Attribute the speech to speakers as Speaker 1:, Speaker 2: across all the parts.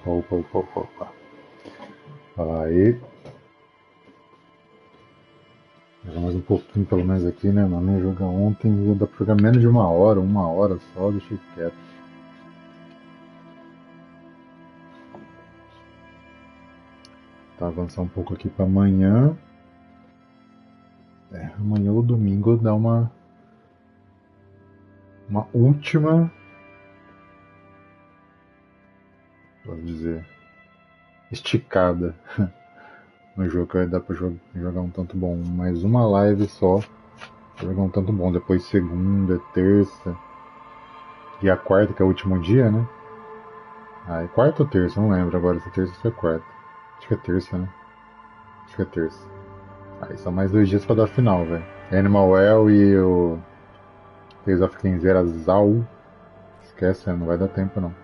Speaker 1: Opa, opa, opa, opa. Aí. Jogar mais um pouquinho pelo menos aqui, né, mano? Nem jogar ontem, dá pra jogar menos de uma hora só, deixa quieto. Tá, avançar um pouco aqui pra amanhã. Amanhã ou domingo dá uma última, vamos dizer, esticada no jogo, que vai dar pra jogar um tanto bom. Mais uma live só pra jogar um tanto bom. Depois segunda, terça e a quarta, que é o último dia, né? É quarta ou terça? Não lembro agora se é terça ou se é quarta. Acho que é terça, né? Acho que é terça. Aí são mais 2 dias pra dar final, velho. Animal Well e o Days of Kinzerazal. Esquece, não vai dar tempo não.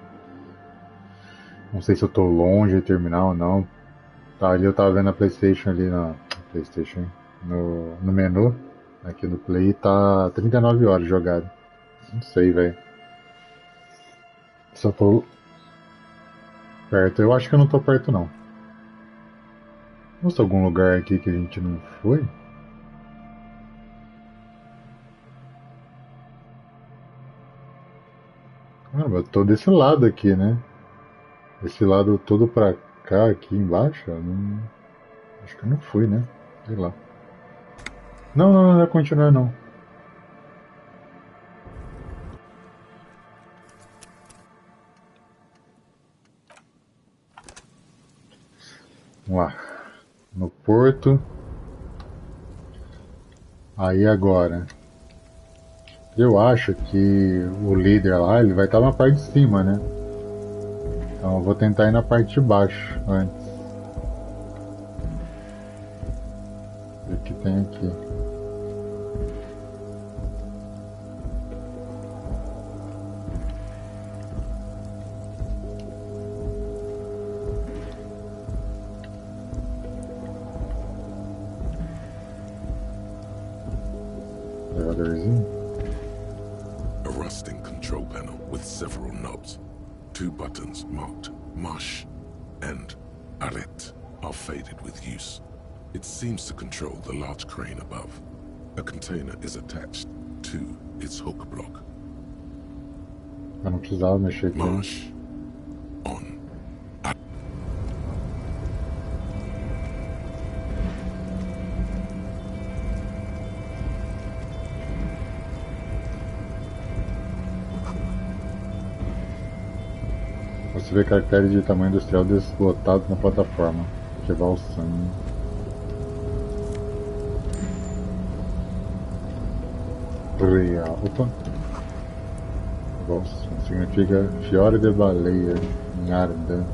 Speaker 1: Não sei se eu tô longe de terminar ou não. Tá, ali eu tava vendo a PlayStation ali na. PlayStation, no menu aqui do Play, tá 39 horas jogado. Não sei, velho. Se eu tô perto, eu acho que eu não tô perto não. Nossa, algum lugar aqui que a gente não foi? Ah, eu tô desse lado aqui, né? Esse lado todo pra cá, aqui embaixo, eu não. Acho que eu não fui, né? Sei lá. Não, não, não vai continuar não. Vamos lá. No porto. Aí agora. Eu acho que o líder lá, ele vai estar na parte de cima, né? Então eu vou tentar ir na parte de baixo antes. Ver o que tem aqui. Elevadorzinho.
Speaker 2: A rusting control panel with several knobs. 2 buttons marked Marsh and Arret are faded with use. It seems to control the large crane above. A container is attached to its hook block.
Speaker 1: Eu não precisava mexer aqui.
Speaker 2: Marsh on.
Speaker 1: Você vê caracteres de tamanho industrial deslotados na plataforma. Ativar o sangue. Real. Opa. Nossa, significa fiore de baleia. Nharda.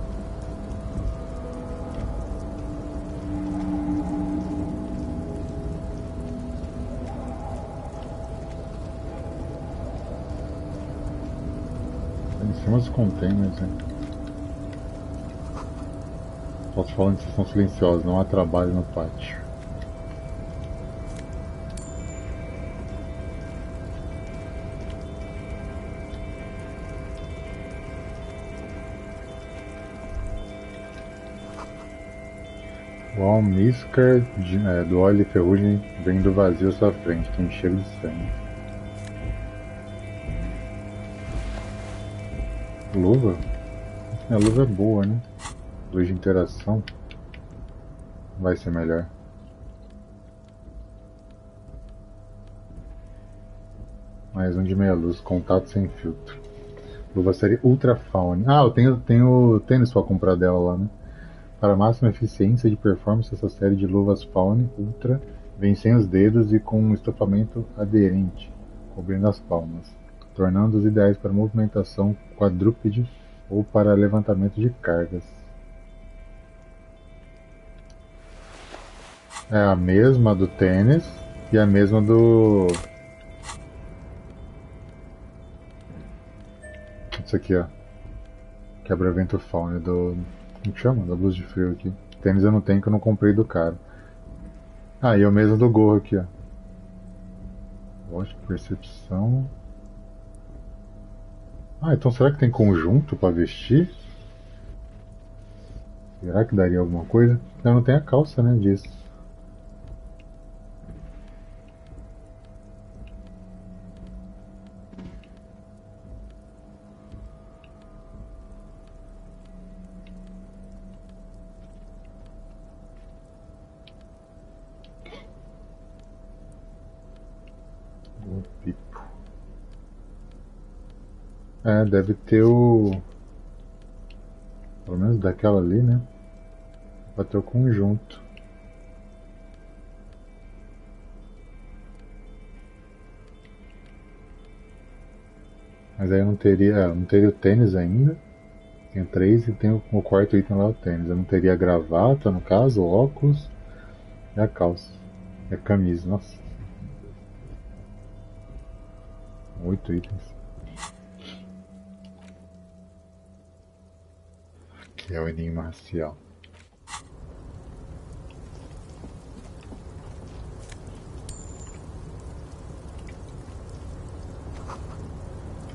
Speaker 1: Em cima dos containers, né? Posso falar que são silenciosos, não há trabalho no pátio. O almíscar do óleo e ferrugem vem do vazio à sua frente, tem cheiro de sangue. Luva? A luva é boa, né? Luz de interação vai ser melhor. Mais um de meia luz, contato sem filtro. Luva série Ultra Faune. Ah, eu tenho tênis pra comprar dela lá, né? Para máxima eficiência de performance, essa série de luvas Faune Ultra vem sem os dedos e com um estofamento aderente, cobrindo as palmas, tornando-os ideais para movimentação quadrúpede ou para levantamento de cargas. É a mesma do tênis e a mesma do... Isso aqui, ó. Quebra-vento Faune do... Como que chama? Da blusa de frio aqui. Tênis eu não tenho, que eu não comprei do cara. Ah, e o mesmo do gorro aqui, ó. Lógico, percepção. Ah, então será que tem conjunto pra vestir? Será que daria alguma coisa? Eu não tenho a calça, né, disso. O pipo. É, deve ter o... Pelo menos daquela ali, né? Vai ter o conjunto. Mas aí eu não teria o tênis ainda. Tem 3 e tem o quarto item lá, o tênis. Eu não teria a gravata, no caso, o óculos e a calça. E a camisa, nossa. 8 itens. Que é o enigma racial.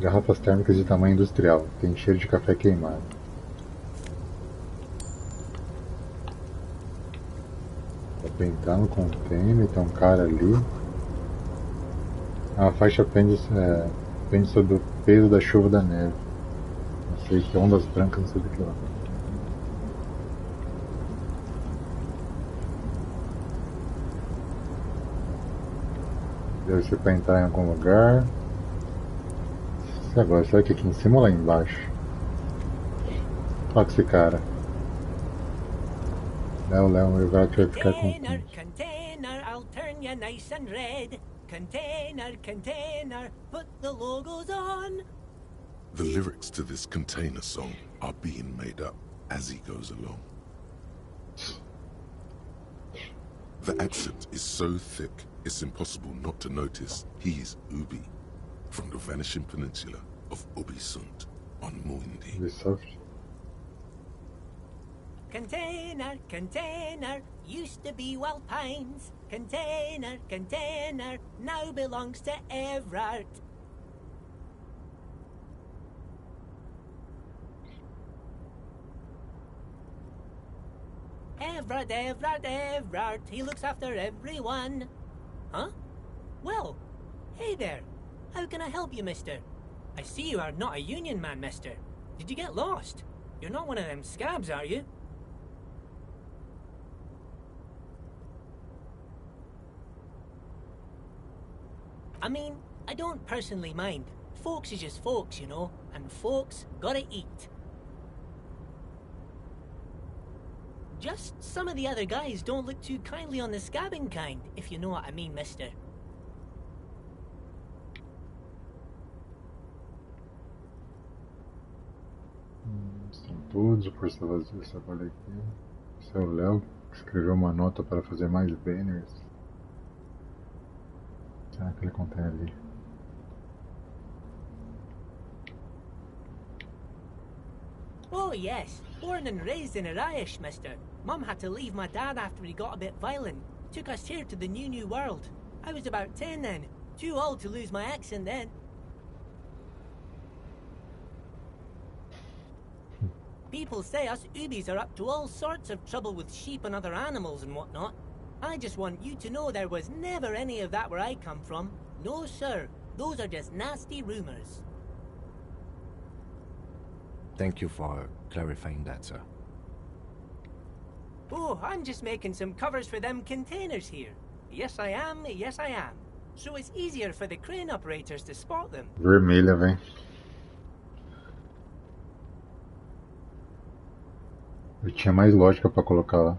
Speaker 1: Garrafas térmicas de tamanho industrial. Tem cheiro de café queimado. Dá pra entrar no container, tem um cara ali. A faixa pende sobre o peso da chuva da neve. Não sei que ondas brancas, não sei do que lá. Deve ser pra entrar em algum lugar. E agora, será que aqui em cima ou lá embaixo? Olha que esse cara. Léo, eu agora que vai ficar com...
Speaker 3: Container, I'll turn you nice and red. Container, put the logos on.
Speaker 2: The lyrics to this container song are being made up as he goes along. The accent is so thick, it's impossible not to notice he's Ubi, from the vanishing peninsula of Ubisunt on Muindi.
Speaker 1: Ubisoft.
Speaker 3: Container, used to be Wild Pines. Container, now belongs to Everard. Everard, he looks after everyone. Huh? Well, hey there. How can I help you, mister? I see you are not a union man, mister. Did you get lost? You're not one of them scabs, are you? I mean, I don't personally mind. Folks is just folks, you know, and folks gotta eat. Just some of the other guys don't look too kindly on the scabbing kind, if you know what I mean, mister.
Speaker 1: Estão todos, o porcel vazio, essa folha aqui. Esse é o Léo, que escreveu uma nota para fazer mais banners. Será que ele contém ali?
Speaker 3: Oh yes, born and raised in Irish, mister. Mum had to leave my dad after he got a bit violent. Took us here to the new world. I was about 10 then. Too old to lose my accent then. People say us Ubis are up to all sorts of trouble with sheep and other animals and whatnot. I just want you to know there was never any of that where I come from. No sir, those are just nasty rumors.
Speaker 4: Thank you for clarifying that, sir.
Speaker 3: Oh, I'm just making some covers for them containers here. Yes I am. So it's easier for the crane operators to spot them.
Speaker 1: Vermelha, vem. Eu tinha mais lógica pra colocar lá.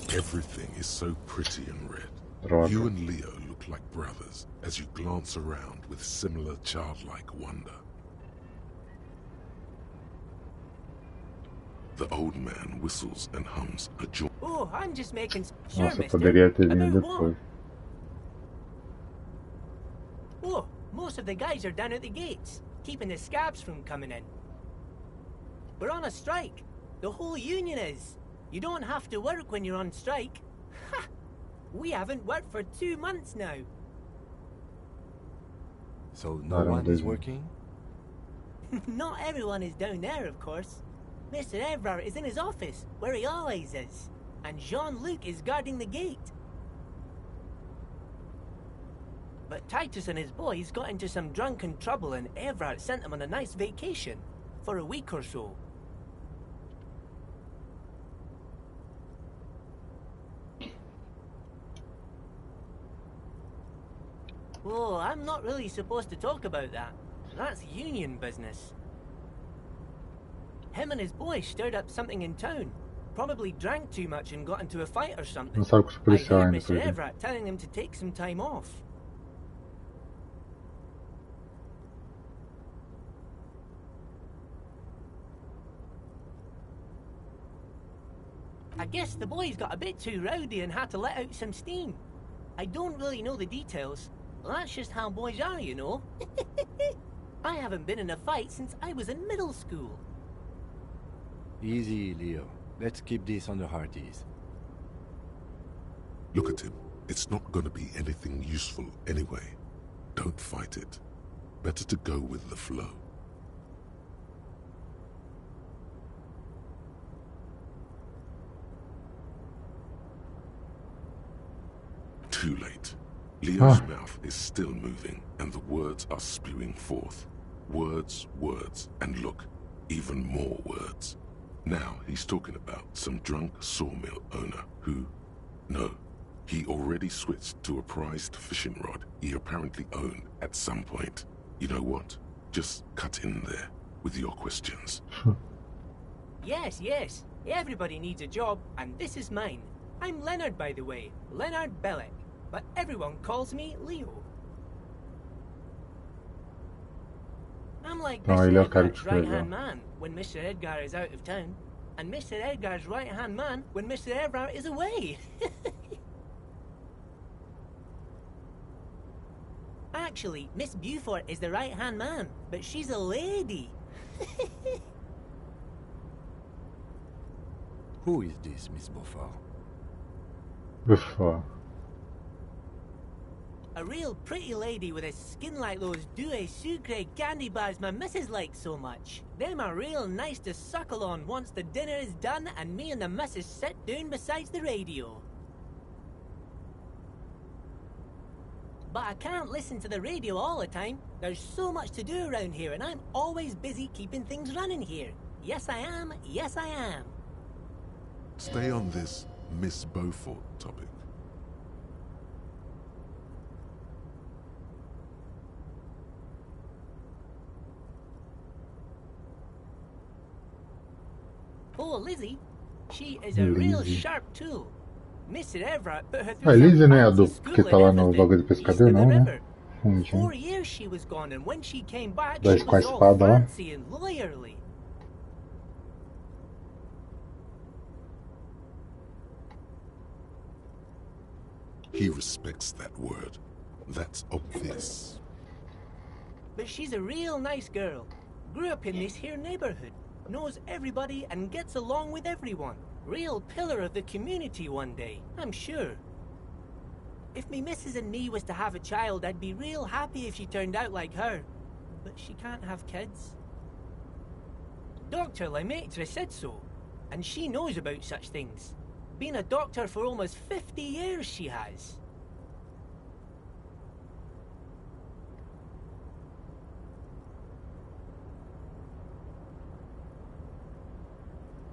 Speaker 2: Everything is so pretty and red.
Speaker 1: Droga.
Speaker 2: You and Leo look like brothers as you glance around with similar childlike wonder. The old man whistles and hums a joy.
Speaker 3: Oh, I'm just making... Sure,
Speaker 1: Nossa,
Speaker 3: mister.
Speaker 1: poderia ter vindo
Speaker 3: About what?
Speaker 1: depois.
Speaker 3: Oh, most of the guys are down at the gates, keeping the scabs from coming in. We're on a strike. The whole union is. You don't have to work when you're on strike. Ha! We haven't worked for 2 months now.
Speaker 4: So no one is working?
Speaker 3: Not everyone is down there, of course. Mr. Evrard is in his office, where he always is. And Jean-Luc is guarding the gate. But Titus and his boys got into some drunken trouble and Evrard sent them on a nice vacation. For a week or so. Oh, I'm not really supposed to talk about that. That's union business. Him and his boys stirred up something in town. Probably drank too much and got into a fight or something. I heard Mr. Evrard telling them to take some time off. I guess the boys got a bit too rowdy and had to let out some steam. I don't really know the details. Well, that's just how boys are, you know. I haven't been in a fight since I was in middle school.
Speaker 4: Easy, Leo. Let's keep this on the hearties.
Speaker 2: Look at him. It's not gonna be anything useful anyway. Don't fight it. Better to go with the flow. Too late. Leo's mouth is still moving, and the words are spewing forth. Words, words, and look, even more words. Now he's talking about some drunk sawmill owner who... No, he already switched to a prized fishing rod he apparently owned at some point. You know what? Just cut in there with your questions.
Speaker 3: Yes, yes. Everybody needs a job, and this is mine. I'm Leonard, by the way. Leonard Bellick. But everyone calls me Leo. I'm like Mr. Edgar's right-hand man when Mr. Edgar is out of town, and Mr. Edgar's right-hand man when Mr. Evrard is away. Actually, Miss Beaufort is the right-hand man, but she's a lady.
Speaker 4: Who is this, Miss Beaufort?
Speaker 1: Beaufort.
Speaker 3: A real pretty lady with a skin like those Douai Sucre candy bars my missus likes so much. Them are real nice to suckle on once the dinner is done and me and the missus sit down beside the radio. But I can't listen to the radio all the time. There's so much to do around here and I'm always busy keeping things running here. Yes I am, yes I am.
Speaker 2: Stay on this Miss Beaufort topic.
Speaker 3: Oh, Lizzie, she is a real sharp tool. Mr. Evrard put her through
Speaker 1: Lizzie não é a do que tá lá no bagulho de pescador, não, né?
Speaker 3: 4 years she was gone, and when she came back,
Speaker 1: she was all
Speaker 3: fancy and lawyerly.
Speaker 2: He respects that word. That's obvious.
Speaker 3: But she's a real nice girl. Grew up in this here neighborhood. Knows everybody and gets along with everyone. Real pillar of the community one day, I'm sure. If me missus and me was to have a child, I'd be real happy if she turned out like her. But she can't have kids. Dr. Lemaitre said so, and she knows about such things. Been a doctor for almost 50 years she has.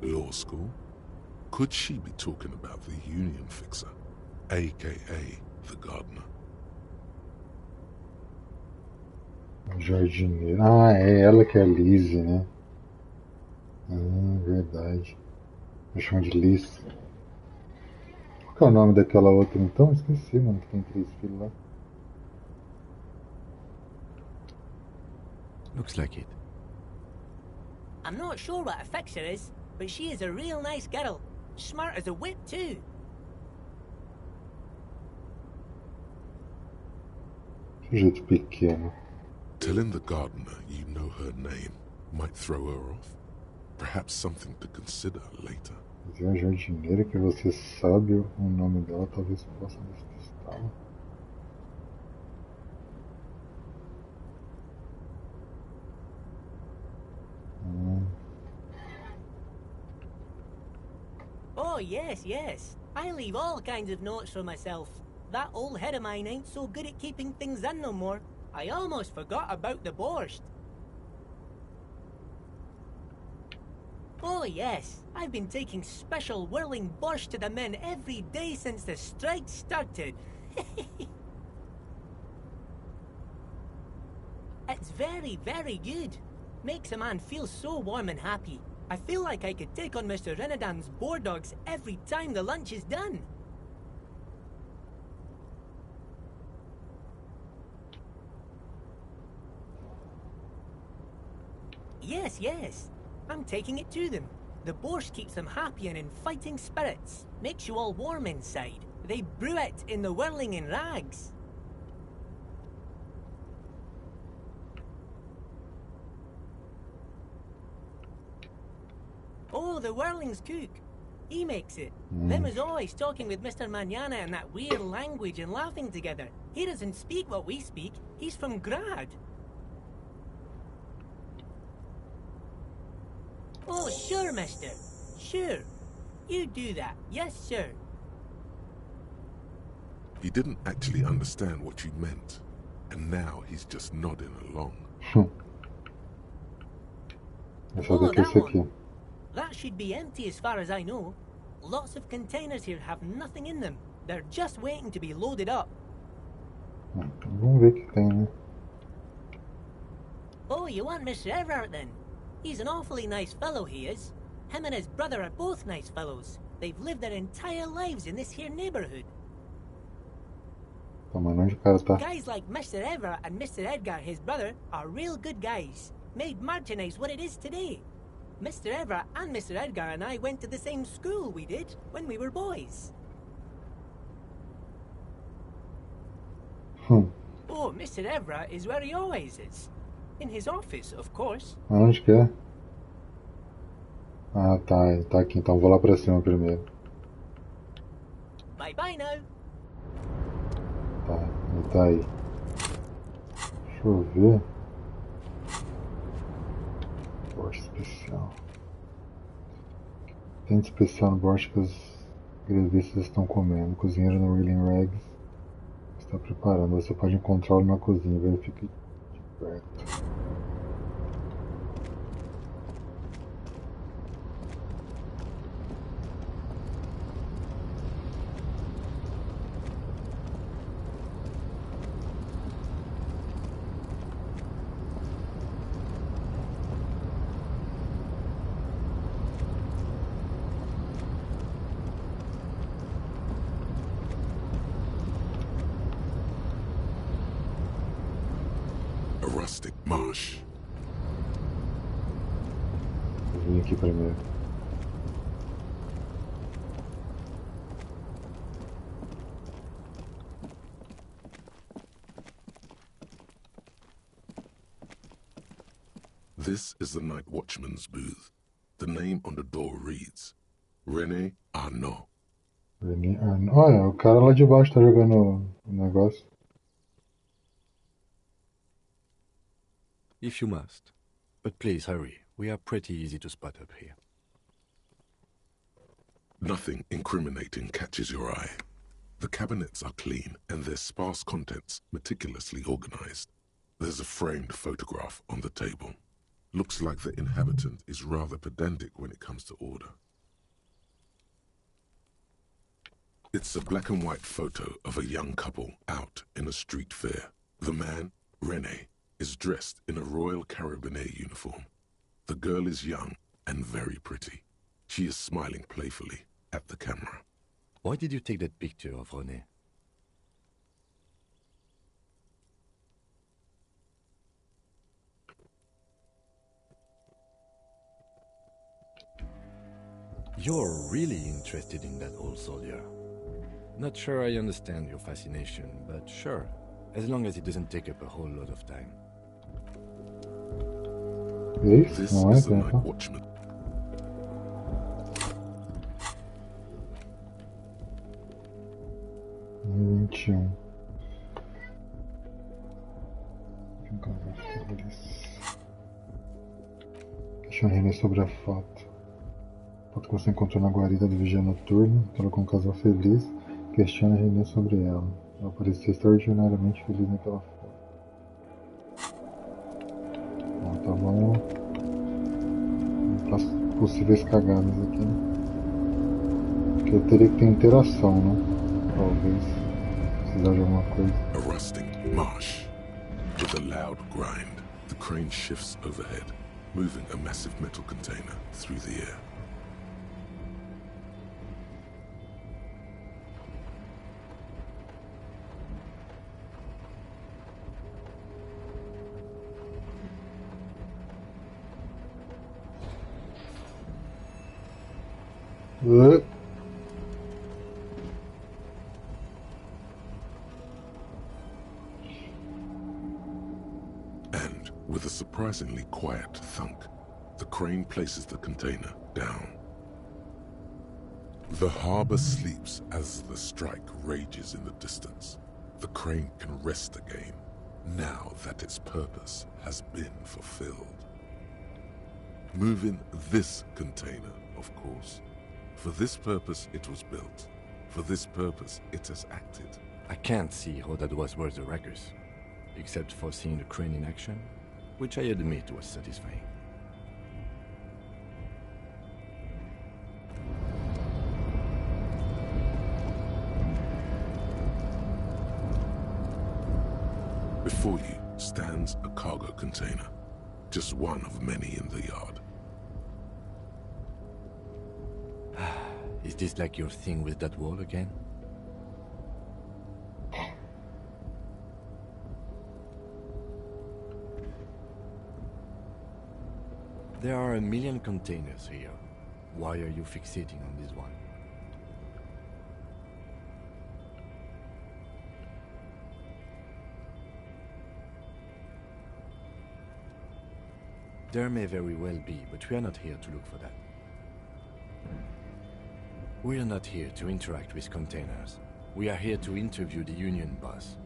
Speaker 2: Law school? Could she be talking about the union fixer, aka the gardener?
Speaker 1: Jardineira. Ah, é ela que é a Lizzie, né? Ah, verdade. Eu chamo de Liz. Qual que é o nome daquela outra então? Esqueci, mano, que tem 3 filhos lá.
Speaker 4: Looks like it.
Speaker 3: I'm not sure what a fixer is, but she is a real nice girl. Smart as a whip, too.
Speaker 1: Sujeito pequeno.
Speaker 2: Telling the gardener you know her name might throw her off. Perhaps something to consider later.
Speaker 1: Dizer a jardineira que você sabe o nome dela, talvez possa despistá-la.
Speaker 3: Oh, yes, yes. I leave all kinds of notes for myself. That old head of mine ain't so good at keeping things in no more. I almost forgot about the borscht. Oh, yes. I've been taking special whirling borscht to the men every day since the strike started. It's very, very good. Makes a man feel so warm and happy. I feel like I could take on Mr. Renadan's boar dogs every time the lunch is done. Yes, yes. I'm taking it to them. The borscht keeps them happy and in fighting spirits. Makes you all warm inside. They brew it in the whirling in rags. Oh, the whirling's cook. He makes it. Them is always talking with Mr. Manana in that weird language and laughing together. He doesn't speak what we speak. He's from Grad. Oh, sure, mister. Sure. You do that. Yes, sir.
Speaker 2: He didn't actually understand what you meant, and now he's just nodding along.
Speaker 3: Oh, that one. That should be empty as far as I know. Lots of containers here have nothing in them. They're just waiting to be loaded up.
Speaker 1: Vamos ver o que tem, né?
Speaker 3: Oh, you want Mr. Everard then? He's an awfully nice fellow, he is. Him and his brother are both nice fellows. They've lived their entire lives in this here neighborhood. Guys like Mr. Everard and Mr. Edgar, his brother, are real good guys. Made Martinez what it is today. Mr. Everard and Mr. Edgar and I went to the same school we did when we were boys. Oh, Mr. Everard is where he always is. In his office, of course.
Speaker 1: Onde que é? Ah, tá, ele tá aqui, então vou lá pra cima primeiro.
Speaker 3: Bye bye now.
Speaker 1: Tá, ele tá aí. Deixa eu ver. Borscht especial. Tem de especial no borscht que os grevistas estão comendo. O cozinheiro no Reeling Rags está preparando. Você pode encontrá-lo na cozinha. Verifique de perto.
Speaker 2: Rustic marsh.
Speaker 1: Eu vim aqui primeiro.
Speaker 2: This is the night watchman's booth. The name on the door reads René Arnaud.
Speaker 1: René Arnaud. Olha, o cara lá de baixo tá jogando o negócio.
Speaker 4: If you must. But please hurry. We are pretty easy to spot up here.
Speaker 2: Nothing incriminating catches your eye. The cabinets are clean and their sparse contents meticulously organized. There's a framed photograph on the table. Looks like the inhabitant is rather pedantic when it comes to order. It's a black and white photo of a young couple out in a street fair. The man, René, is dressed in a Royal Carabinier uniform. The girl is young and very pretty. She is smiling playfully at the camera.
Speaker 4: Why did you take that picture of René? You're really interested in that old soldier. Not sure I understand your fascination, but sure, as long as it doesn't take up a whole lot of time.
Speaker 2: This is the night watchman.
Speaker 1: 21. Questione René sobre a foto. A foto que você encontrou na guarida do vigia noturno, ela com um casal feliz. Questione René sobre ela. Ela parecia extraordinariamente feliz naquela foto. Bom, tá bom. As possíveis cagadas aqui. Porque eu teria que ter interação, né? Talvez. Precisar de alguma coisa.
Speaker 2: A rusting marsh. With a loud grind, the crane shifts overhead, moving a massive metal container through the air. And with a surprisingly quiet thunk, the crane places the container down. The harbor sleeps as the strike rages in the distance. The crane can rest again, now that its purpose has been fulfilled. Moving this container, of course. For this purpose it was built. For this purpose it has acted.
Speaker 4: I can't see how that was worth the wreckers, except for seeing the crane in action, which I admit was satisfying.
Speaker 2: Before you stands a cargo container, just one of many in the yard.
Speaker 4: Is this like your thing with that wall again? There are a million containers here. Why are you fixating on this one? There may very well be, but we are not here to look for that. We are not here to interact with containers. We are here to interview the Union boss.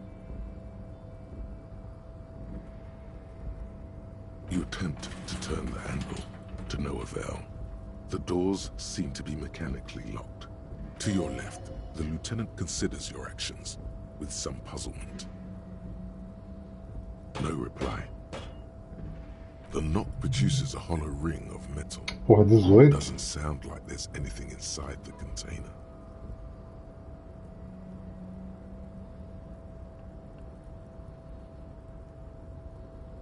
Speaker 2: You attempt to turn the handle, to no avail. The doors seem to be mechanically locked. To your left, the lieutenant considers your actions with some puzzlement. No reply. The knock produces a hollow ring of metal.
Speaker 1: Porra, 18.
Speaker 2: Doesn't sound like there's anything inside the container.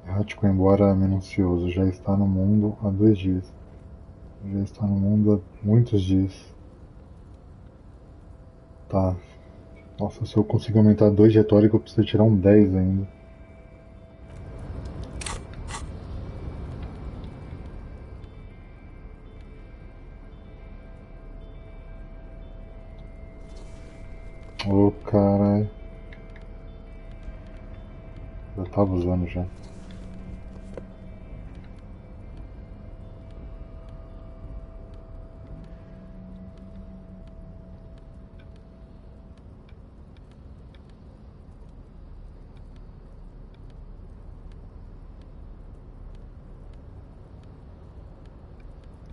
Speaker 1: Errático, embora minucioso, já está no mundo há 2 dias. Já está no mundo há muitos dias. Tá. Nossa, se eu conseguir aumentar 2 de retórica, eu preciso tirar um 10 ainda. Ô, caralho. Eu tava usando já.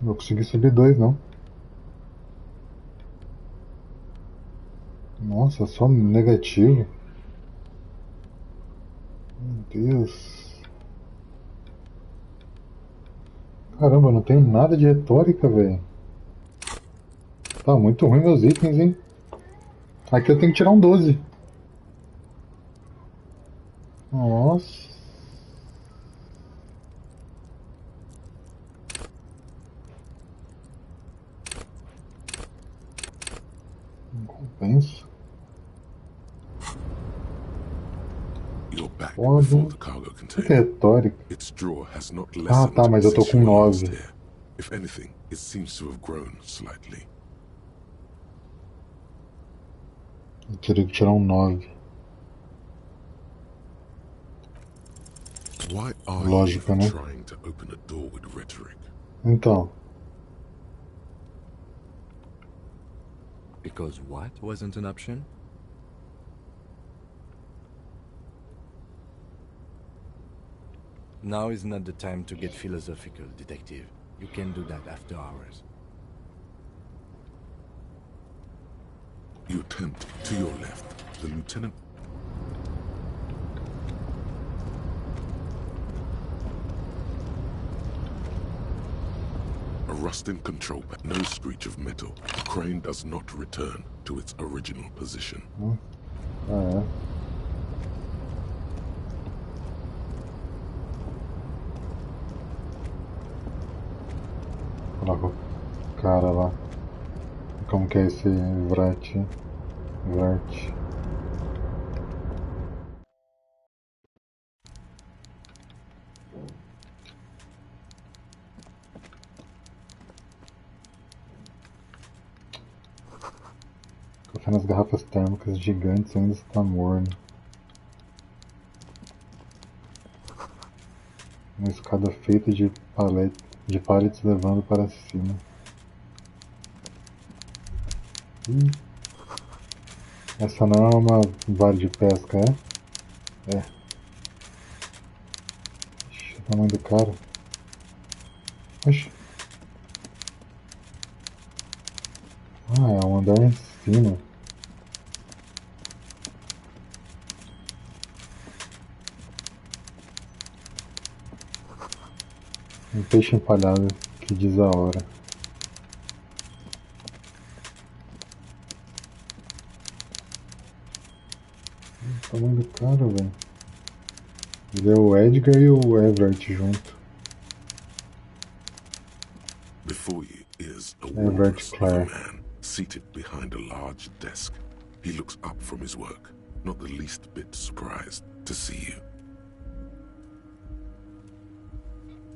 Speaker 1: Não consegui subir 2, não. Nossa, só negativo. Meu Deus. Caramba, não tenho nada de retórica, velho. Tá muito ruim meus itens, hein. Aqui eu tenho que tirar um 12. Nossa. Não compensa.
Speaker 2: You're back
Speaker 1: Pode.
Speaker 2: before the cargo
Speaker 1: O que é
Speaker 2: container.
Speaker 1: retórica?
Speaker 2: Its drawer has not
Speaker 1: Ah,
Speaker 2: lessened
Speaker 1: tá, mas eu tô
Speaker 2: since
Speaker 1: com
Speaker 2: you were last
Speaker 1: 9.
Speaker 2: here. If anything, it seems to have grown slightly.
Speaker 1: Eu teria que tirar um 9.
Speaker 2: Why are
Speaker 1: Lógica,
Speaker 2: you
Speaker 1: né?
Speaker 2: trying to open a door with rhetoric?
Speaker 1: Então,
Speaker 4: Because what wasn't an option? Now is not the time to get philosophical, detective. You can do that after hours.
Speaker 2: You attempt to your left. The lieutenant. A rusting control pad. No screech of metal. The crane does not return to its original position.
Speaker 1: Ah, é. Coloca o cara lá. Como que é esse vrete? Verte. Café nas garrafas térmicas gigantes ainda está morno. Uma escada feita de pallets levando para cima. Essa não é uma vara de pesca, é? É. Ixi, o tamanho do cara. Oxi. Ah, é um andar em cima. Um peixe empalhado que diz a hora. O tamanho do cara, velho. Ele é o Edgar e o Everett junto.
Speaker 2: Before you is a
Speaker 1: Everett
Speaker 2: walrus of a
Speaker 1: Clare.
Speaker 2: man seated behind a large desk. He looks up from his work, not the least bit surprised to see you.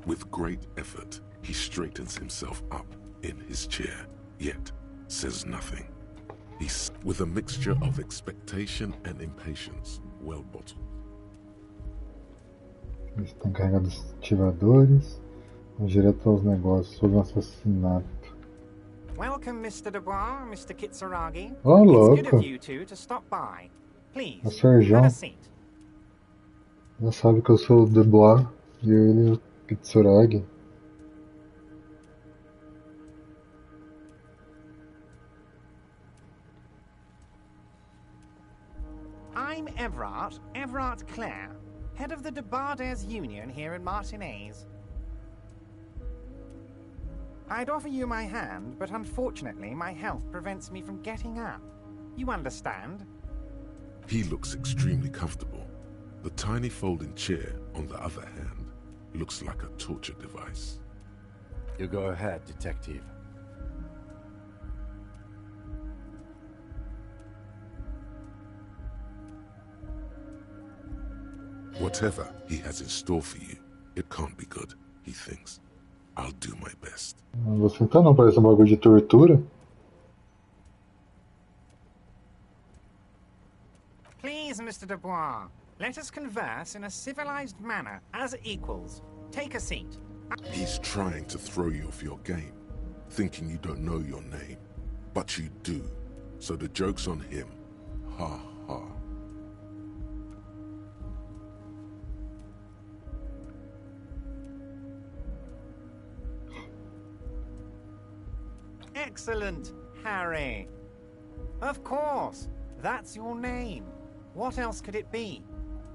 Speaker 2: With great effort, he straightens himself up in his chair, yet says nothing. He's with a mixture of expectation and impatience, well bottled.
Speaker 1: Eles estão carregando os ativadores. Vamos direto aos negócios sobre um assassinato.
Speaker 5: Welcome, Mr. Dubois, Mr. Kitsuragi.
Speaker 1: Oh,
Speaker 5: It's good
Speaker 1: louco.
Speaker 5: of you two to stop by. Please,
Speaker 1: O Serjão
Speaker 5: have a seat.
Speaker 1: já sabe que eu sou o Dubois e ele o Kitsuragi.
Speaker 5: I'm Everett Clare, head of the Debarders Union here in Martinez. I'd offer you my hand, but unfortunately my health prevents me from getting up. You understand?
Speaker 2: He looks extremely comfortable. The tiny folding chair, on the other hand, looks like a torture device.
Speaker 4: You go ahead, detective.
Speaker 2: Whatever he has in store for you, it can't be good, he thinks. I'll do my best.
Speaker 1: Você então não parece um bagulho de tortura?
Speaker 5: Please, Mr. Dubois, let us converse in a civilized manner, as equals. Take a seat.
Speaker 2: He's trying to throw you off your game, thinking you don't know your name. But you do, so the joke's on him. Ha ha.
Speaker 5: Excellent, Harry. Of course, that's your name. What else could it be?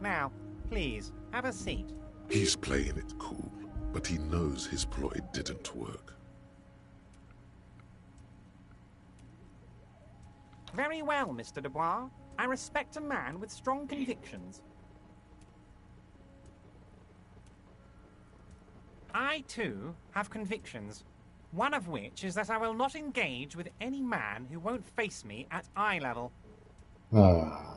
Speaker 5: Now, please, have a seat.
Speaker 2: He's playing it cool, but he knows his ploy didn't work.
Speaker 5: Very well, Mr. Dubois. I respect a man with strong convictions. I, too, have convictions. One of which is that I will not engage with any man who won't face me at eye level.
Speaker 1: Ah,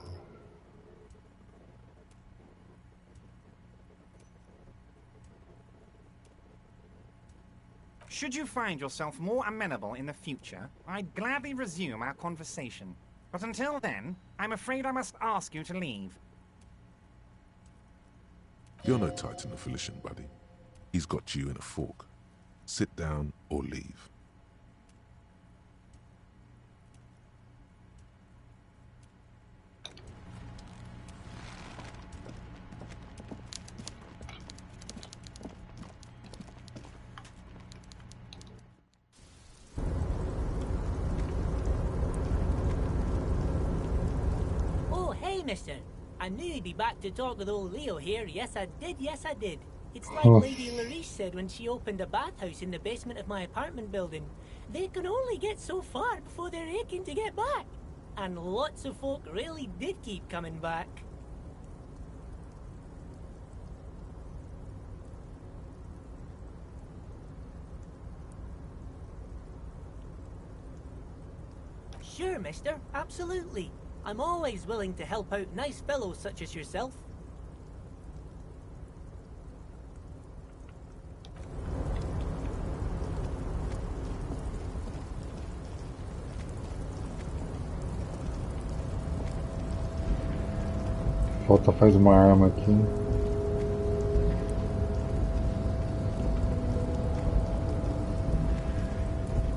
Speaker 5: Should you find yourself more amenable in the future, I'd gladly resume our conversation. But until then, I'm afraid I must ask you to leave.
Speaker 2: You're no Titan affiliation, buddy. He's got you in a fork. Sit down or leave.
Speaker 3: mister. I knew you'd be back to talk with old Leo here. Yes, I did. Yes, I did. It's like
Speaker 1: Oh,
Speaker 3: Lady Larice said when she opened a bathhouse in the basement of my apartment building. They can only get so far before they're aching to get back. And lots of folk really did keep coming back. Sure, mister. Absolutely. I'm always willing to help out nice fellows such as yourself.
Speaker 1: falta faz uma arma aqui.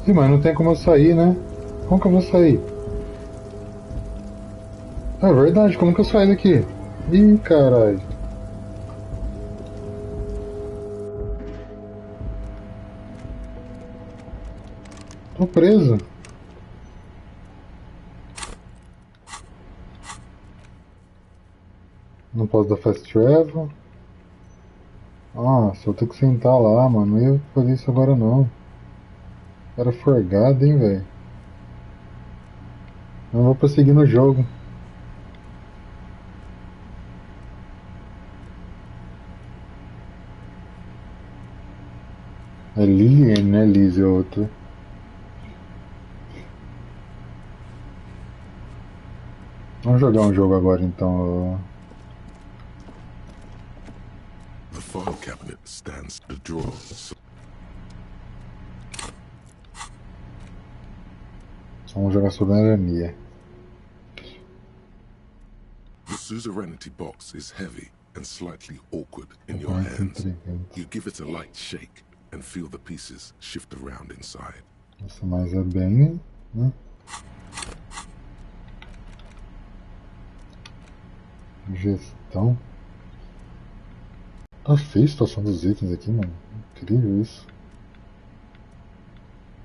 Speaker 1: Ih, mas não tem como eu sair, né? Como que eu vou sair? É verdade, como que eu saio daqui? Ih, caralho. Tô preso. Não posso dar fast travel. Ah, só tenho que sentar lá, mano. Não ia fazer isso agora não. Era forgado, hein, velho. Não vou prosseguir no jogo. É Lilian, né? Liz é outra. Vamos jogar um jogo agora então.
Speaker 2: The file cabinet stands to draw.
Speaker 1: Vamos jogar soberania.
Speaker 2: The suzerainty box is heavy and slightly awkward in your hands. You give it a light shake and feel the pieces shift around inside.
Speaker 1: Essa mais é bem, né? Gestão. Tá feio a situação dos itens aqui, mano. Incrível isso.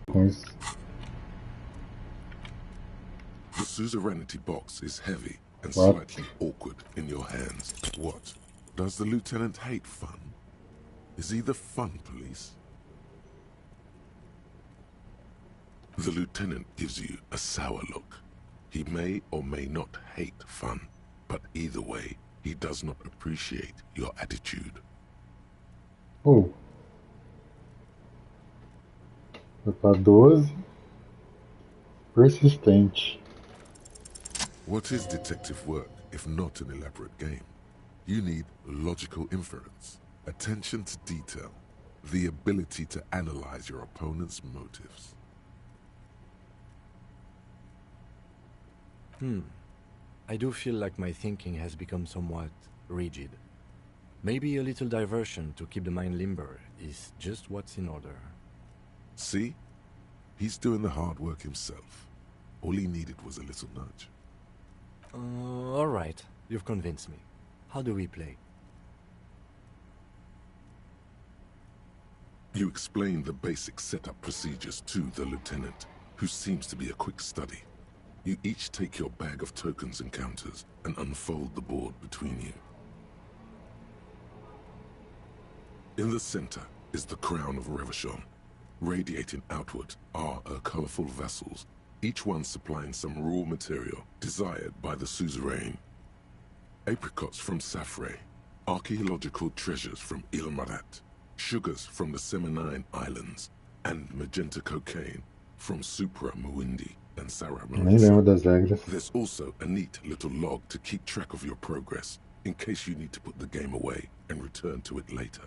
Speaker 1: Com isso.
Speaker 2: The suzerainty box is heavy and slightly awkward in your hands. What? Does the lieutenant hate fun? Is he the fun police? The lieutenant gives you a sour look. He may or may not hate fun, but either way, he does not appreciate your attitude.
Speaker 1: Oh. Foi pra 12. Persistente.
Speaker 2: What is detective work if not an elaborate game? You need logical inference, attention to detail, the ability to analyze your opponent's motives.
Speaker 4: I do feel like my thinking has become somewhat rigid. Maybe a little diversion to keep the mind limber is just what's in order.
Speaker 2: See? He's doing the hard work himself. All he needed was a little nudge.
Speaker 4: All right, you've convinced me. How do we play?
Speaker 2: You explain the basic setup procedures to the lieutenant, who seems to be a quick study. You each take your bag of tokens and counters and unfold the board between you. In the center is the crown of Revachon. Radiating outward are her colorful vessels, each one supplying some raw material desired by the suzerain. Apricots from Safre, archaeological treasures from Ilmarat, sugars from the Seminine Islands, and magenta cocaine from Supra Muindi and Sarah
Speaker 1: Nem lembro das regras.
Speaker 2: There's also a neat little log to keep track of your progress, in case you need to put the game away and return to it later.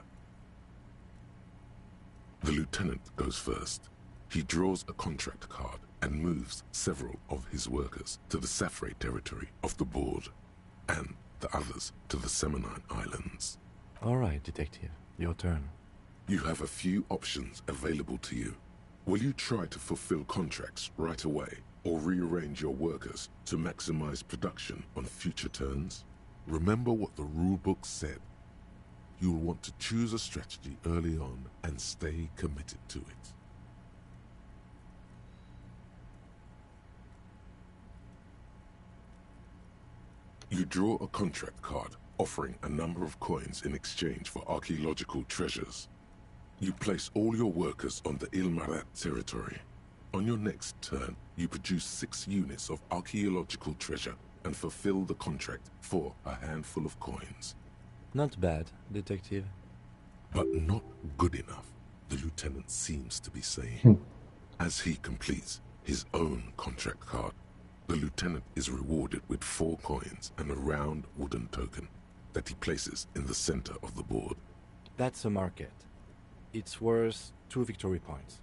Speaker 2: The lieutenant goes first. He draws a contract card and moves several of his workers to the Safre territory of the board, and the others to the Seminine Islands.
Speaker 4: All right, detective, your turn.
Speaker 2: You have a few options available to you. Will you try to fulfill contracts right away, or rearrange your workers to maximize production on future turns? Remember what the rulebook said. You will want to choose a strategy early on and stay committed to it. You draw a contract card offering a number of coins in exchange for archaeological treasures. You place all your workers on the Ilmarat territory. On your next turn, you produce 6 units of archaeological treasure and fulfill the contract for a handful of coins.
Speaker 4: Not bad, detective.
Speaker 2: But not good enough, the lieutenant seems to be saying. As he completes his own contract card, the lieutenant is rewarded with 4 coins and a round wooden token that he places in the center of the board.
Speaker 4: That's a market. It's worth 2 victory points.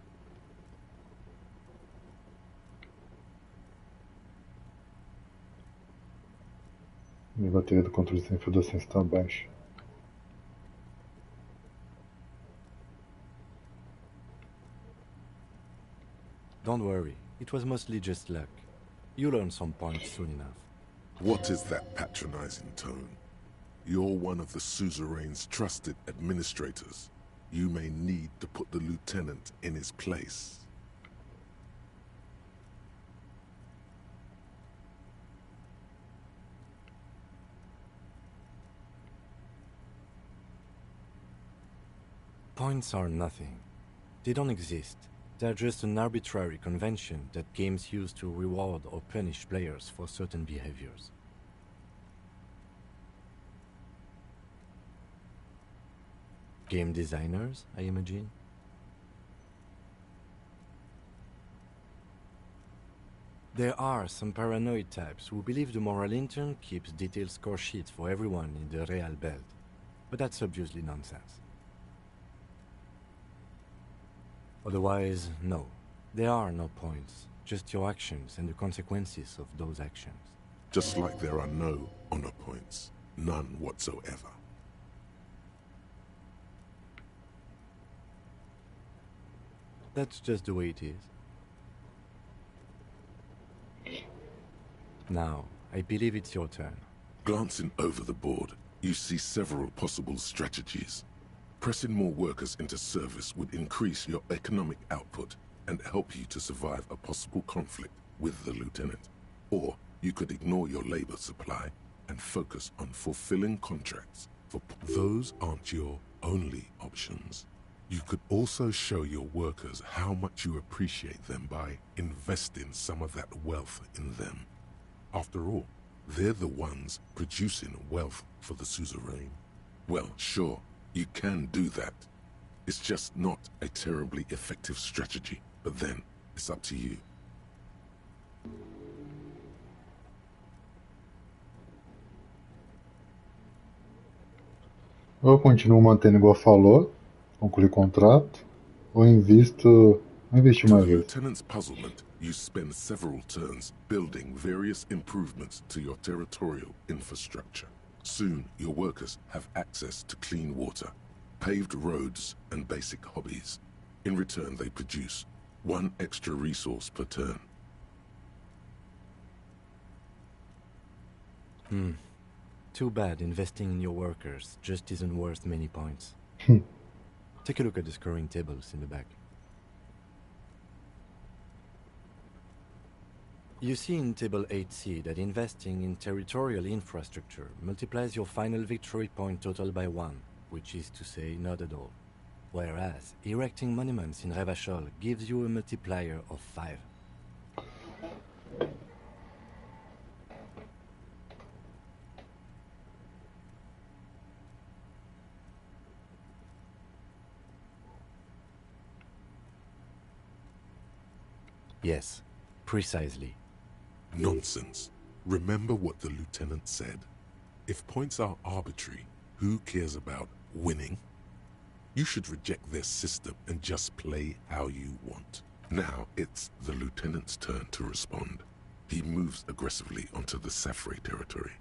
Speaker 1: Minha bateria do controle sem fio docência está baixa.
Speaker 4: Don't worry, it was mostly just luck. You'll earn some points soon enough.
Speaker 2: What is that patronizing tone? You're one of the suzerain's trusted administrators. You may need to put the lieutenant in his place.
Speaker 4: Points are nothing. They don't exist. They're just an arbitrary convention that games use to reward or punish players for certain behaviors. Game designers, I imagine? There are some paranoid types who believe the moral intern keeps detailed score sheets for everyone in the Real Belt, but that's obviously nonsense. Otherwise, no. There are no points, just your actions and the consequences of those actions.
Speaker 2: Just like there are no honor points, none whatsoever.
Speaker 4: That's just the way it is. Now, I believe it's your turn.
Speaker 2: Glancing over the board, you see several possible strategies. Pressing more workers into service would increase your economic output and help you to survive a possible conflict with the lieutenant. Or you could ignore your labor supply and focus on fulfilling contracts. Those aren't your only options. You could also show your workers how much you appreciate them by investing some of that wealth in them. After all, they're the ones producing wealth for the suzerain. Well, sure, you can do that. It's just not a terribly effective strategy, but then it's up to you.
Speaker 1: Ou eu continuo mantendo igual falou, concluir contrato, ou invisto
Speaker 2: To
Speaker 1: uma
Speaker 2: the
Speaker 1: vez.
Speaker 2: lieutenant's puzzlement, you spend several turns building various improvements to your territorial infrastructure. Soon, your workers have access to clean water, paved roads, and basic hobbies. In return, they produce 1 extra resource per turn.
Speaker 4: Too bad investing in your workers just isn't worth many points. Take a look at the scoring tables in the back. You see in Table 8C that investing in territorial infrastructure multiplies your final victory point total by 1, which is to say not at all. Whereas erecting monuments in Revachol gives you a multiplier of 5. Yes, precisely.
Speaker 2: Nonsense. Remember what the lieutenant said. If points are arbitrary, who cares about winning? You should reject their system and just play how you want. Now it's the lieutenant's turn to respond. He moves aggressively onto the Safre territory.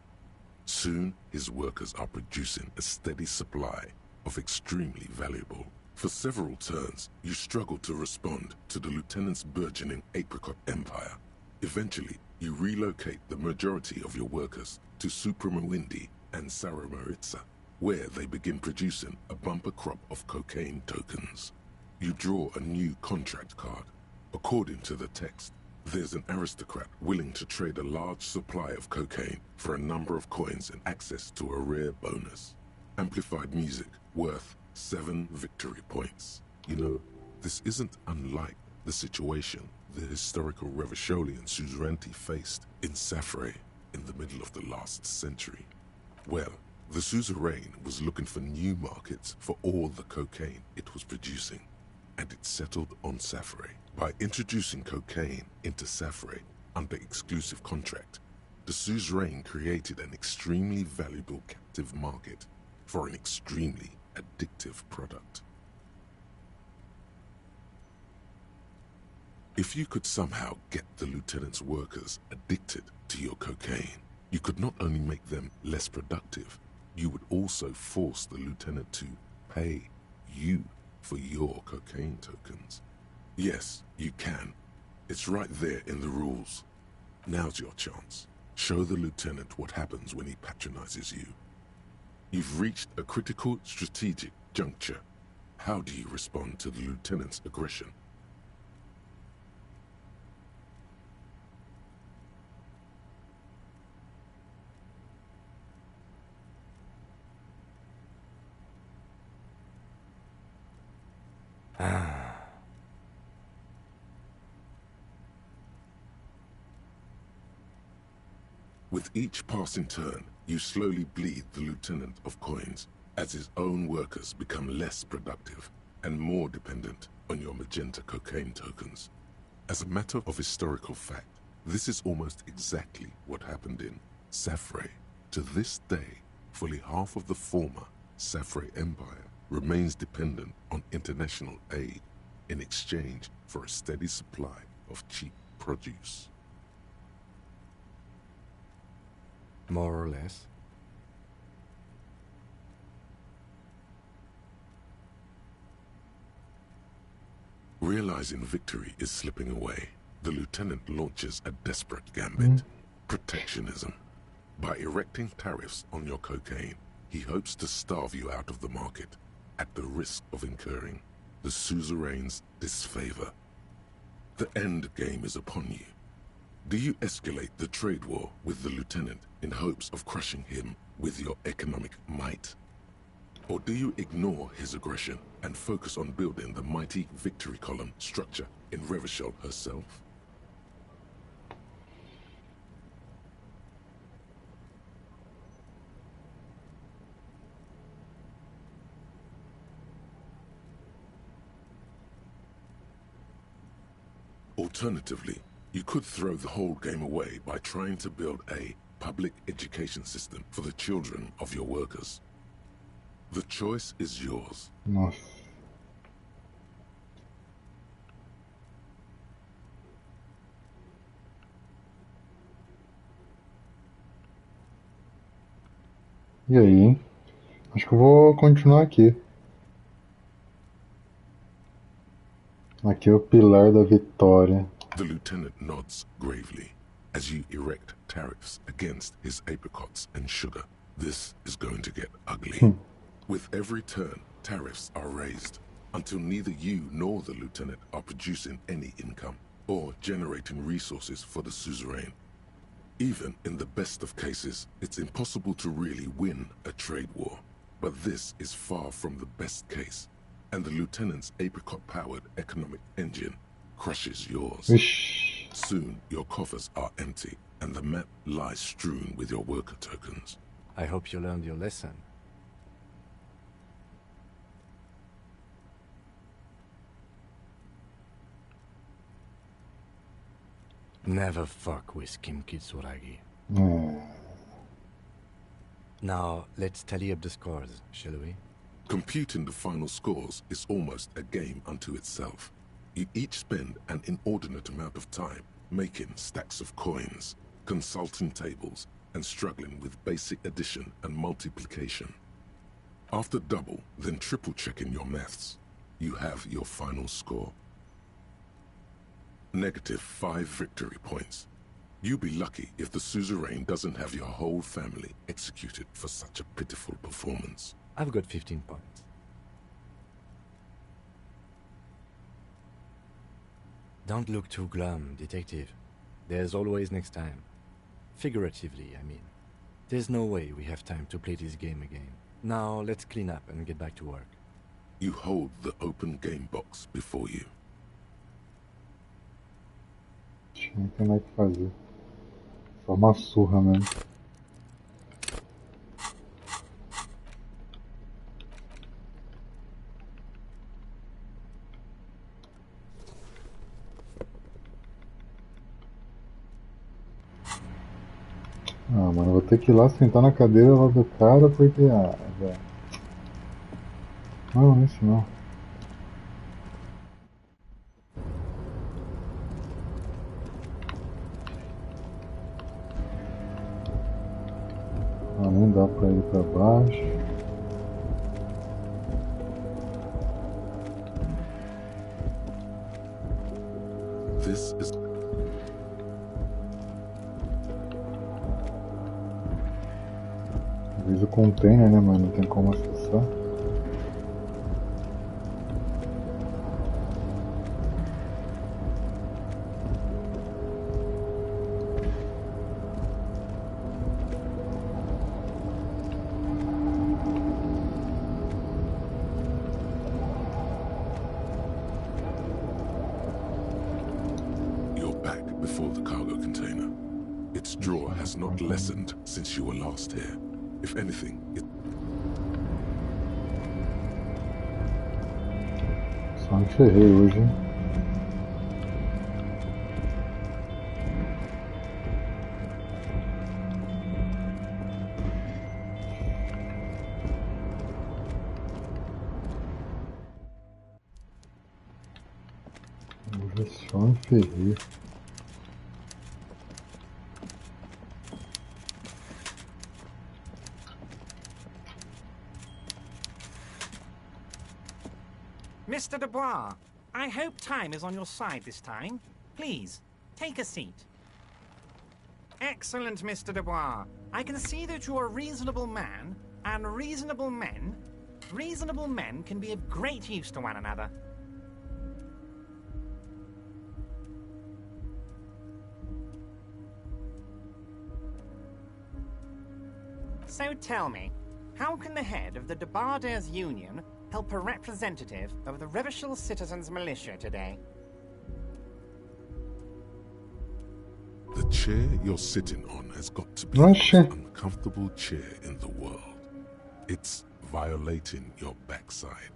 Speaker 2: Soon, his workers are producing a steady supply of extremely valuable. For several turns, you struggle to respond to the lieutenant's burgeoning apricot empire. Eventually, you relocate the majority of your workers to Supremawindi and Saramaritsa, where they begin producing a bumper crop of cocaine tokens. You draw a new contract card. According to the text, There's an aristocrat willing to trade a large supply of cocaine for a number of coins and access to a rare bonus. Amplified music worth 7 victory points. You know, this isn't unlike the situation the historical Revacholian suzerainty faced in Safre in the middle of the last century. Well, the suzerain was looking for new markets for all the cocaine it was producing, and it settled on Safre. By introducing cocaine into Safre under exclusive contract, the suzerain created an extremely valuable captive market for an extremely addictive product. If you could somehow get the lieutenant's workers addicted to your cocaine, you could not only make them less productive, you would also force the lieutenant to pay you for your cocaine tokens. Yes, you can. It's right there in the rules. Now's your chance. Show the lieutenant what happens when he patronizes you. You've reached a critical strategic juncture. How do you respond to the lieutenant's aggression? With each passing turn, you slowly bleed the lieutenant of coins, as his own workers become less productive and more dependent on your magenta cocaine tokens. As a matter of historical fact, this is almost exactly what happened in Safre. To this day, fully half of the former Safre Empire remains dependent on international aid in exchange for a steady supply of cheap produce.
Speaker 4: More or less.
Speaker 2: Realizing victory is slipping away, the lieutenant launches a desperate gambit. Protectionism. By erecting tariffs on your cocaine, he hopes to starve you out of the market at the risk of incurring the suzerain's disfavor. The end game is upon you. Do you escalate the trade war with the lieutenant in hopes of crushing him with your economic might? Or do you ignore his aggression and focus on building the mighty victory column structure in Revachol herself? Alternatively, you could throw the whole game away by trying to build a public education system for the children of your workers. The choice is yours.
Speaker 1: Nossa. E aí, hein? Acho que eu vou continuar aqui. Aqui é o pilar da vitória.
Speaker 2: The lieutenant nods gravely as you erect tariffs against his apricots and sugar. This is going to get ugly. With every turn, tariffs are raised until neither you nor the lieutenant are producing any income or generating resources for the suzerain. Even in the best of cases, it's impossible to really win a trade war. But this is far from the best case, and the lieutenant's apricot-powered economic engine crushes yours.
Speaker 1: Ixi.
Speaker 2: Soon, your coffers are empty, and the map lies strewn with your worker tokens.
Speaker 4: I hope you learned your lesson. Never fuck with Kim Kitsuragi. Now, let's tally up the scores, shall we?
Speaker 2: Computing the final scores is almost a game unto itself. You each spend an inordinate amount of time making stacks of coins, consulting tables, and struggling with basic addition and multiplication. After double, then triple checking your maths, you have your final score. -5 victory points. You'll be lucky if the suzerain doesn't have your whole family executed for such a pitiful performance.
Speaker 4: I've got 15 points. Don't look too glum, detective. There's always next time. Figuratively, I mean. There's no way we have time to play this game again. Now, let's clean up and get back to work.
Speaker 2: You hold the open game box before you.
Speaker 1: Não tem mais o que fazer. Só uma surra mesmo. Ah, mano, eu vou ter que ir lá sentar na cadeira lá do cara porque. Ah, velho. Não, isso não. Ah, nem dá pra ir pra baixo.
Speaker 2: This is...
Speaker 1: Avisa o container, né, mano? Não tem como acessar.
Speaker 2: You're back before the cargo container. Its drawer has not lessened since you were last here. If anything, it...
Speaker 1: Só me ferrei hoje, hein? Hoje só me ferrei.
Speaker 5: Mr. Dubois, I hope time is on your side this time. Please, take a seat. Excellent, Mr. Dubois. I can see that you're a reasonable man, and reasonable men can be of great use to one another. So tell me, how can the head of the Debarders Union help a representative of the Revachol Citizens Militia today?
Speaker 2: The chair you're sitting on has got to be the most uncomfortable chair in the world. It's violating your backside.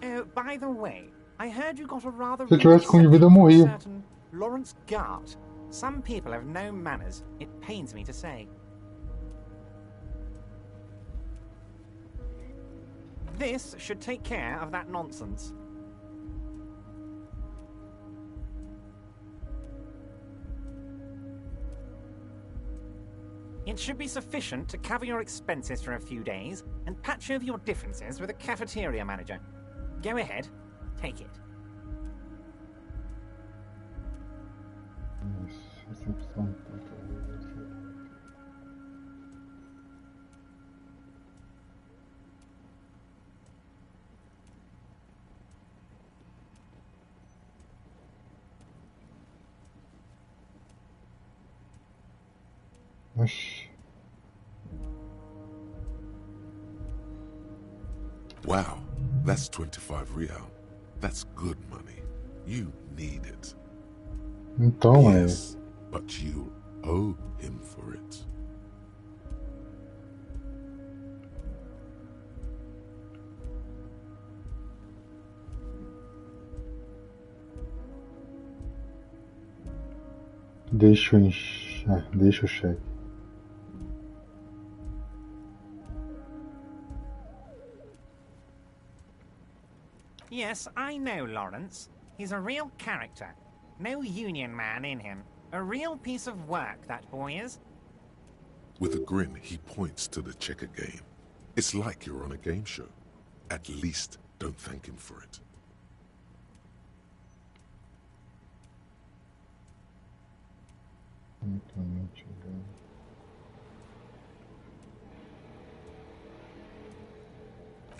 Speaker 5: Oh, by the way, I heard you got a rather
Speaker 1: Se eu tivesse com vida, eu morria.
Speaker 5: certain Lawrence Gart. Some people have no manners, it pains me to say. This should take care of that nonsense. It should be sufficient to cover your expenses for a few days and patch over your differences with a cafeteria manager. Go ahead, take it.
Speaker 2: Wow, that's 25 real. That's good money. You need it.
Speaker 1: Então,
Speaker 2: yes, but you owe him for it.
Speaker 1: Deixa o cheque.
Speaker 5: Yes, I know Lawrence. He's a real character. No union man in him. A real piece of work, that boy is.
Speaker 2: With a grin, he points to the checker game. It's like you're on a game show. At least don't thank him for it.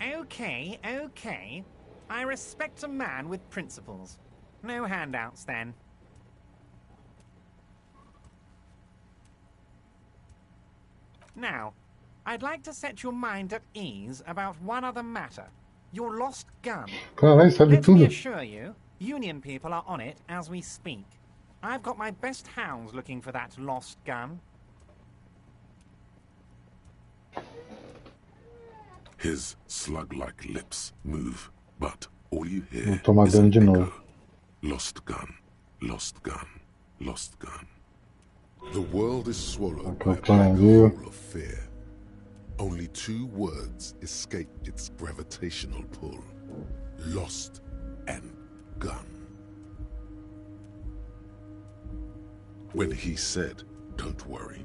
Speaker 5: Okay, okay. I respect a man with principles. No handouts, then. Now, I'd like to set your mind at ease about one other matter. Your lost gun.
Speaker 1: Caralho, sabe
Speaker 5: Let me
Speaker 1: tudo.
Speaker 5: assure you, Union people are on it as we speak. I've got my best hounds looking for that lost gun.
Speaker 2: His slug-like lips move, but all you
Speaker 1: Vou
Speaker 2: hear
Speaker 1: tomar
Speaker 2: is
Speaker 1: dano
Speaker 2: an
Speaker 1: de novo.
Speaker 2: echo. Lost gun, lost gun, lost gun. The world is swallowed by a black hole of fear. Only 2 words escape its gravitational pull. Lost and gun. When he said, "Don't worry,"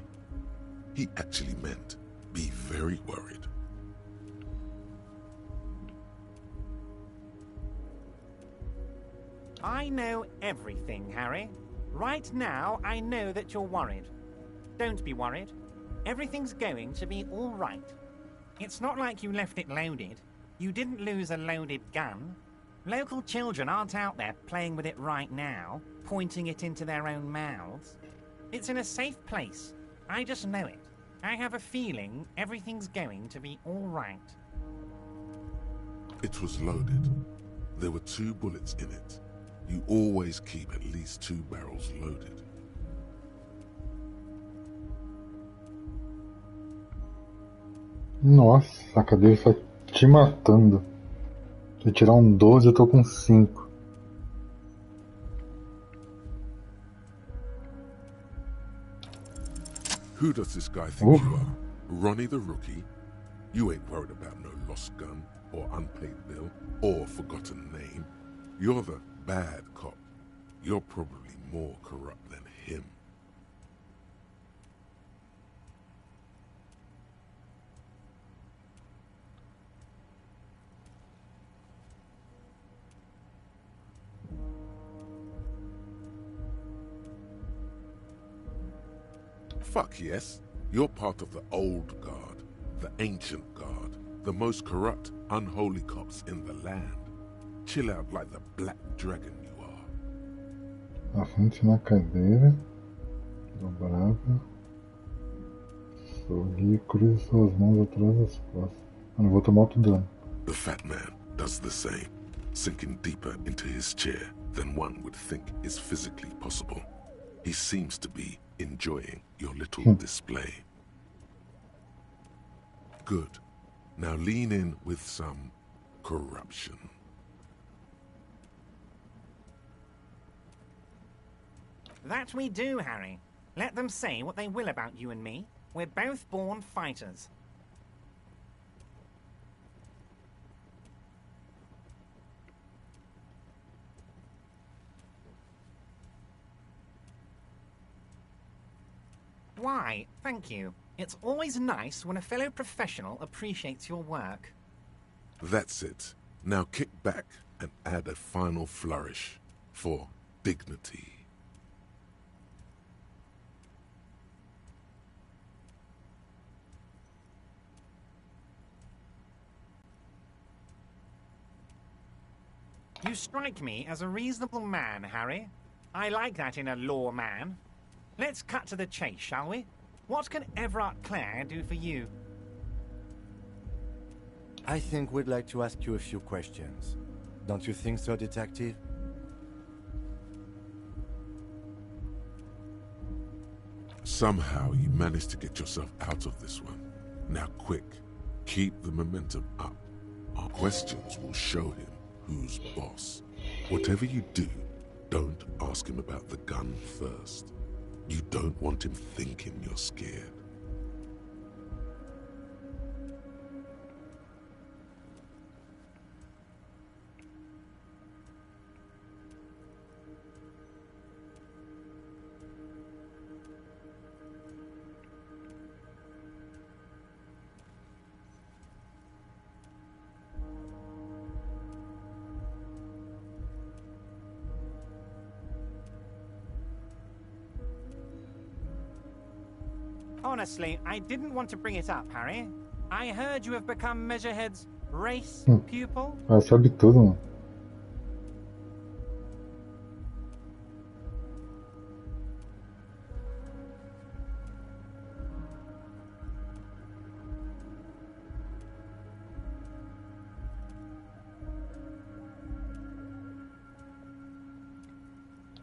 Speaker 2: he actually meant, be very worried.
Speaker 5: I know everything, Harry. Right now, I know that you're worried. Don't be worried. Everything's going to be all right. It's not like you left it loaded. You didn't lose a loaded gun. Local children aren't out there playing with it right now, pointing it into their own mouths. It's in a safe place. I just know it. I have a feeling everything's going to be all right.
Speaker 2: It was loaded. There were 2 bullets in it. You always keep at least 2 barrels loaded.
Speaker 1: Nossa, a cadeira está te matando. Se eu tirar um 12, eu tô com 5.
Speaker 2: Who does this guy think you are? Ronnie the Rookie? You ain't worried about no lost gun, or unpaid bill, or forgotten name. You're the bad cop. You're probably more corrupt than him. Fuck yes. You're part of the old guard, the ancient guard, the most corrupt, unholy cops in the land. Chill out like the black dragon you are.
Speaker 1: Assente na cadeira, dobrável, sorri e cruze suas mãos atrás das costas. Eu não vou tomar outro dano.
Speaker 2: The fat man does the same, sinking deeper into his chair than one would think is physically possible. He seems to be enjoying your little display. Good. Now lean in with some corruption.
Speaker 5: That we do, Harry. Let them say what they will about you and me. We're both born fighters. Why, thank you. It's always nice when a fellow professional appreciates your work.
Speaker 2: That's it. Now kick back and add a final flourish for dignity.
Speaker 5: You strike me as a reasonable man, Harry. I like that in a law man. Let's cut to the chase, shall we? What can Everard Clare do for you?
Speaker 4: I think we'd like to ask you a few questions. Don't you think so, Detective?
Speaker 2: Somehow you managed to get yourself out of this one. Now quick, keep the momentum up. Our questions will show him who's boss. Whatever you do, don't ask him about the gun first. You don't want him thinking you're scared.
Speaker 5: Honestly, I didn't want to bring it up, Harry. I heard you have become Measurehead's Race pupil?
Speaker 1: Ela sabe tudo, mano.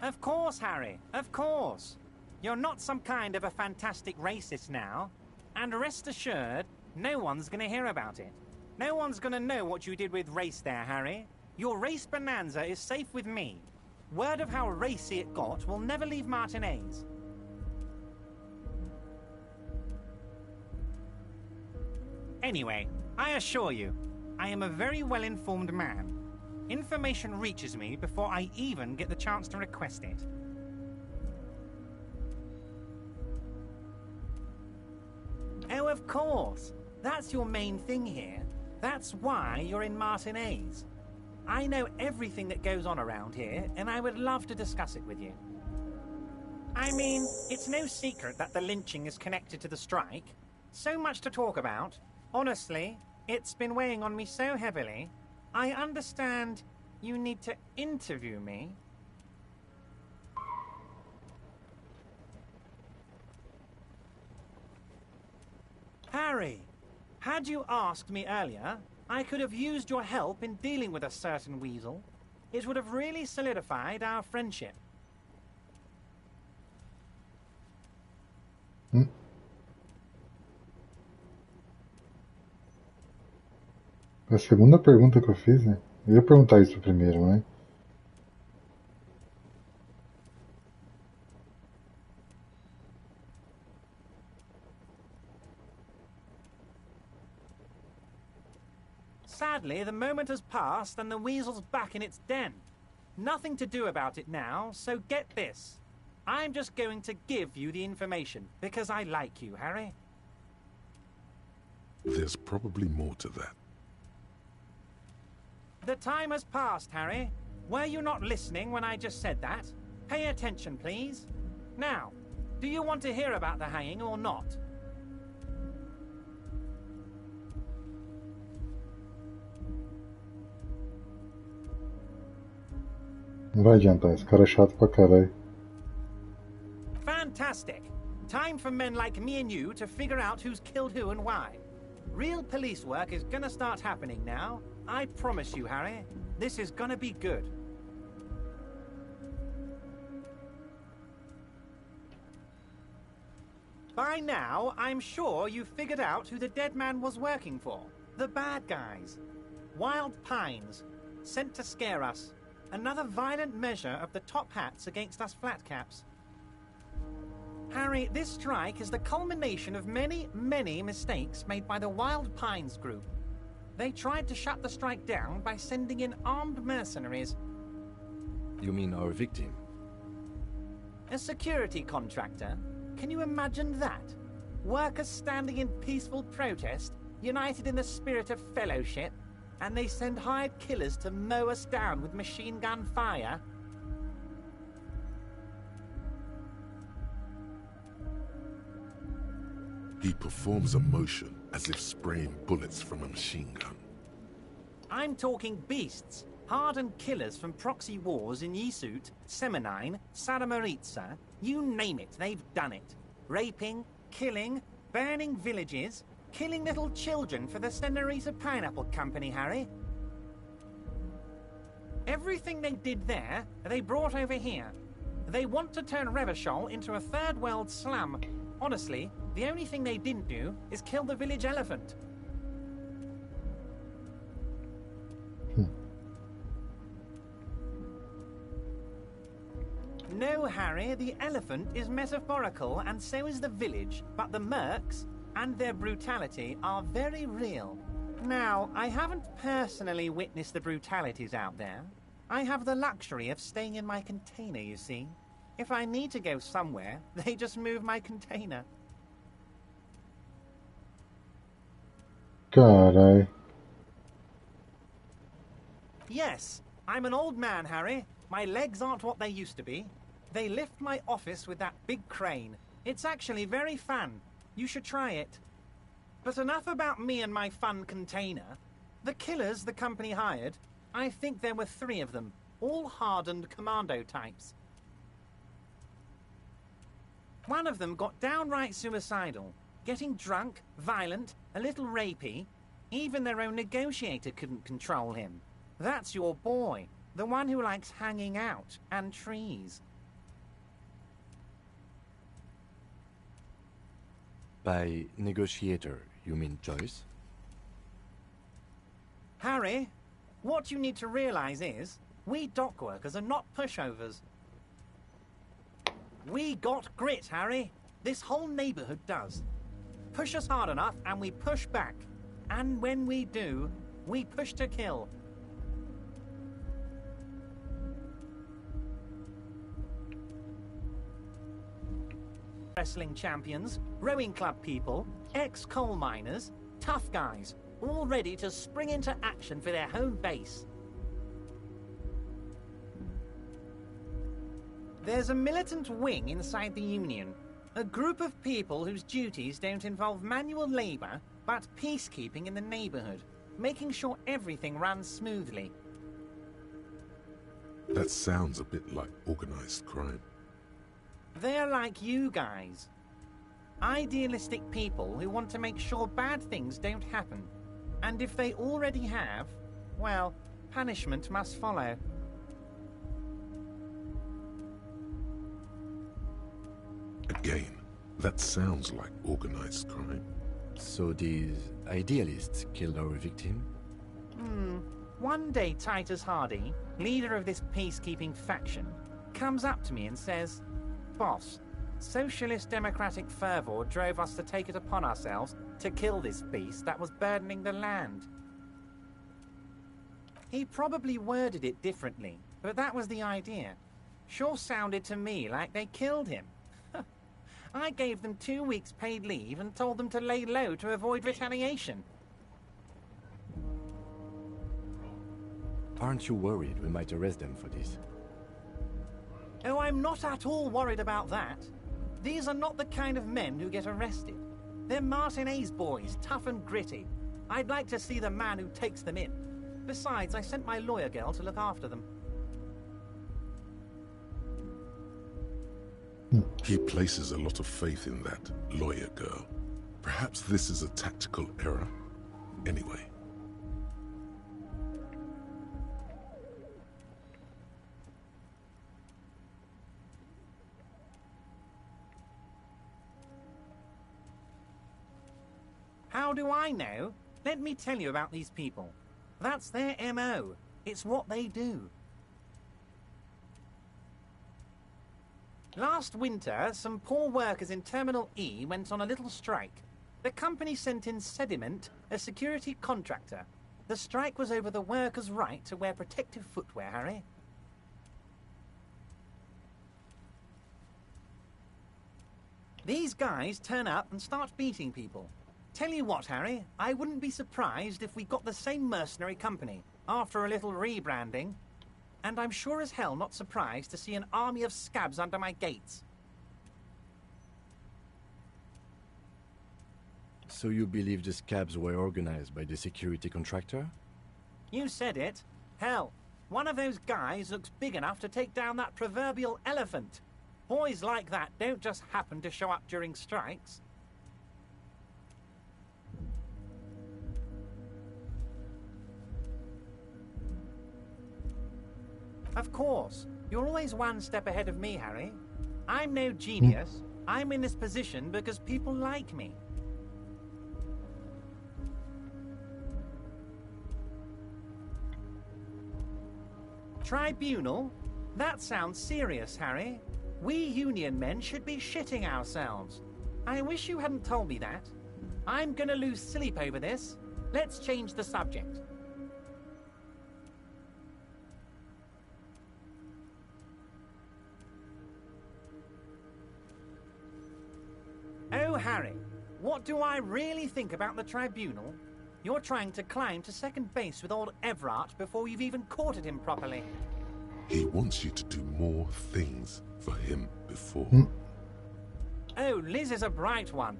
Speaker 5: Of course, Harry, of course. You're not some kind of a fantastic racist now. And rest assured, no one's gonna hear about it. No one's gonna know what you did with race there, Harry. Your race bonanza is safe with me. Word of how racy it got will never leave Martinez. Anyway, I assure you, I am a very well-informed man. Information reaches me before I even get the chance to request it. Oh, of course. That's your main thing here. That's why you're in Martinez. I know everything that goes on around here, and I would love to discuss it with you. I mean, it's no secret that the lynching is connected to the strike. So much to talk about. Honestly, it's been weighing on me so heavily. I understand you need to interview me. Harry, had you asked me earlier, I could have used your help in dealing with a certain weasel. It would have really solidified our friendship.
Speaker 1: A segunda pergunta que eu fiz, né? Eu ia perguntar isso primeiro, né?
Speaker 5: Sadly, the moment has passed and the weasel's back in its den. Nothing to do about it now, so get this. I'm just going to give you the information, because I like you, Harry.
Speaker 2: There's probably more to that.
Speaker 5: The time has passed, Harry. Were you not listening when I just said that? Pay attention, please. Now, do you want to hear about the hanging or not?
Speaker 1: Não vai adiantar, esse cara é chato pra caralho.
Speaker 5: Fantastic. Time for men like me and you to figure out who's killed who and why. Real police work is gonna start happening now. I promise you, Harry. This is gonna be good. By now, I'm sure you've figured out who the dead man was working for. The bad guys. Wild Pines. Sent to scare us. Another violent measure of the top hats against us flatcaps. Harry, this strike is the culmination of many, many mistakes made by the Wild Pines group. They tried to shut the strike down by sending in armed mercenaries.
Speaker 4: You mean our victim?
Speaker 5: A security contractor? Can you imagine that? Workers standing in peaceful protest, united in the spirit of fellowship, and they send hired killers to mow us down with machine gun fire?
Speaker 2: He performs a motion as if spraying bullets from a machine gun.
Speaker 5: I'm talking beasts. Hardened killers from proxy wars in Yisut, Semenine, Saramaritsa, you name it, they've done it. Raping, killing, burning villages, killing little children for the Senorita Pineapple Company, Harry. Everything they did there, they brought over here. They want to turn Revachol into a third world slum. Honestly, the only thing they didn't do is kill the village elephant. No, Harry, the elephant is metaphorical and so is the village, but the mercs and their brutality are very real. Now, I haven't personally witnessed the brutalities out there. I have the luxury of staying in my container, you see. If I need to go somewhere, they just move my container.
Speaker 1: Carai.
Speaker 5: Yes, I'm an old man, Harry. My legs aren't what they used to be. They lift my office with that big crane. It's actually very fun. You should try it. But enough about me and my fun container. The killers the company hired, I think there were 3 of them, all hardened commando types. One of them got downright suicidal, getting drunk, violent, a little rapey. Even their own negotiator couldn't control him. That's your boy, the one who likes hanging out and trees.
Speaker 4: By negotiator, you mean Joyce?
Speaker 5: Harry, what you need to realize is, we dock workers are not pushovers. We got grit, Harry. This whole neighborhood does. Push us hard enough and we push back. And when we do, we push to kill. Wrestling champions, rowing club people, ex-coal miners, tough guys, all ready to spring into action for their home base. There's a militant wing inside the Union, a group of people whose duties don't involve manual labor, but peacekeeping in the neighborhood, making sure everything runs smoothly.
Speaker 2: That sounds a bit like organized crime.
Speaker 5: They're like you guys. Idealistic people who want to make sure bad things don't happen. And if they already have, well, punishment must follow.
Speaker 2: Again, that sounds like organized crime.
Speaker 4: So these idealists killed our victim?
Speaker 5: One day Titus Hardy, leader of this peacekeeping faction, comes up to me and says, "Boss, socialist democratic fervor drove us to take it upon ourselves to kill this beast that was burdening the land." He probably worded it differently, but that was the idea. Sure sounded to me like they killed him. I gave them 2 weeks paid leave and told them to lay low to avoid retaliation.
Speaker 4: Aren't you worried we might arrest them for this?
Speaker 5: Oh, I'm not at all worried about that. These are not the kind of men who get arrested. They're Martinez boys, tough and gritty. I'd like to see the man who takes them in. Besides, I sent my lawyer girl to look after them.
Speaker 2: He places a lot of faith in that lawyer girl. Perhaps this is a tactical error. Anyway.
Speaker 5: How do I know? Let me tell you about these people. That's their MO. It's what they do. Last winter, some poor workers in Terminal E went on a little strike. The company sent in Sediment, a security contractor. The strike was over the workers' right to wear protective footwear, Harry. These guys turn up and start beating people. Tell you what, Harry, I wouldn't be surprised if we got the same mercenary company after a little rebranding. And I'm sure as hell not surprised to see an army of scabs under my gates.
Speaker 4: So you believe the scabs were organized by the security contractor?
Speaker 5: You said it. Hell, one of those guys looks big enough to take down that proverbial elephant. Boys like that don't just happen to show up during strikes. Of course. You're always one step ahead of me, Harry. I'm no genius. I'm in this position because people like me. Tribunal? That sounds serious, Harry. We Union men should be shitting ourselves. I wish you hadn't told me that. I'm gonna lose sleep over this. Let's change the subject. Oh, Harry, what do I really think about the Tribunal? You're trying to climb to second base with old Everard before you've even courted him properly.
Speaker 2: He wants you to do more things for him before.
Speaker 5: Oh, Liz is a bright one.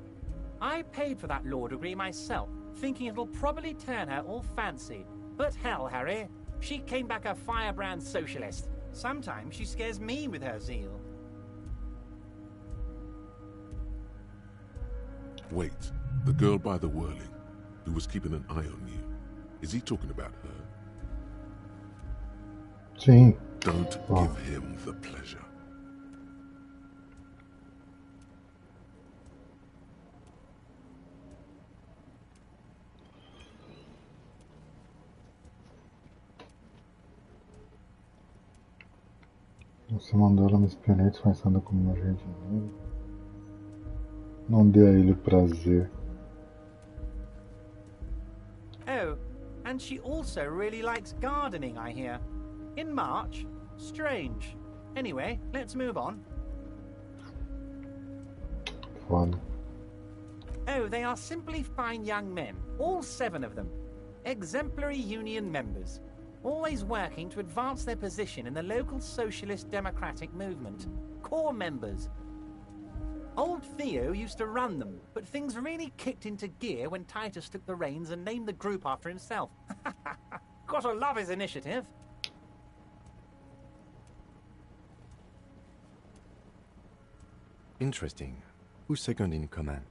Speaker 5: I paid for that law degree myself, thinking it'll probably turn her all fancy. But hell, Harry, she came back a firebrand socialist. Sometimes she scares me with her zeal.
Speaker 2: Wait, the girl by the whirling, who was keeping an eye on you. Is he talking about her?
Speaker 1: Sim.
Speaker 2: Don't give him the pleasure.
Speaker 1: Você mandou ela me espionar disfarçada como uma jardineira. Não dê a ele prazer.
Speaker 5: Oh, and she also really likes gardening, I hear. In March? Strange. Anyway, let's move on.
Speaker 1: Foda.
Speaker 5: Oh, they are simply fine young men, all 7 of them. Exemplary union members, always working to advance their position in the local socialist democratic movement. Core members. Old Theo used to run them, but things really kicked into gear when Titus took the reins and named the group after himself. Gotta love his initiative.
Speaker 4: Interesting. Who's second in command?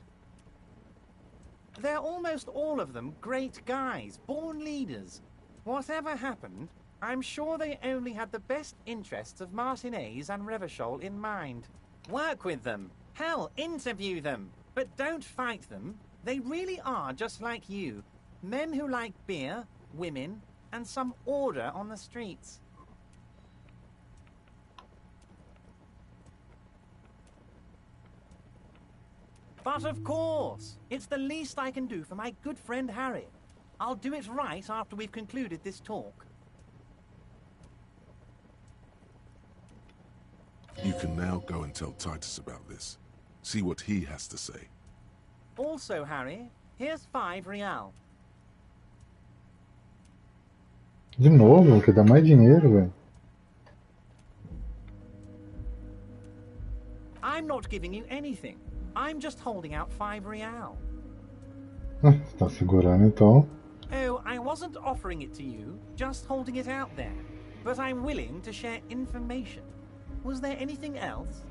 Speaker 5: They're almost all of them great guys, born leaders. Whatever happened, I'm sure they only had the best interests of Martinez and Revachol in mind. Work with them. Hell, interview them. But don't fight them. They really are just like you. Men who like beer, women, and some order on the streets. But of course, it's the least I can do for my good friend Harry. I'll do it right after we've concluded this talk.
Speaker 2: You can now go and tell Titus about this. See what he has to say.
Speaker 5: Also, Harry, here's 5 real.
Speaker 1: De novo? Quer dar mais dinheiro, velho?
Speaker 5: I'm not giving you anything. I'm just holding out 5 real.
Speaker 1: Você tá segurando então?
Speaker 5: Oh, I wasn't offering it to you, just holding it out there. But I'm willing to share information. Was there anything else?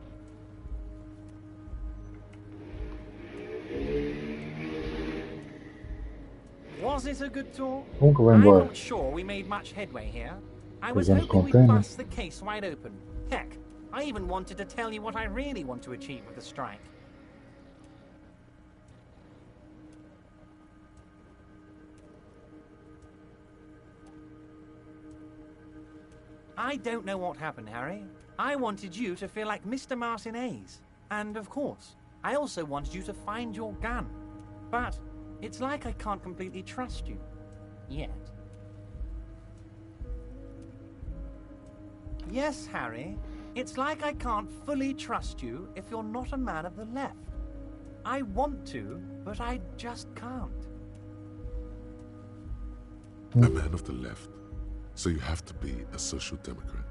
Speaker 5: Was it a good talk?
Speaker 1: Como que eu vou
Speaker 5: I'm
Speaker 1: embora?
Speaker 5: not sure we made much headway here. I
Speaker 1: Pegando
Speaker 5: was
Speaker 1: os
Speaker 5: hoping we'd
Speaker 1: containers?
Speaker 5: bust the case wide open. Heck, I even wanted to tell you what I really want to achieve with the strike. I don't know what happened, Harry. I wanted you to feel like Mr. Martinez. And of course, I also wanted you to find your gun. But it's like I can't completely trust you. Yet. Yes, Harry. It's like I can't fully trust you if you're not a man of the left. I want to, but I just can't.
Speaker 2: A man of the left. So you have to be a social democrat.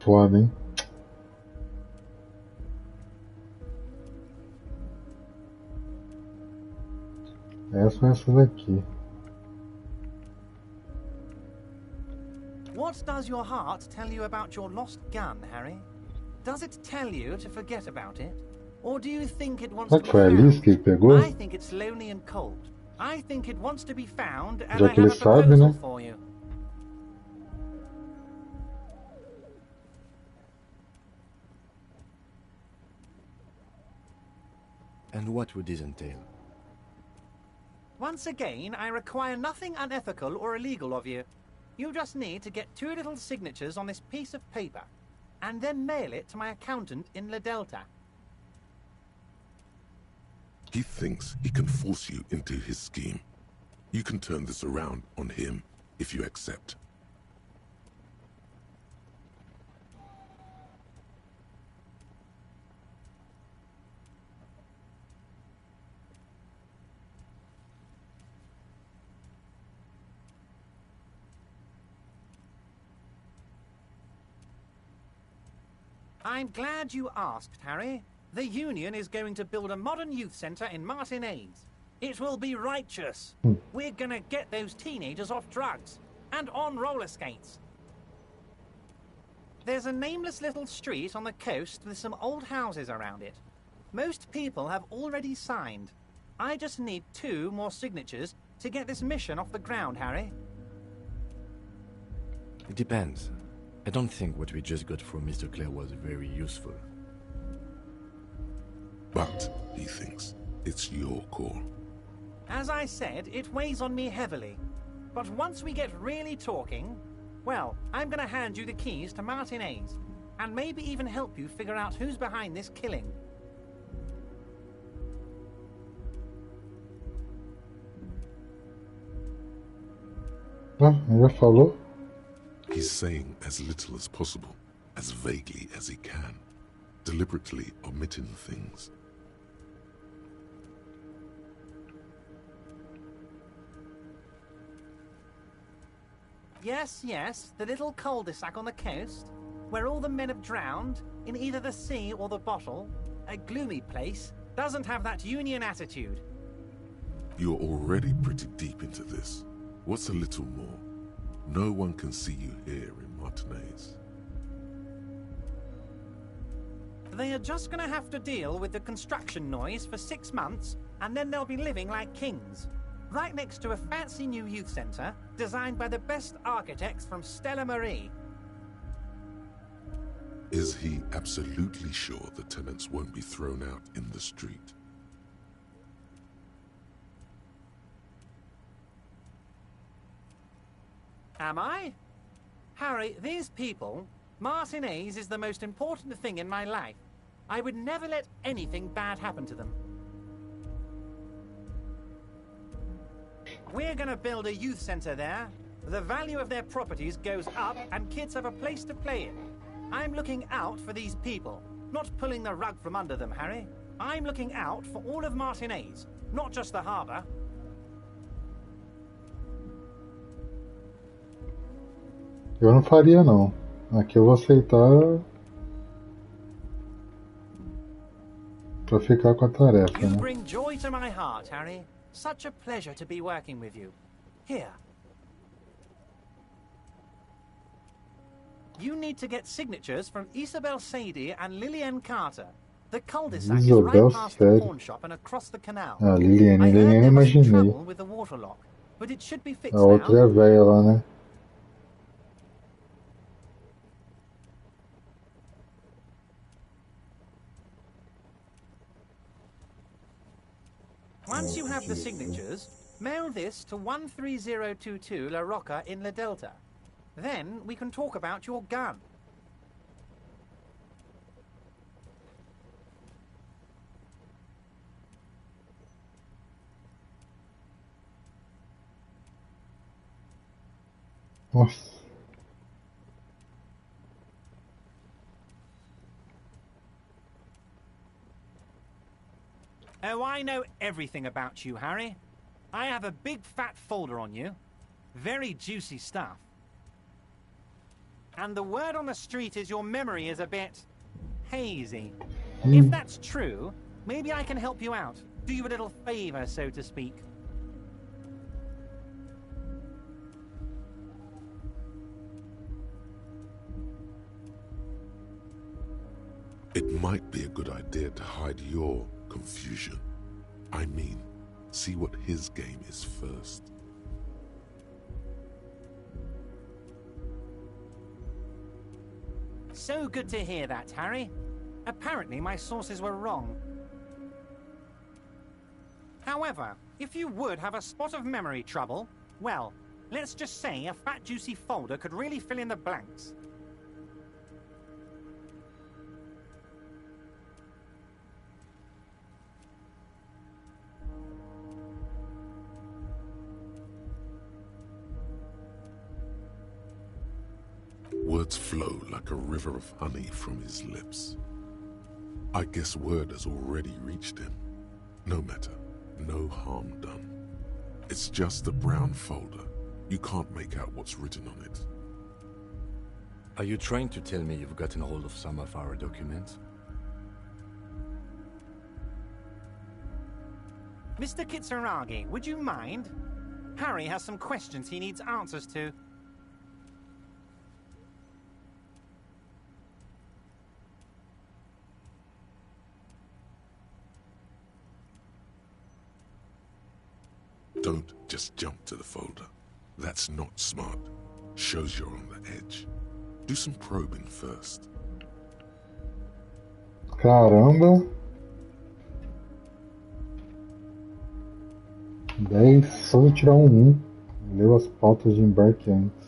Speaker 1: Foda, hein? Essa daqui.
Speaker 5: What does your heart tell you about your lost gun, Harry? Does it tell you to forget about it? Or do you think it wants
Speaker 1: Será
Speaker 5: to
Speaker 1: que
Speaker 5: be
Speaker 1: foi a Alice
Speaker 5: found?
Speaker 1: que ele pegou?
Speaker 5: I think it's lonely and cold. I think it wants to be found, and
Speaker 1: Já
Speaker 5: I
Speaker 1: que ele
Speaker 5: have a
Speaker 1: sabe,
Speaker 5: proposal
Speaker 1: né?
Speaker 5: for you.
Speaker 4: And what would this entail?
Speaker 5: Once again, I require nothing unethical or illegal of you. You just need to get 2 little signatures on this piece of paper, and then mail it to my accountant in La Delta.
Speaker 2: He thinks he can force you into his scheme. You can turn this around on him if you accept.
Speaker 5: I'm glad you asked, Harry. The Union is going to build a modern youth centre in Martinez. It will be righteous. We're gonna get those teenagers off drugs and on roller skates. There's a nameless little street on the coast with some old houses around it. Most people have already signed. I just need 2 more signatures to get this mission off the ground, Harry.
Speaker 4: It depends. I don't think what we just got from Mr. Clare was very useful.
Speaker 2: But, he thinks, it's your call.
Speaker 5: As I said, it weighs on me heavily. But once we get really talking, well, I'm gonna hand you the keys to Martinez, and maybe even help you figure out who's behind this killing.
Speaker 1: Ah, já falou?
Speaker 2: He's saying as little as possible, as vaguely as he can, deliberately omitting things.
Speaker 5: Yes, yes, the little cul-de-sac on the coast, where all the men have drowned, in either the sea or the bottle, a gloomy place, doesn't have that Union attitude.
Speaker 2: You're already pretty deep into this. What's a little more? No one can see you here in Martinez.
Speaker 5: They are just gonna have to deal with the construction noise for 6 months, and then they'll be living like kings. Right next to a fancy new youth centre, designed by the best architects from Stella Marie.
Speaker 2: Is he absolutely sure the tenants won't be thrown out in the street?
Speaker 5: Am I? Harry, these people, Martinez is the most important thing in my life. I would never let anything bad happen to them. We're gonna build a youth centre there. The value of their properties goes up and kids have a place to play in. I'm looking out for these people, not pulling the rug from under them, Harry. I'm looking out for all of Martinez, not just the harbour.
Speaker 1: Eu não faria não. Aqui eu vou aceitar pra ficar com a tarefa,
Speaker 5: You
Speaker 1: né?
Speaker 5: bring joy to my heart, Harry. Such a pleasure to be working with you. Here. You need to get signatures from Isabel Sadie and Lillian Carter. The cul-de-sac is
Speaker 1: Isabel
Speaker 5: right past the
Speaker 1: Sadie.
Speaker 5: pawn shop and across the canal.
Speaker 1: Ah, Liliane,
Speaker 5: I heard
Speaker 1: nem
Speaker 5: there was some
Speaker 1: imaginei.
Speaker 5: trouble with the water lock, but it should be fixed
Speaker 1: A outra é
Speaker 5: now.
Speaker 1: a véia lá, né?
Speaker 5: Once you have the signatures, mail this to 13022 La Rocca in La Delta. Then we can talk about your gun.
Speaker 1: Nossa.
Speaker 5: Oh, I know everything about you, Harry. I have a big fat folder on you. Very juicy stuff. And the word on the street is your memory is a bit hazy. If that's true, maybe I can help you out. Do you a little favor, so to speak.
Speaker 2: It might be a good idea to hide your confusion. I mean, see what his game is first.
Speaker 5: So good to hear that, Harry. Apparently my sources were wrong. However, if you would have a spot of memory trouble, well, let's just say a fat juicy folder could really fill in the blanks.
Speaker 2: Words flow like a river of honey from his lips. I guess word has already reached him. No matter, no harm done. It's just a brown folder. You can't make out what's written on it.
Speaker 4: Are you trying to tell me you've gotten hold of some of our documents?
Speaker 5: Mr. Kitsuragi, would you mind? Harry has some questions he needs answers to.
Speaker 2: Don't just jump to the folder. That's not smart. Shows you're on the edge. Do some probing first.
Speaker 1: Caramba! 10, só vou tirar um 1. Leu as pautas de embarque antes.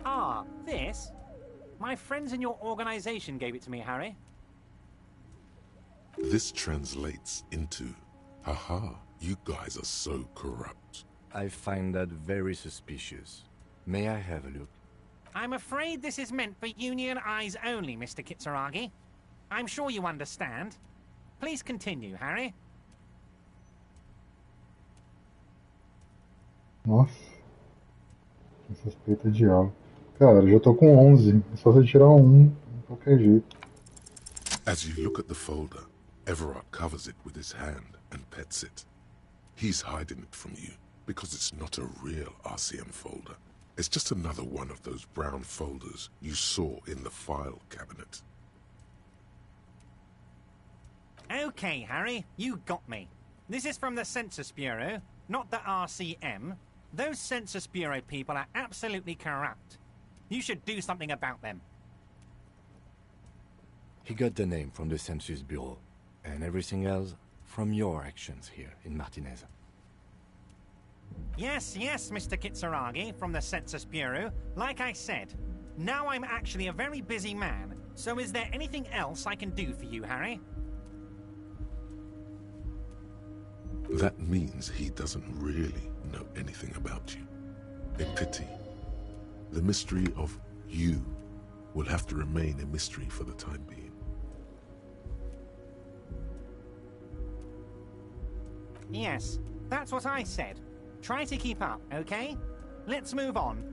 Speaker 5: Ah, this? My friends in your organization gave it to me, Harry.
Speaker 2: This translates into, haha, you guys are so corrupt.
Speaker 4: I find that very suspicious. May I have a look?
Speaker 5: I'm afraid this is meant for Union eyes only, Mr. Kitsuragi. I'm sure you understand. Please continue, Harry.
Speaker 1: Nossa. Tem suspeita de algo. Cara, eu já tô com 11. É só você tirar um de qualquer jeito.
Speaker 2: As you look at the folder, Everard covers it with his hand and pets it. He's hiding it from you because it's not a real RCM folder. It's just another one of those brown folders you saw in the file cabinet.
Speaker 5: Okay, Harry, you got me. This is from the Census Bureau, not the RCM. Those Census Bureau people are absolutely corrupt. You should do something about them.
Speaker 4: He got the name from the Census Bureau, and everything else from your actions here in Martinez.
Speaker 5: Yes, Mr. Kitsuragi, from the Census Bureau. Like I said, now I'm actually a very busy man, so is there anything else I can do for you, Harry?
Speaker 2: That means he doesn't really know anything about you. A pity. The mystery of you will have to remain a mystery for the time being.
Speaker 5: Yes, that's what I said. Try to keep up, okay? Let's move on.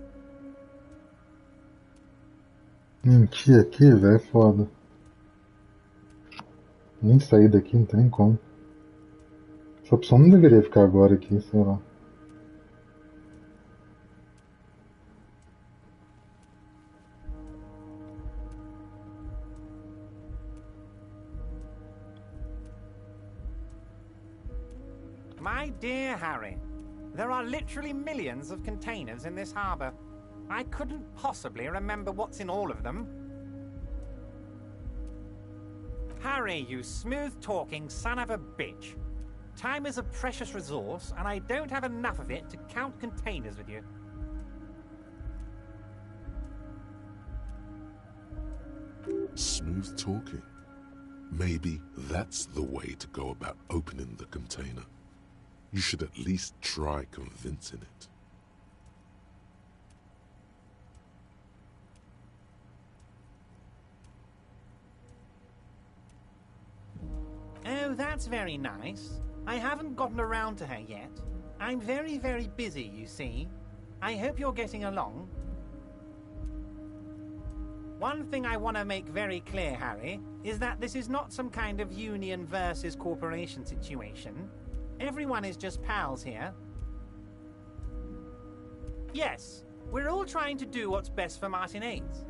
Speaker 1: Mentir aqui, velho, é foda. Nem sair daqui, não tem como. Essa opção não deveria ficar agora aqui, sei lá.
Speaker 5: My dear Harry, there are literally millions of containers in this harbour. I couldn't possibly remember what's in all of them. Harry, you smooth-talking son of a bitch. Time is a precious resource, and I don't have enough of it to count containers with you.
Speaker 2: Smooth talking. Maybe that's the way to go about opening the container. You should at least try convincing it.
Speaker 5: Oh, that's very nice. I haven't gotten around to her yet. I'm very, very busy, you see. I hope you're getting along. One thing I want to make very clear, Harry, is that this is not some kind of union versus corporation situation. Everyone is just pals here. Yes, we're all trying to do what's best for Martinez.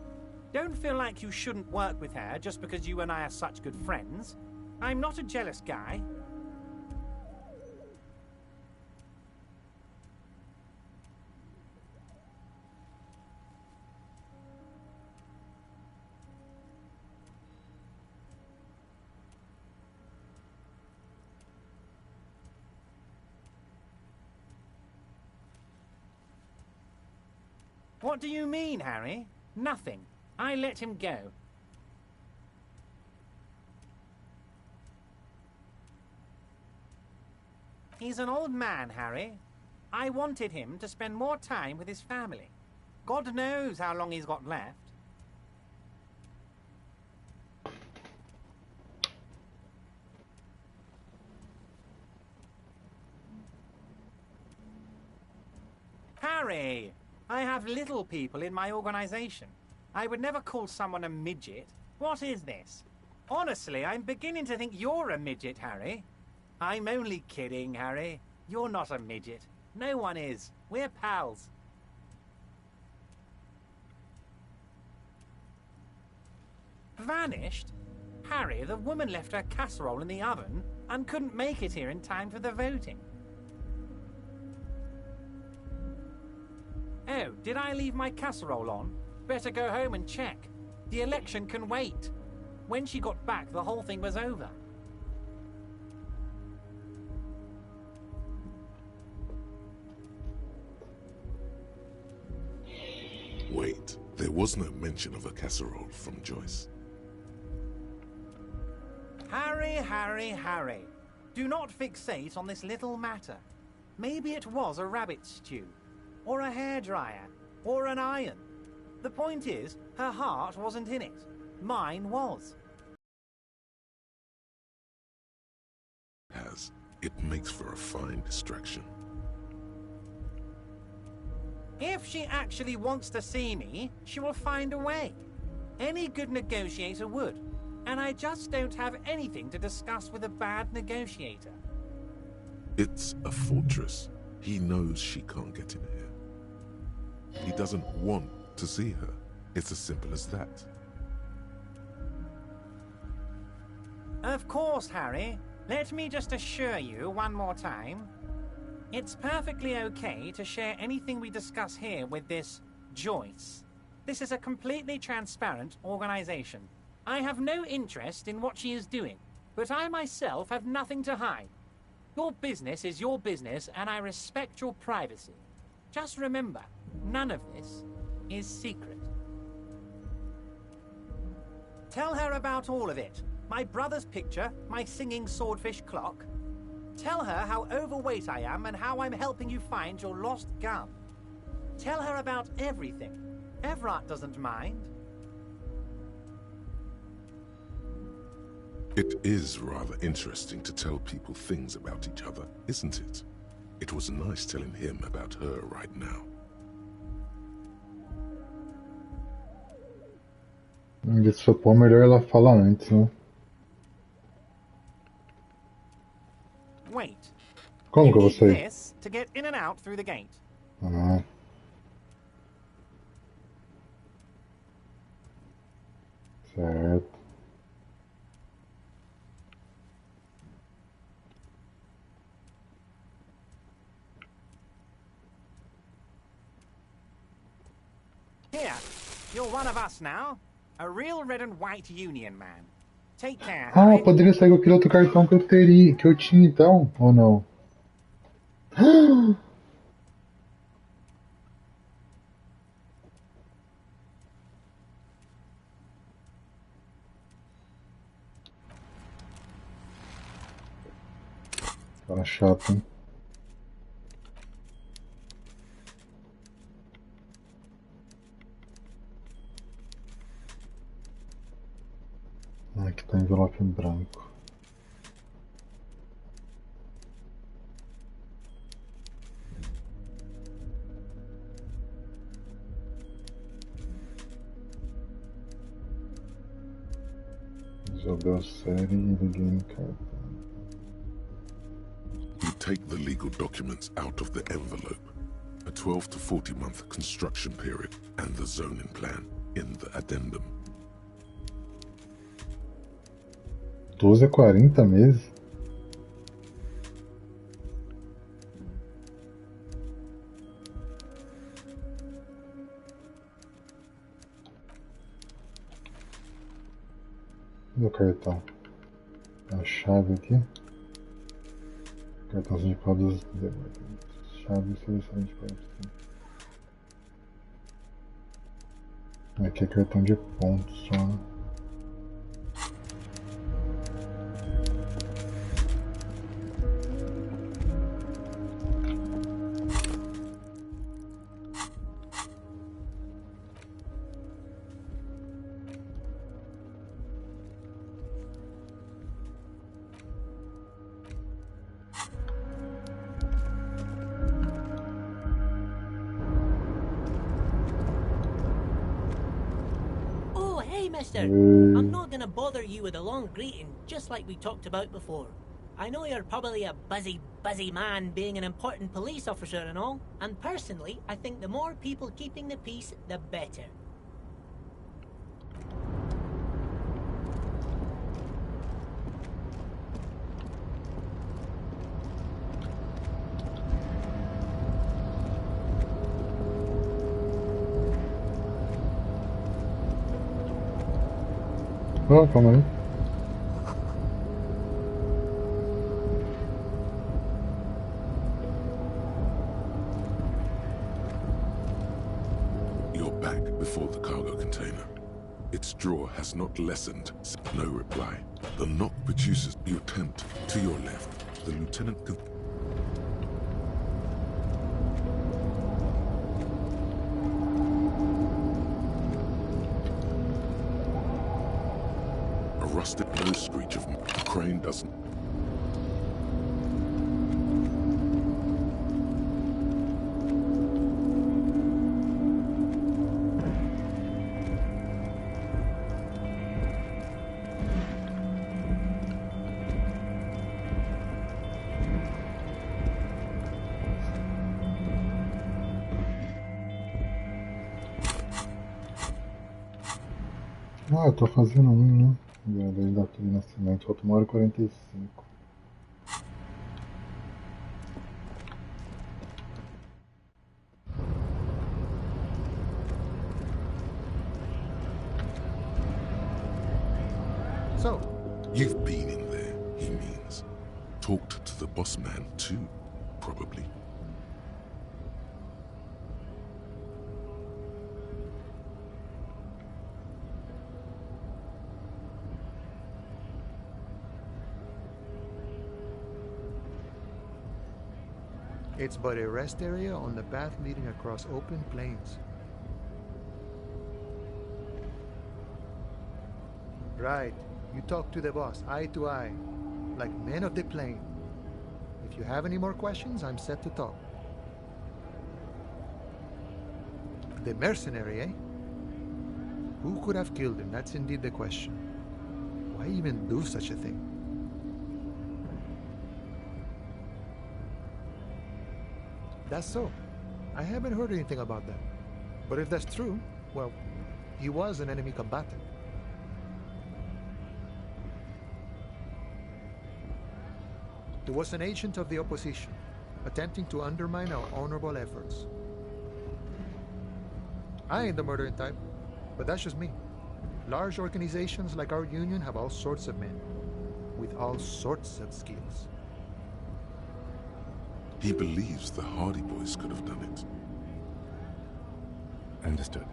Speaker 5: Don't feel like you shouldn't work with her just because you and I are such good friends. I'm not a jealous guy. What do you mean, Harry? Nothing. I let him go. He's an old man, Harry. I wanted him to spend more time with his family. God knows how long he's got left. Harry! I have little people in my organization. I would never call someone a midget. What is this? Honestly, I'm beginning to think you're a midget, Harry. I'm only kidding, Harry. You're not a midget. No one is. We're pals. Vanished? Harry, the woman left her casserole in the oven and couldn't make it here in time for the voting. Oh, did I leave my casserole on? Better go home and check. The election can wait. When she got back, the whole thing was over.
Speaker 2: Wait, there was no mention of a casserole from Joyce.
Speaker 5: Harry, Harry, Harry. Do not fixate on this little matter. Maybe it was a rabbit stew, or a hairdryer, or an iron. The point is, her heart wasn't in it. Mine was.
Speaker 2: It makes for a fine distraction.
Speaker 5: If she actually wants to see me, she will find a way. Any good negotiator would. And I just don't have anything to discuss with a bad negotiator.
Speaker 2: It's a fortress. He knows she can't get in here. He doesn't want to see her. It's as simple as that.
Speaker 5: Of course, Harry. Let me just assure you one more time. It's perfectly okay to share anything we discuss here with this Joyce. This is a completely transparent organization. I have no interest in what she is doing, but I myself have nothing to hide. Your business is your business, and I respect your privacy. Just remember, none of this is secret. Tell her about all of it. My brother's picture, my singing swordfish clock. Tell her how overweight I am and how I'm helping you find your lost gun. Tell her about everything. Everett doesn't mind.
Speaker 2: It is rather interesting to tell people things about each other, isn't it? It was nice telling him about her right now.
Speaker 1: De supor, melhor ela falar antes, né?
Speaker 5: Wait.
Speaker 1: Como que eu vou
Speaker 5: You need
Speaker 1: sair?
Speaker 5: this to get in and out through the gate.
Speaker 1: Ah. Certo.
Speaker 5: Here, you're one of us now. A real red and white union man. Take care,
Speaker 1: Ah,
Speaker 5: Harry.
Speaker 1: eu poderia sair com aquele outro cartão que eu tinha então, ou não? Cara chato, hein? Ah, aqui tá envelope em branco. Resolveu a série e liguei no cartão.
Speaker 2: You take the legal documents out of the envelope, a 12 to 40 month construction period, and the zoning plan in the addendum.
Speaker 1: 12 a 40 meses? Cadê o cartão? A chave aqui. Cartãozinho de códigos de departamento. Chave e seleção de parte. Aqui é cartão de pontos só, né?
Speaker 3: Mister, I'm not gonna bother you with a long greeting, just like we talked about before. I know you're probably a busy man being an important police officer and all, and personally, I think the more people keeping the peace, the better.
Speaker 1: Oh, calma aí.
Speaker 2: You're back before the cargo container. Its drawer has not lessened. No reply. The knock produces you attempt to your left. The lieutenant a rusted nose screech of the crane doesn't.
Speaker 1: Ah, eu tô fazendo um, né? Desde data de nascimento, falta 1h45.
Speaker 2: So, you've been in there, he means. Talked to the boss man too, probably.
Speaker 6: It's but a rest area on the path leading across open plains. Right. You talk to the boss, eye to eye, like men of the plain. If you have any more questions, I'm set to talk. The mercenary, eh? Who could have killed him? That's indeed the question. Why even do such a thing? That's so. I haven't heard anything about that. But if that's true, well, he was an enemy combatant. He was an agent of the opposition, attempting to undermine our honorable efforts. I ain't the murdering type, but that's just me. Large organizations like our union have all sorts of men, with all sorts of skills.
Speaker 2: He believes the Hardy Boys could have done it.
Speaker 4: Understood.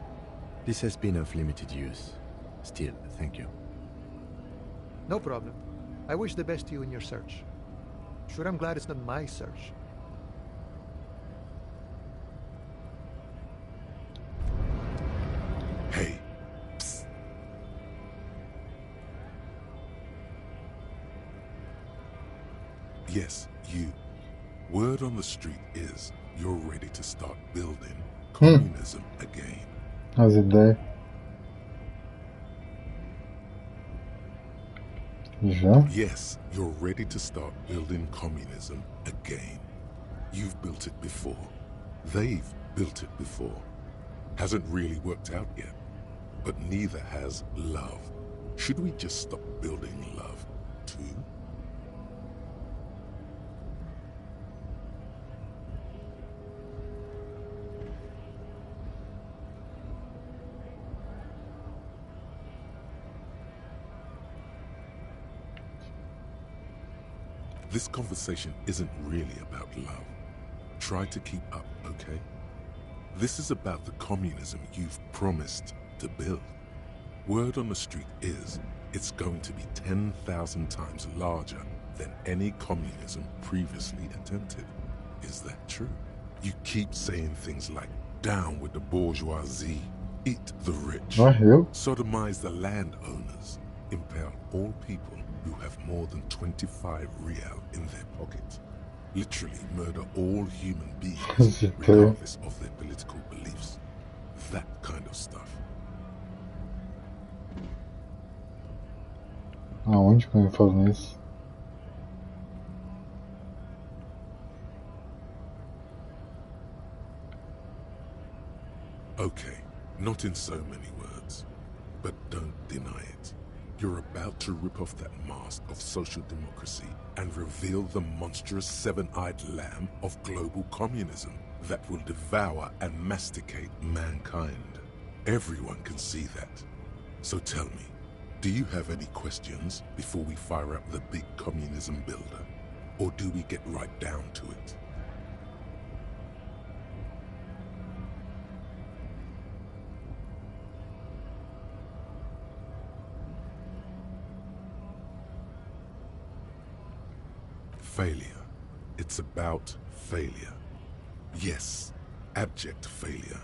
Speaker 4: This has been of limited use. Still, thank you.
Speaker 6: No problem. I wish the best to you in your search. Sure, I'm glad it's not my search.
Speaker 2: Hey. Psst. Yes, you. Word on the street is you're ready to start building communism again.
Speaker 1: As ideias. Já?
Speaker 2: Yes, you're ready to start building communism again. You've built it before. They've built it before. Hasn't really worked out yet. But neither has love. Should we just stop building love, too? This conversation isn't really about love. Try to keep up, okay? This is about the communism you've promised to build. Word on the street is it's going to be 10,000 times larger than any communism previously attempted. Is that true? You keep saying things like, down with the bourgeoisie, eat the rich, sodomize the landowners, impale all people who have more than 25 real in their pockets, literally murder all human beings regardless of their political beliefs. That kind of stuff.
Speaker 1: Aonde que eu ia fazer isso?
Speaker 2: Okay, not in so many words, but don't deny it. You're about to rip off that mask of social democracy and reveal the monstrous seven-eyed lamb of global communism that will devour and masticate mankind. Everyone can see that. So tell me, do you have any questions before we fire up the big communism builder? Or do we get right down to it? Failure. It's about failure. Yes, abject failure.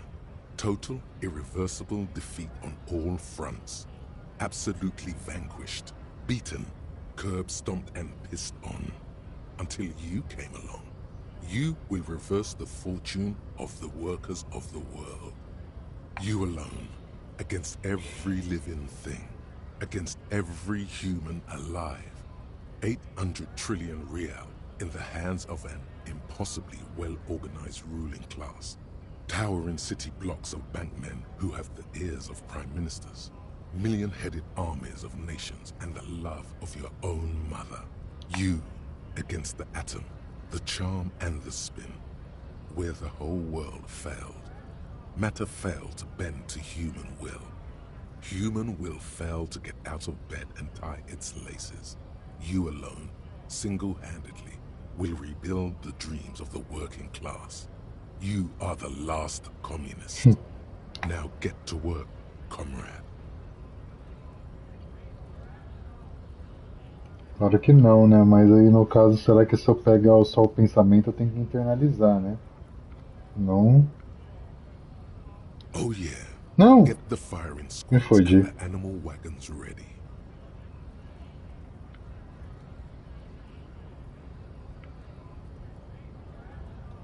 Speaker 2: Total, irreversible defeat on all fronts. Absolutely vanquished, beaten, curb-stomped and pissed on. Until you came along. You will reverse the fortune of the workers of the world. You alone, against every living thing, against every human alive. 800 trillion real in the hands of an impossibly well-organized ruling class. Towering city blocks of bankmen who have the ears of prime ministers. Million-headed armies of nations and the love of your own mother. You against the atom, the charm and the spin. Where the whole world failed. Matter failed to bend to human will. Human will failed to get out of bed and tie its laces. You alone, single-handedly, will rebuild the dreams of the working class. You are the last communist. Now get to work, comrade.
Speaker 1: Claro que não, né? Mas aí no caso, será que se eu pegar só o pensamento eu tenho que internalizar, né? Não.
Speaker 2: Oh yeah.
Speaker 1: Não!
Speaker 2: Get the firing
Speaker 1: Me
Speaker 2: squads
Speaker 1: fodi.
Speaker 2: and the animal wagons ready.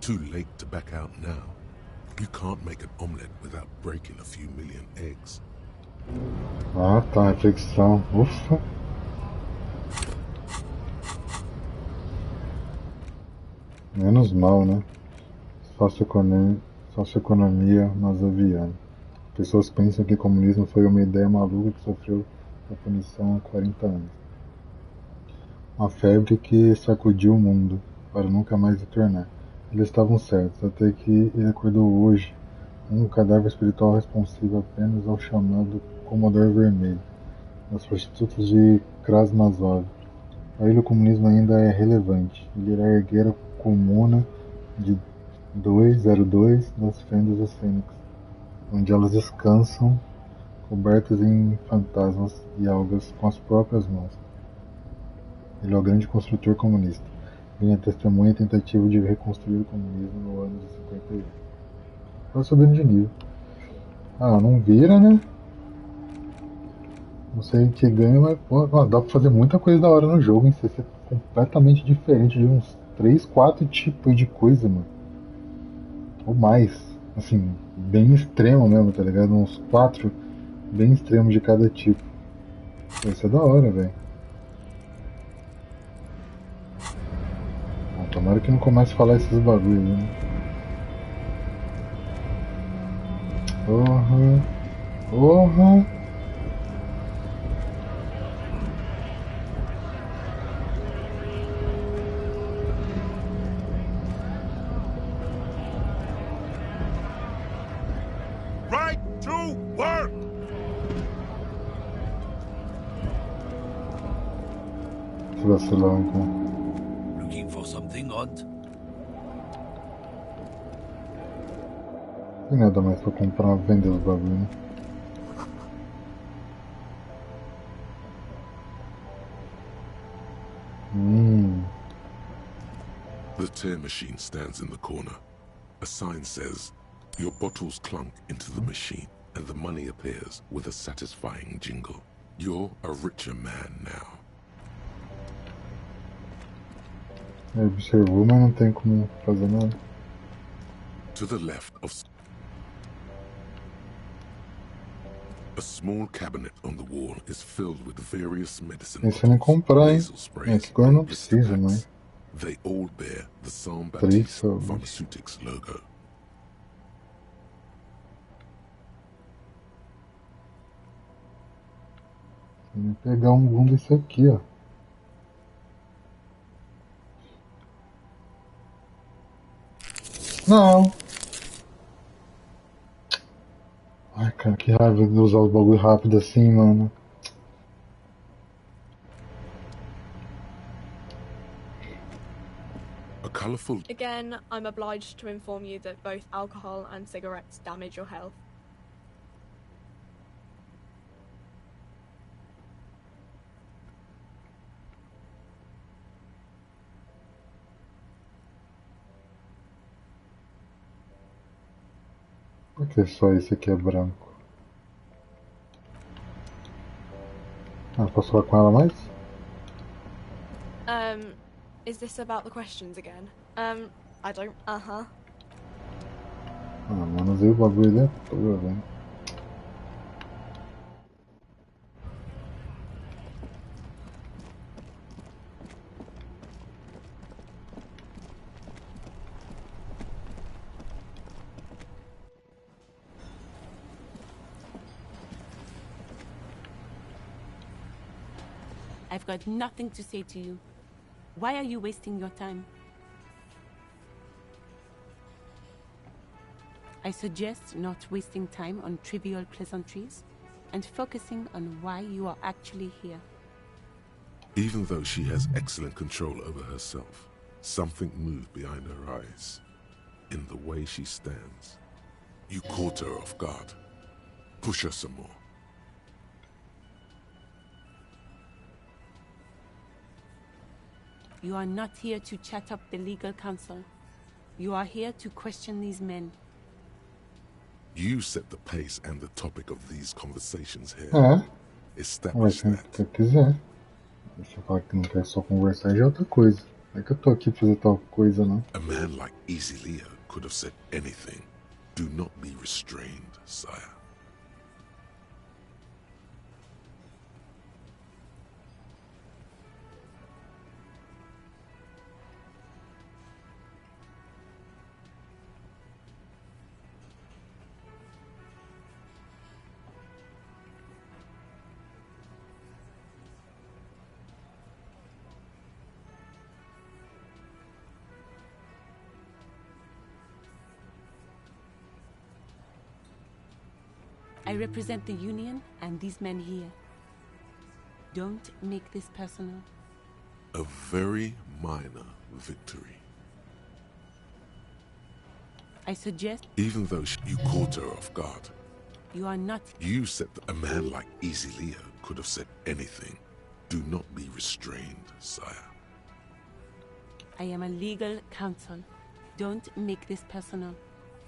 Speaker 2: Too late to back out now. You can't make an omelette without breaking a few million eggs.
Speaker 1: Ah, tá, reflexão. Ufa! Menos mal, né? Socioeconomia masoviana. Pessoas pensam que o comunismo foi uma ideia maluca que sofreu a punição há 40 anos. Uma febre que sacudiu o mundo, para nunca mais retornar. Eles estavam certos, até que ele acordou hoje, um cadáver espiritual responsivo apenas ao chamado Comodoro Vermelho, das prostitutas de Krasnazov. Para ele o comunismo ainda é relevante. Ele irá erguer a comuna de 202 das fendas oceânicas, onde elas descansam, cobertas em fantasmas e algas com as próprias mãos. Ele é o grande construtor comunista. Minha testemunha tentativa de reconstruir o comunismo no ano de 51. Vai subindo de nível. Ah, não vira, né? Não sei o que ganha, mas pô, dá pra fazer muita coisa da hora no jogo, hein? Ser completamente diferente de uns 3, 4 tipos de coisa, mano. Ou mais. Assim, bem extremo mesmo, tá ligado? Uns 4 bem extremos de cada tipo. Isso é da hora, velho. Tomara que não comece a falar esses bagulhos, né? Porra! Porra!
Speaker 2: Right to work!
Speaker 1: Esse vacilão, então.
Speaker 7: Looking for something odd?
Speaker 1: Tem nada mais pra comprar, vender os bagulhos, né?
Speaker 2: tear machine stands in the corner. A sign says, "Your bottles clunk into the machine, and the money appears with a satisfying jingle. You're a richer man now."
Speaker 1: Ele observou, mas não tem como fazer nada.
Speaker 2: To the left of a small cabinet on the wall is filled with various medicine
Speaker 1: Esse eu não
Speaker 2: bottles,
Speaker 1: comprar, hein?
Speaker 2: nasal sprays,
Speaker 1: Aqui agora não
Speaker 2: and blister
Speaker 1: precisa,
Speaker 2: packs.
Speaker 1: mas.
Speaker 2: They all bear the Saint
Speaker 1: Três
Speaker 2: Baptiste
Speaker 1: saúde.
Speaker 2: Pharmaceutics logo.
Speaker 1: Vou pegar um desse aqui, ó. Não! Ai, cara, que raiva de usar os bagulho rápido assim, mano.
Speaker 2: A colorful
Speaker 8: Again, I'm obliged to inform you that both alcohol and cigarettes damage your health.
Speaker 1: Por que só esse aqui é branco? Ah, posso falar com ela mais?
Speaker 8: Is this about the questions again? I don't.
Speaker 1: Ah, mano, usei o bagulho ali à toa, velho.
Speaker 9: I've got nothing to say to you. Why are you wasting your time? I suggest not wasting time on trivial pleasantries and focusing on why you are actually here.
Speaker 2: Even though she has excellent control over herself, something moved behind her eyes. In the way she stands. You caught her off guard. Push her some more.
Speaker 9: You are not here to chat up the legal counsel. You are here to question these men.
Speaker 2: You set the pace and the topic of these conversations here.
Speaker 1: É,
Speaker 2: Establish
Speaker 1: se
Speaker 2: that.
Speaker 1: você quiser. Se eu falar que não quer só conversar, já é outra coisa. Não é que eu tô aqui pra fazer tal coisa, não.
Speaker 2: A man like Easy Leo could have said anything. Do not be restrained, sire.
Speaker 9: I represent the Union and these men here. Don't make this personal.
Speaker 2: A very minor victory.
Speaker 9: I suggest
Speaker 2: Even though you caught her off guard.
Speaker 9: you are not.
Speaker 2: You said that a man like Easy Leo could have said anything. Do not be restrained, sire.
Speaker 9: I am a legal counsel. Don't make this personal.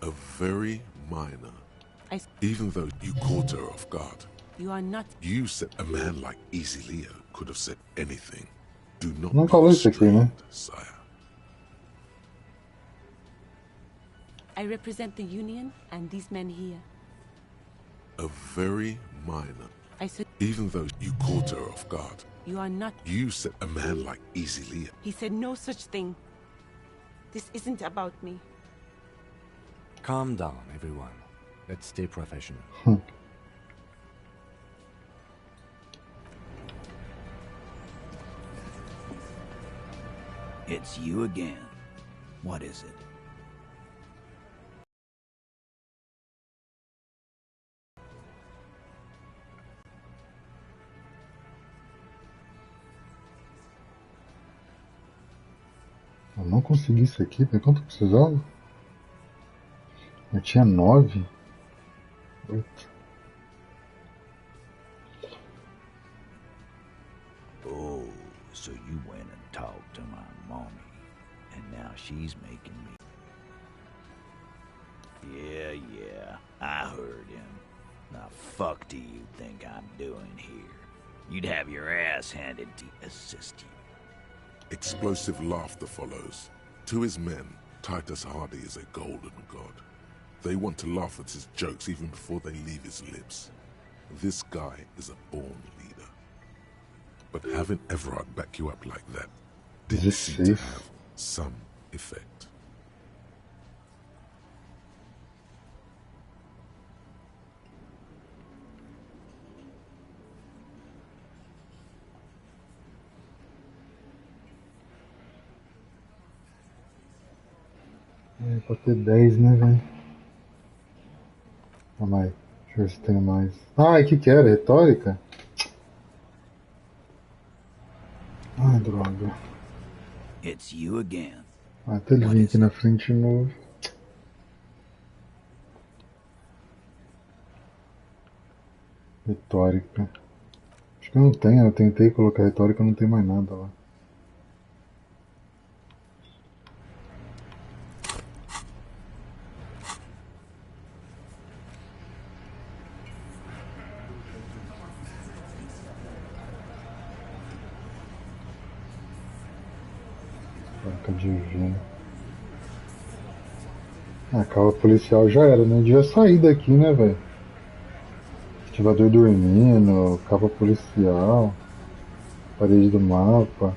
Speaker 2: A very minor.
Speaker 9: I.
Speaker 2: Even though you caught her off guard.
Speaker 9: You are not.
Speaker 2: You said a man like Easy Leo could have said anything. Do not
Speaker 1: Não
Speaker 2: be
Speaker 1: falou isso aqui, né?
Speaker 2: restrained, sire.
Speaker 9: I represent the Union and these men here.
Speaker 2: A very minor.
Speaker 9: I said
Speaker 2: Even though you caught her off guard.
Speaker 9: you are not.
Speaker 2: You said a man like Easy Leo.
Speaker 9: He said no such thing. This isn't about me.
Speaker 4: Calm down, everyone. Let's stay professional.
Speaker 7: It's you again. What is it?
Speaker 1: Eu não consegui isso aqui, velho. Quanto eu precisava? Eu tinha 9. 8.
Speaker 7: Oh, so you went and talked to my mommy, and now she's making me. Yeah, I heard him. Now fuck do you think I'm doing here? You'd have your ass handed to assist you.
Speaker 2: Explosive laughter follows. To his men, Titus Hardy is a golden god. They want to laugh at his jokes even before they leave his lips. This guy is a born leader. But having Everard back you up like that did seem to have some effect.
Speaker 1: É, pode ter 10, né, velho? Calma aí, deixa eu ver se tem mais. Ah, o que era? Retórica? Ai, droga.
Speaker 7: It's you again.
Speaker 1: Ah, até ele vir aqui na frente de novo. Retórica. Acho que eu não tenho, eu tentei colocar retórica, não tem mais nada lá. Placa de vinho. A cava policial já era, né? Devia sair daqui, né, velho? Ativador dormindo, capa policial, parede do mapa,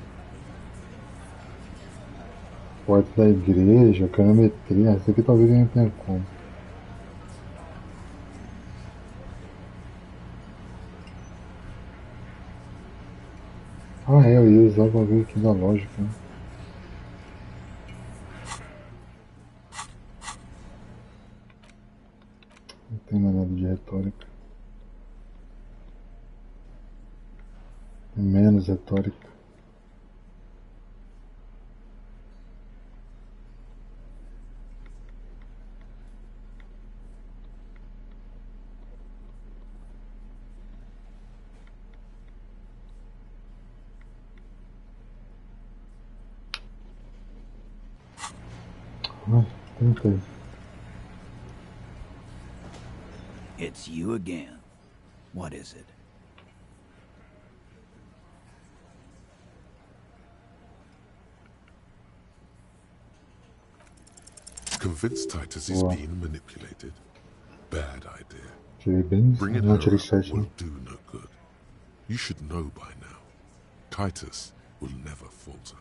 Speaker 1: porta da igreja, cronometria. Isso aqui talvez eu não tenha como. Ah, é, eu ia usar o bagulho aqui da lógica, né? Não tem mais nada de retórica. Menos retórica. Ai, tentei.
Speaker 7: It's you again. What is it?
Speaker 2: Convince Titus he's being manipulated. Bad idea.
Speaker 1: Tirei bem,
Speaker 2: Bringing
Speaker 1: não
Speaker 2: her
Speaker 1: tirei
Speaker 2: up
Speaker 1: 7,
Speaker 2: will
Speaker 1: né?
Speaker 2: do no good. You should know by now. Titus will never falter.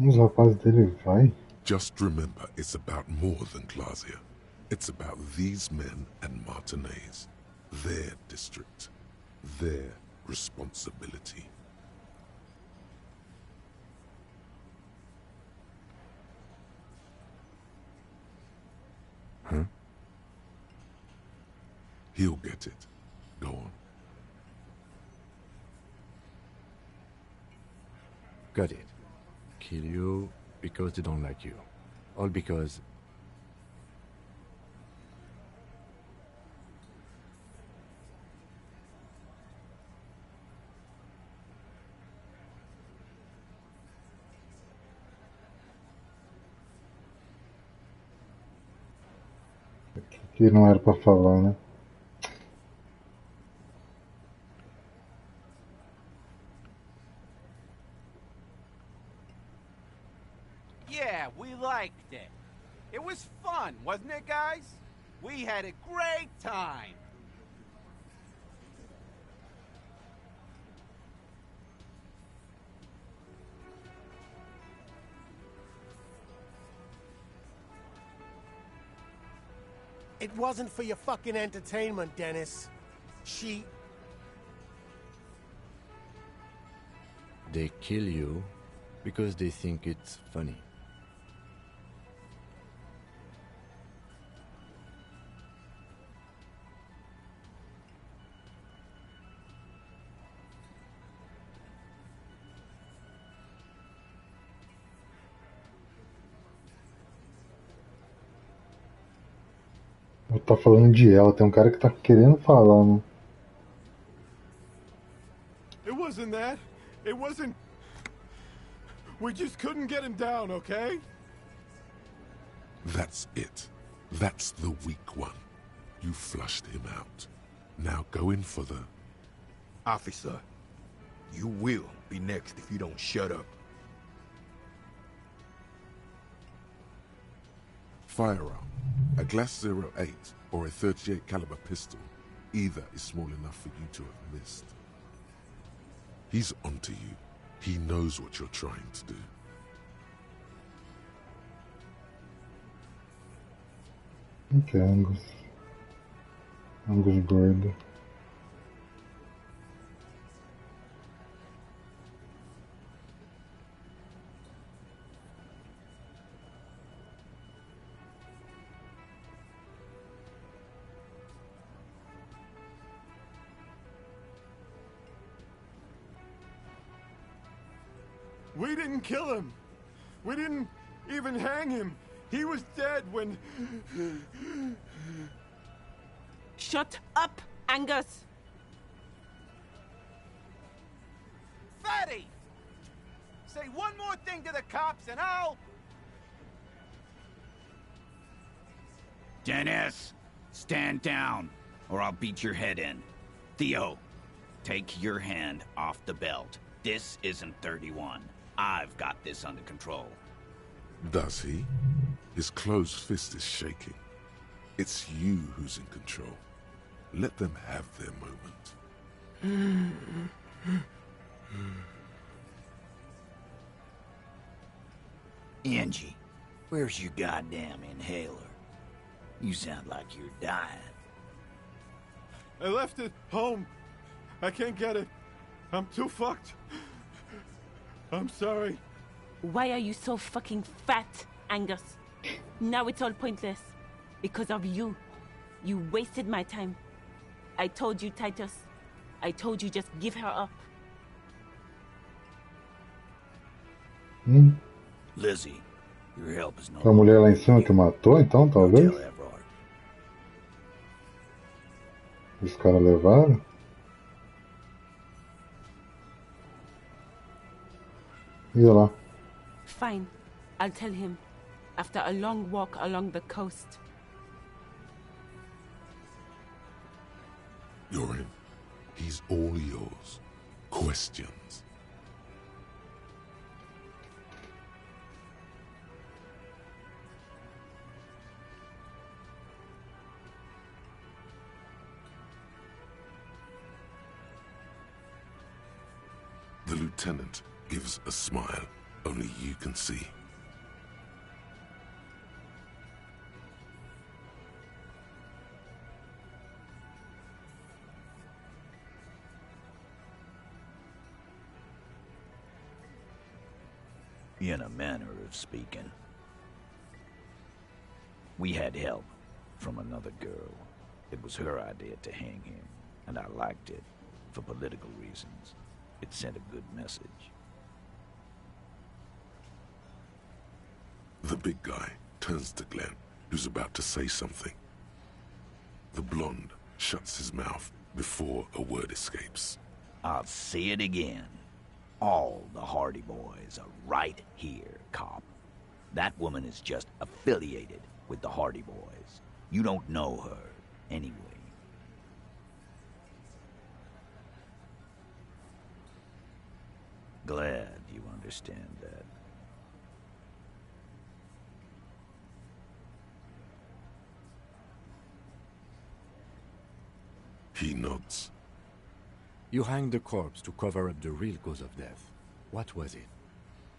Speaker 1: Os rapazes dele vai.
Speaker 2: Just remember, it's about more than Glasia. It's about these men and Martinez. Their district. Their responsibility. Huh? He'll get it. Go on.
Speaker 4: Got it. Kill you because they don't like you. All because...
Speaker 1: Que não era pra falar, né?
Speaker 10: Yeah, we liked it. It was fun, wasn't it, guys? We had a great time.
Speaker 11: It wasn't for your fucking entertainment, Dennis.
Speaker 4: They kill you because they think it's funny.
Speaker 1: Tá falando de ela, tem um cara que tá querendo falar, né?
Speaker 12: It wasn't that. It wasn't... We just couldn't get him down, okay?
Speaker 2: That's it. That's the weak one. You flushed him out. Now go in for the...
Speaker 13: Officer, you will be next if you don't shut up.
Speaker 2: Firearm. A Glass 08 or a 38 caliber pistol. Either is small enough for you to have missed. He's onto you. He knows what you're trying to do.
Speaker 1: Ok, Angus. Angus gordo.
Speaker 12: We didn't kill him. We didn't even hang him. He was dead when...
Speaker 9: Shut up, Angus!
Speaker 10: Fatty! Say one more thing to the cops and I'll...
Speaker 7: Dennis, stand down, or I'll beat your head in. Theo, take your hand off the belt. This isn't 31. I've got this under control.
Speaker 2: Does he? His closed fist is shaking. It's you who's in control. Let them have their moment.
Speaker 7: Angie, where's your goddamn inhaler? You sound like you're dying.
Speaker 12: I left it home. I can't get it. I'm too fucked. I'm sorry.
Speaker 9: Why are you so fucking fat, Angus? Now it's all pointless. Because of you. You wasted my time. I told you, Titus. I told you just give her up.
Speaker 7: Lizzie, your help is no
Speaker 1: Foi a mulher lá em cima que matou, então, talvez? Os caras levaram? Ia lá.
Speaker 9: Fine. I'll tell him. After a long walk along the coast.
Speaker 2: You're in. He's all yours. Questions? The lieutenant gives a smile only you can see.
Speaker 7: In a manner of speaking. We had help from another girl. It was her idea to hang him, and I liked it for political reasons. It sent a good message.
Speaker 2: The big guy turns to Glenn, who's about to say something. The blonde shuts his mouth before a word escapes.
Speaker 7: I'll say it again. All the Hardy Boys are right here, cop. That woman is just affiliated with the Hardy Boys. You don't know her, anyway. Glad you understand that.
Speaker 2: He nods.
Speaker 4: You hanged the corpse to cover up the real cause of death. What was it?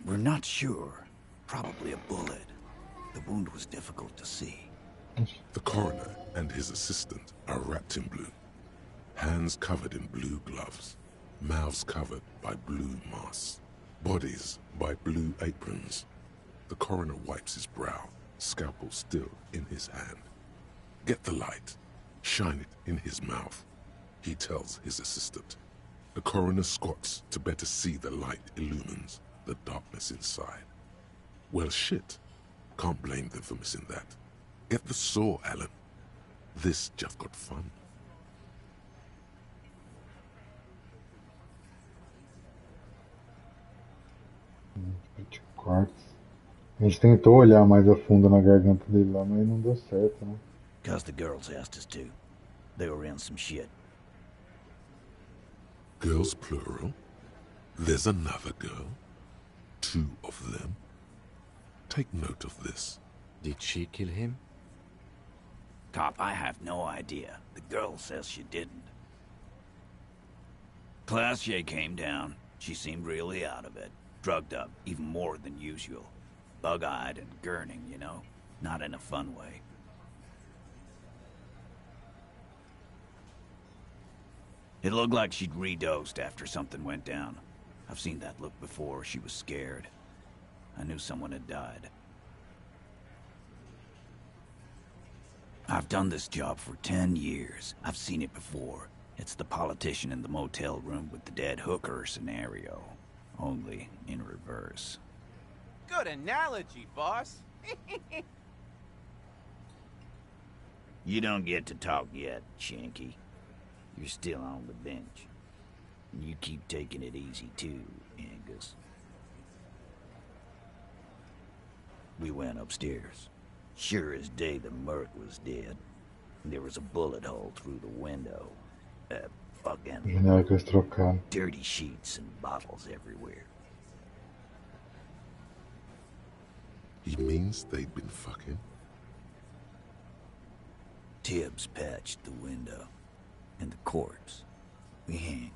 Speaker 7: We're not sure. Probably a bullet. The wound was difficult to see.
Speaker 2: The coroner and his assistant are wrapped in blue. Hands covered in blue gloves. Mouths covered by blue masks. Bodies by blue aprons. The coroner wipes his brow, scalpel still in his hand. Get the light. Shine it in his mouth. He tells his assistant. The coroner squats to better see the light illumines the darkness inside. Well, shit. Can't blame them for missing that. Get the saw, Alan. This just got fun.
Speaker 1: Quartz. A gente tentou olhar mais a fundo na garganta dele lá, mas não deu certo, né?
Speaker 7: Cause the girls asked us to. They were in some shit.
Speaker 2: Girls plural? There's another girl? 2 of them? Take note of this.
Speaker 4: Did she kill him?
Speaker 7: Cop, I have no idea. The girl says she didn't. Classier came down. She seemed really out of it. Drugged up, even more than usual. Bug-eyed and gurning, you know? Not in a fun way. It looked like she'd redosed after something went down. I've seen that look before. She was scared. I knew someone had died. I've done this job for 10 years. I've seen it before. It's the politician in the motel room with the dead hooker scenario. Only in reverse.
Speaker 10: Good analogy, boss.
Speaker 7: You don't get to talk yet, Shanky. You're still on the bench. You keep taking it easy too, Angus. We went upstairs. Sure as day the merc was dead. There was a bullet hole through the window. Fucking dirty sheets and bottles everywhere.
Speaker 2: He means they'd been fucking?
Speaker 7: Tibbs patched the window. And the corpse, we hanged.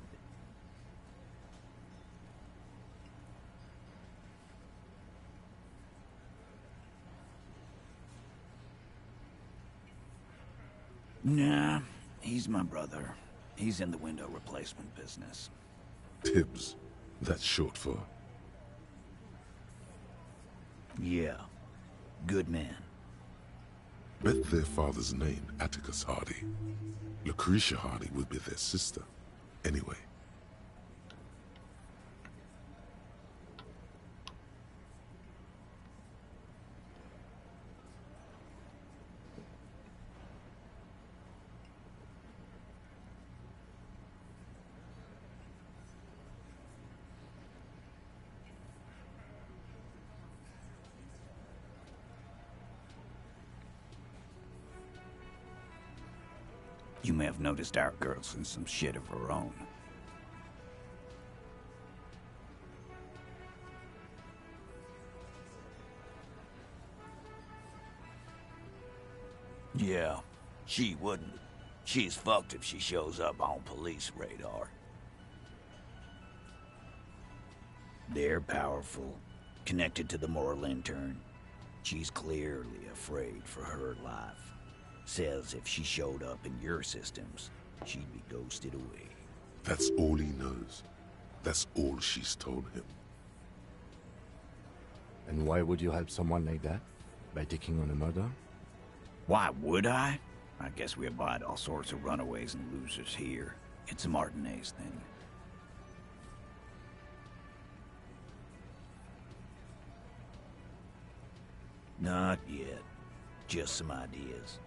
Speaker 7: Nah, he's my brother. He's in the window replacement business.
Speaker 2: Tibbs, that's short for?
Speaker 7: Yeah, good man.
Speaker 2: Bet their father's name, Atticus Hardy. Lucretia Hardy would be their sister. Anyway.
Speaker 7: You may have noticed our girl's in some shit of her own. Yeah, she wouldn't. She's fucked if she shows up on police radar. They're powerful, connected to the moral intern. She's clearly afraid for her life. Says if she showed up in your systems, she'd be ghosted away.
Speaker 2: That's all he knows. That's all she's told him.
Speaker 4: And why would you help someone like that? By taking on a murder?
Speaker 7: Why would I? I guess we abide all sorts of runaways and losers here. It's a Martinez thing. Not yet. Just some ideas.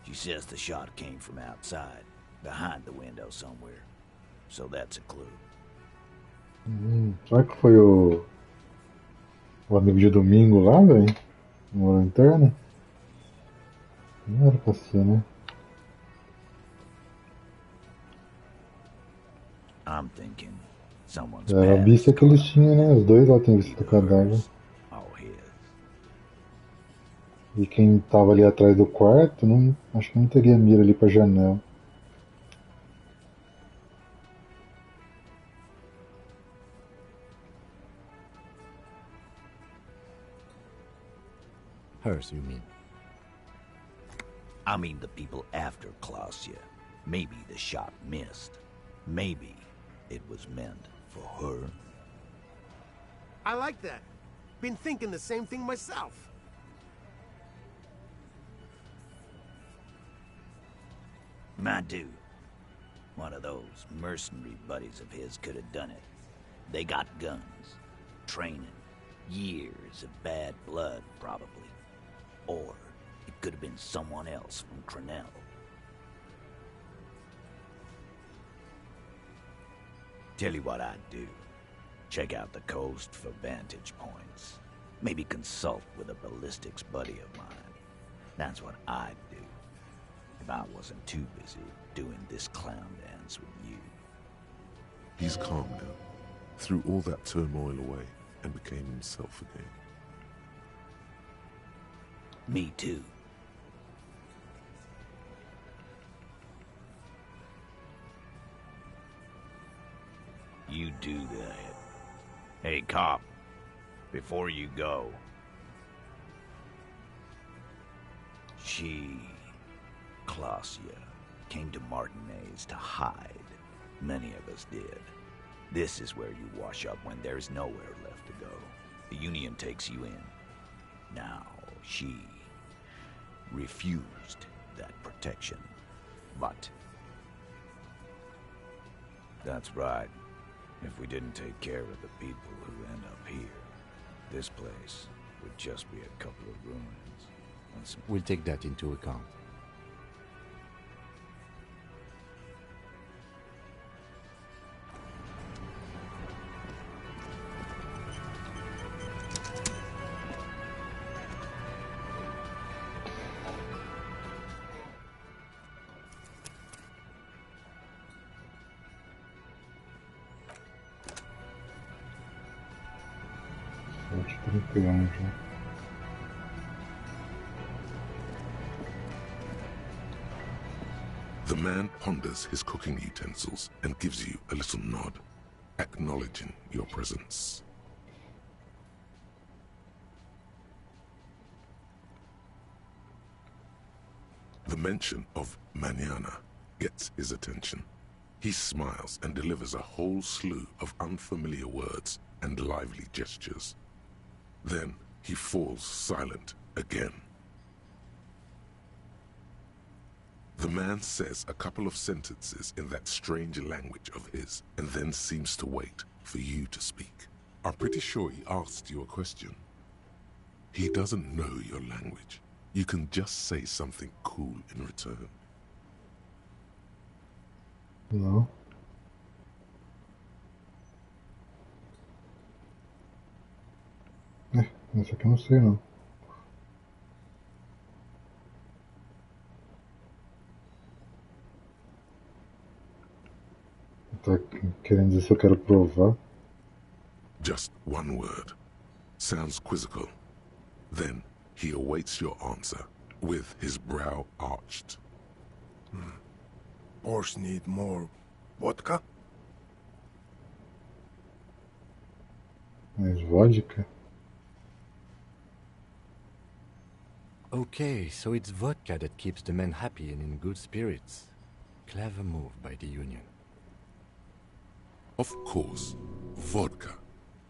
Speaker 7: She says the shot came from outside, behind the window somewhere. So that's a clue.
Speaker 1: Será que foi o amigo de domingo lá, velho? No lanterna? Não era pra ser, né?
Speaker 7: I'm thinking someone's
Speaker 1: Era a vista que eles tinham, né? Os dois lá têm vista do cadáver. E quem tava ali atrás do quarto, não, acho que não teria mira ali pra janela.
Speaker 4: Hers, you mean?
Speaker 7: I mean the people after Claudia. Maybe the shot missed. Maybe it was meant for her.
Speaker 11: I like that. Been thinking the same thing myself.
Speaker 7: My dude. One of those mercenary buddies of his could have done it. They got guns. Training. Years of bad blood, probably. Or it could have been someone else from Crenell. Tell you what I'd do. Check out the coast for vantage points. Maybe consult with a ballistics buddy of mine. That's what I'd do. If I wasn't too busy doing this clown dance with you.
Speaker 2: He's calm now, threw all that turmoil away, and became himself again.
Speaker 7: Me too. You do that. Hey, cop, before you go. She, Clausia, came to Martinez to hide. Many of us did. This is where you wash up when there's nowhere left to go. The Union takes you in. Now, she refused that protection. But that's right. If we didn't take care of the people who end up here, this place would just be a couple of ruins.
Speaker 4: We'll take that into account.
Speaker 2: The man ponders his cooking utensils and gives you a little nod, acknowledging your presence. The mention of mañana gets his attention. He smiles and delivers a whole slew of unfamiliar words and lively gestures. Then he falls silent again. The man says a couple of sentences in that strange language of his, and then seems to wait for you to speak. I'm pretty sure he asked you a question. He doesn't know your language. You can just say something cool in return.
Speaker 1: No. Essa aqui eu não sei não. Tá querendo dizer se eu quero provar?
Speaker 2: Just one word. Sounds quizzical. Then he awaits your answer with his brow arched.
Speaker 13: Horse need more vodka?
Speaker 1: Mais vodka?
Speaker 4: Okay, so it's vodka that keeps the men happy and in good spirits. Clever move by the Union.
Speaker 2: Of course, vodka.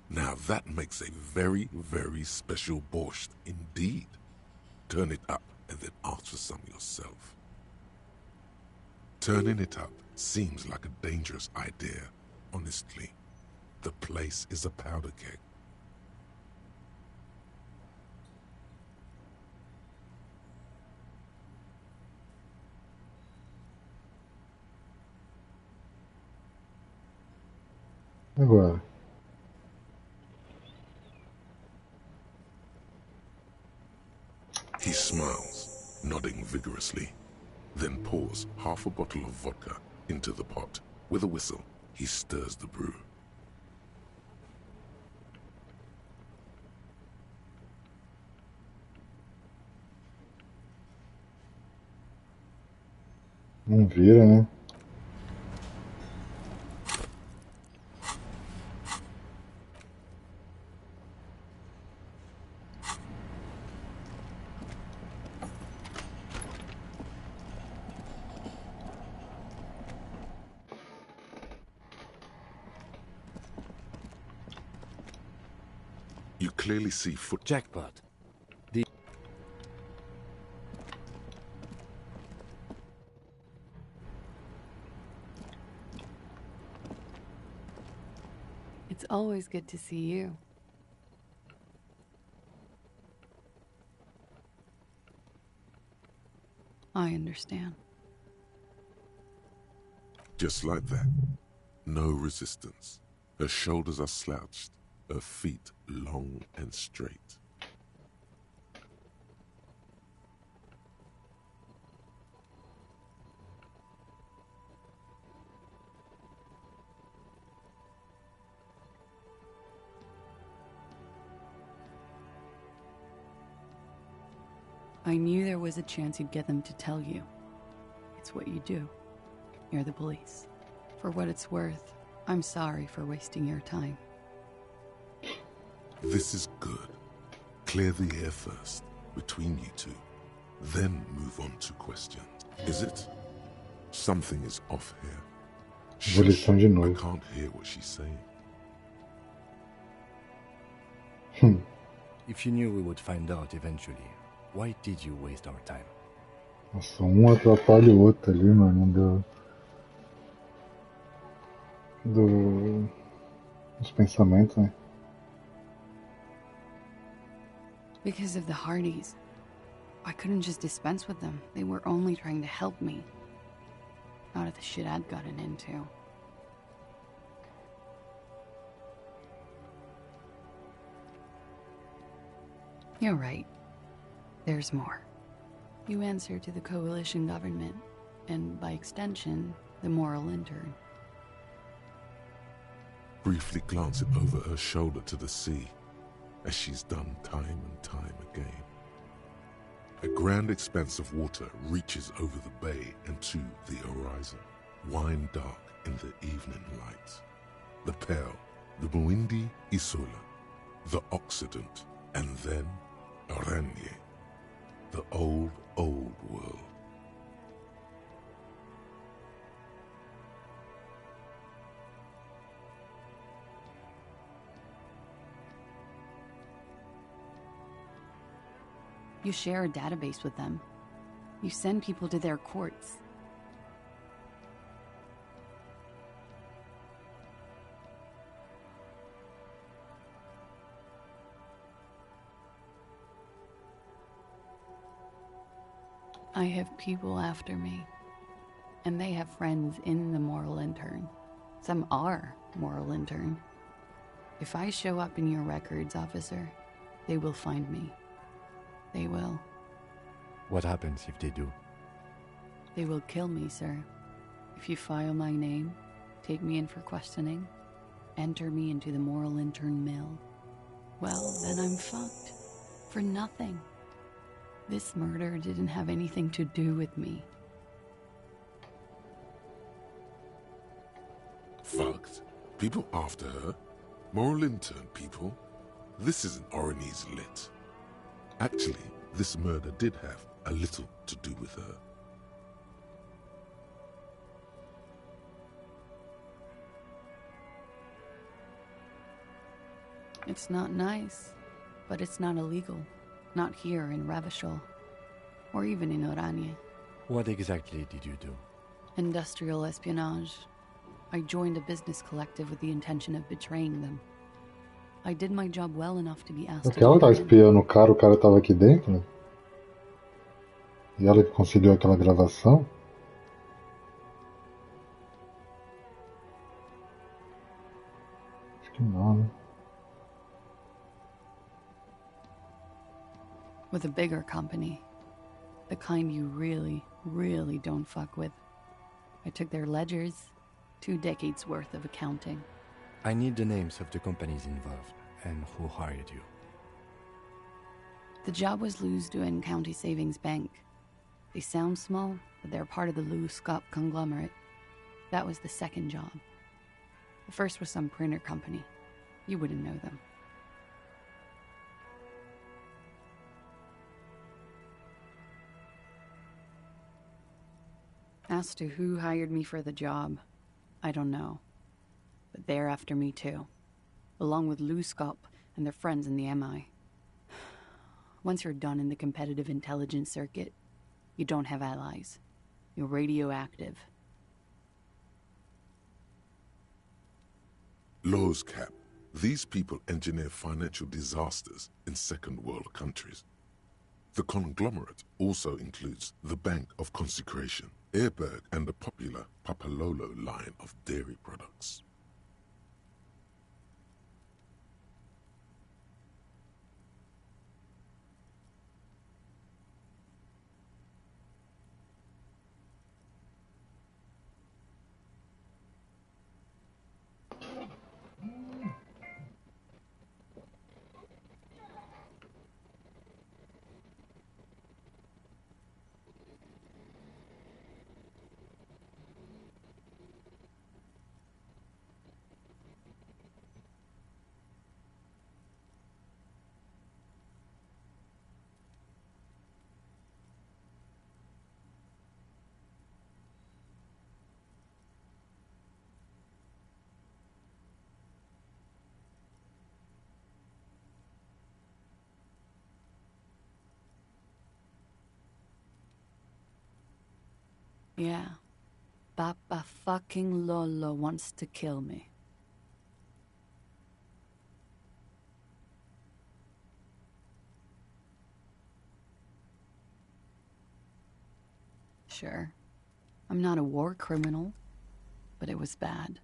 Speaker 2: Now that makes a very, very special borscht indeed. Turn it up and then ask for some yourself. Turning it up seems like a dangerous idea, honestly. The place is a powder keg.
Speaker 1: Agora.
Speaker 2: He smiles, nodding vigorously, then pours half a bottle of vodka into the pot. With a whistle, he stirs the brew.
Speaker 1: Não vira, né?
Speaker 2: You clearly see foot...
Speaker 4: Jackpot.
Speaker 14: It's always good to see you. I understand.
Speaker 2: Just like that. no resistance. Her shoulders are slouched, her feet long and straight.
Speaker 14: I knew there was a chance you'd get them to tell you. It's what you do. You're the police. For what it's worth, I'm sorry for wasting your time.
Speaker 2: This is good. Clear the air first, between you two. Then move on to questions. Is it? Something is off here. Shush, I can't hear what she's saying.
Speaker 4: If you knew we would find out eventually, why did you waste our time?
Speaker 1: Nossa, atrapalha o outro ali, mano, dos pensamentos, né?
Speaker 14: Because of the Hardys. I couldn't just dispense with them. They were only trying to help me. Not of the shit I'd gotten into. You're right. There's more. You answer to the coalition government, and by extension, the moral intern.
Speaker 2: Briefly glancing over her shoulder to the sea, as she's done time and time again. A grand expanse of water reaches over the bay and to the horizon, wine dark in the evening light. The Pearl, the Muindi Isola, the Occident, and then Aranye, the old world.
Speaker 14: You share a database with them. You send people to their courts. I have people after me, and they have friends in the moral intern. Some are moral intern. If I show up in your records, officer, they will find me. They will.
Speaker 4: What happens if they do?
Speaker 14: They will kill me, sir. If you file my name, take me in for questioning, enter me into the moral intern mill, well, then I'm fucked. For nothing. This murder didn't have anything to do with me.
Speaker 2: Fucked? People after her? Moral intern people? This isn't Orionese lit. Actually, this murder did have a little to do with her.
Speaker 14: It's not nice, but it's not illegal. Not here in Ravishol, or even in Oranje.
Speaker 4: What exactly did you do?
Speaker 14: Industrial espionage. I joined a business collective with the intention of betraying them. I did my job well enough to be asked
Speaker 1: Porque ela tá espiando o cara tava aqui dentro, né? E ela que conseguiu aquela gravação. Acho que não, né?
Speaker 14: With a bigger company. The kind you really, really don't fuck with. I took their ledgers, 2 decades worth of accounting.
Speaker 4: I need the names of the companies involved and who hired you.
Speaker 14: The job was Lou's doing County Savings Bank. They sound small, but they're part of the Lou Scott conglomerate. That was the second job. The first was some printer company. You wouldn't know them. As to who hired me for the job, I don't know. But they're after me too, along with Lou Scott and their friends in the MI. Once you're done in the competitive intelligence circuit, you don't have allies. You're radioactive.
Speaker 2: Laws cap. These people engineer financial disasters in second world countries. The conglomerate also includes the Bank of Consecration, Airberg and the popular Papalolo line of dairy products.
Speaker 14: Yeah. Papa fucking Lolo wants to kill me. Sure. I'm not a war criminal, but it was bad.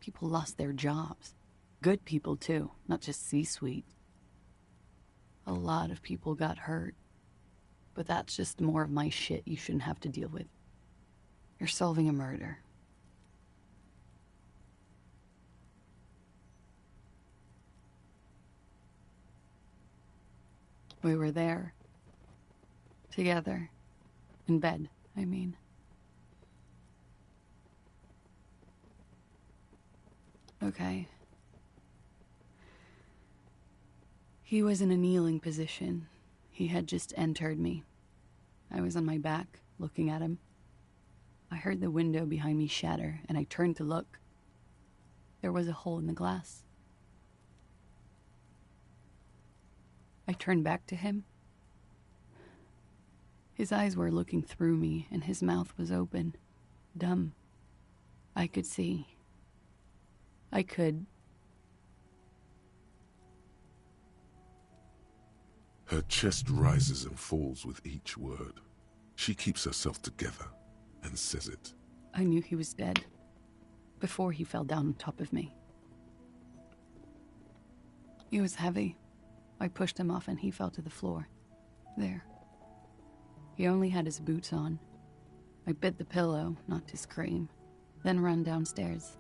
Speaker 14: People lost their jobs. Good people, too, not just C-suite. A lot of people got hurt. But that's just more of my shit you shouldn't have to deal with. You're solving a murder. We were there. Together. In bed, I mean. Okay. He was in a kneeling position. He had just entered me. I was on my back, looking at him. I heard the window behind me shatter, and I turned to look. There was a hole in the glass. I turned back to him. His eyes were looking through me, and his mouth was open. Dumb. I could see. I could.
Speaker 2: Her chest rises and falls with each word. She keeps herself together and says it.
Speaker 14: I knew he was dead. Before he fell down on top of me. He was heavy. I pushed him off and he fell to the floor. There. He only had his boots on. I bit the pillow, not to scream, then ran downstairs.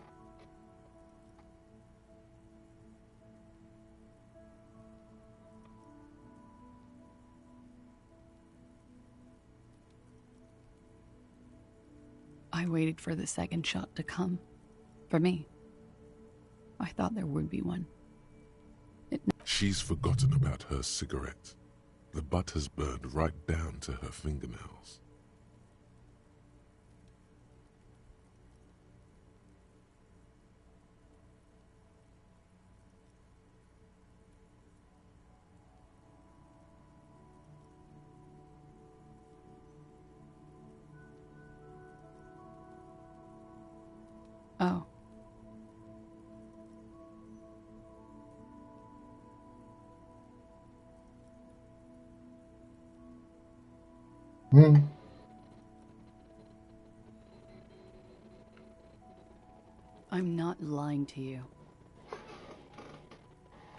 Speaker 14: I waited for the second shot to come. For me. I thought there would be one.
Speaker 2: She's forgotten about her cigarette. The butt has burned right down to her fingernails.
Speaker 14: Oh. I'm not lying to you.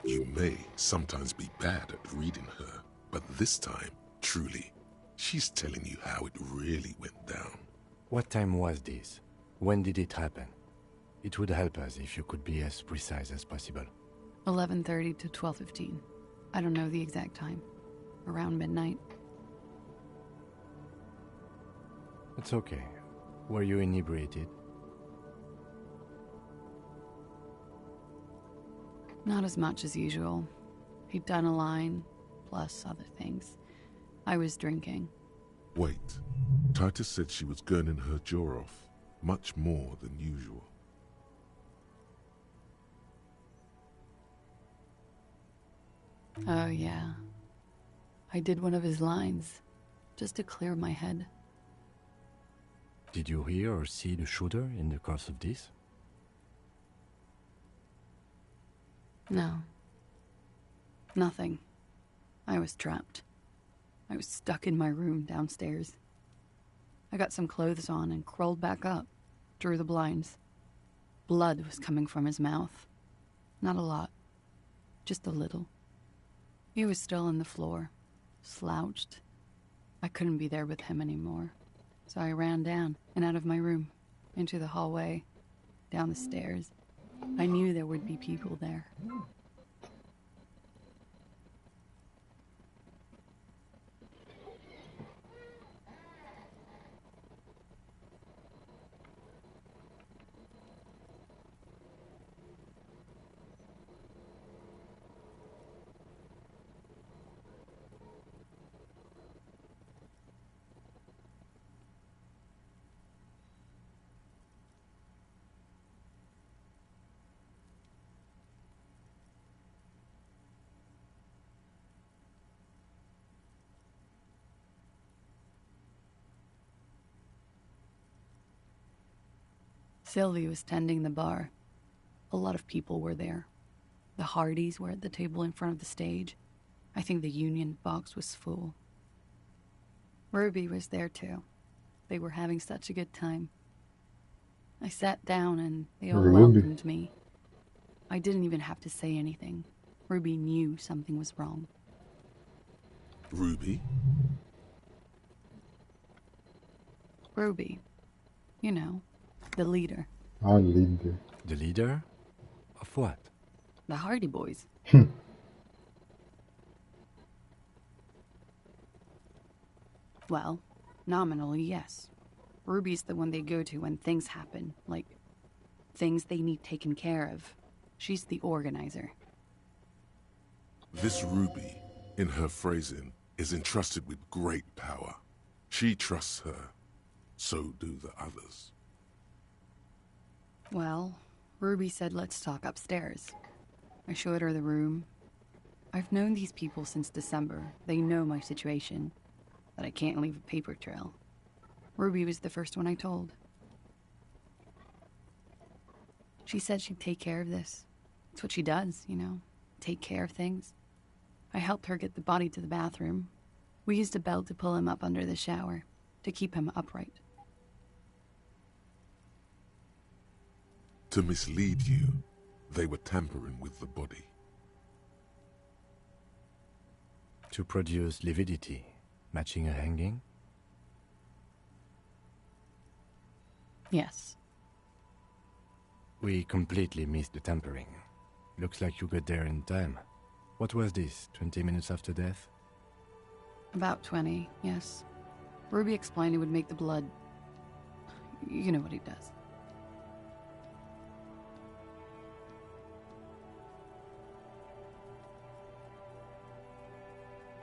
Speaker 2: You may sometimes be bad at reading her, but this time, truly, she's telling you how it really went down.
Speaker 4: What time was this? When did it happen? It would help us if you could be as precise as possible.
Speaker 14: 11:30 to 12:15. I don't know the exact time. Around midnight.
Speaker 4: It's okay. Were you inebriated?
Speaker 14: Not as much as usual. He'd done a line, plus other things. I was drinking.
Speaker 2: Wait. Titus said she was gurning her jaw off, much more than usual.
Speaker 14: Oh, yeah. I did one of his lines, just to clear my head.
Speaker 4: Did you hear or see the shooter in the course of this?
Speaker 14: No. Nothing. I was trapped. I was stuck in my room downstairs. I got some clothes on and crawled back up, drew the blinds. Blood was coming from his mouth. Not a lot, just a little. He was still on the floor, slouched. I couldn't be there with him anymore, so I ran down and out of my room, into the hallway, down the stairs. I knew there would be people there. Sylvie was tending the bar. A lot of people were there. The Hardys were at the table in front of the stage. I think the Union box was full. Ruby was there too. They were having such a good time. I sat down and they all welcomed me. I didn't even have to say anything. Ruby knew something was wrong.
Speaker 2: Ruby?
Speaker 14: Ruby. You know, the leader.
Speaker 1: Ah, leader.
Speaker 4: The leader? Of what?
Speaker 14: The Hardy Boys. Well, nominally, yes. Ruby's the one they go to when things happen, like things they need taken care of. She's the organizer.
Speaker 2: This Ruby, in her phrasing, is entrusted with great power. She trusts her. So do the others.
Speaker 14: Well, Ruby said let's talk upstairs. I showed her the room. I've known these people since December. They know my situation, that I can't leave a paper trail. Ruby was the first one I told. She said she'd take care of this. It's what she does, you know, take care of things. I helped her get the body to the bathroom. We used a belt to pull him up under the shower, to keep him upright.
Speaker 2: To mislead you, they were tampering with the body.
Speaker 4: To produce lividity, matching a hanging?
Speaker 14: Yes.
Speaker 4: We completely missed the tampering. Looks like you got there in time. What was this, 20 minutes after death?
Speaker 14: About 20, yes. Ruby explained it would make the blood... You know what he does.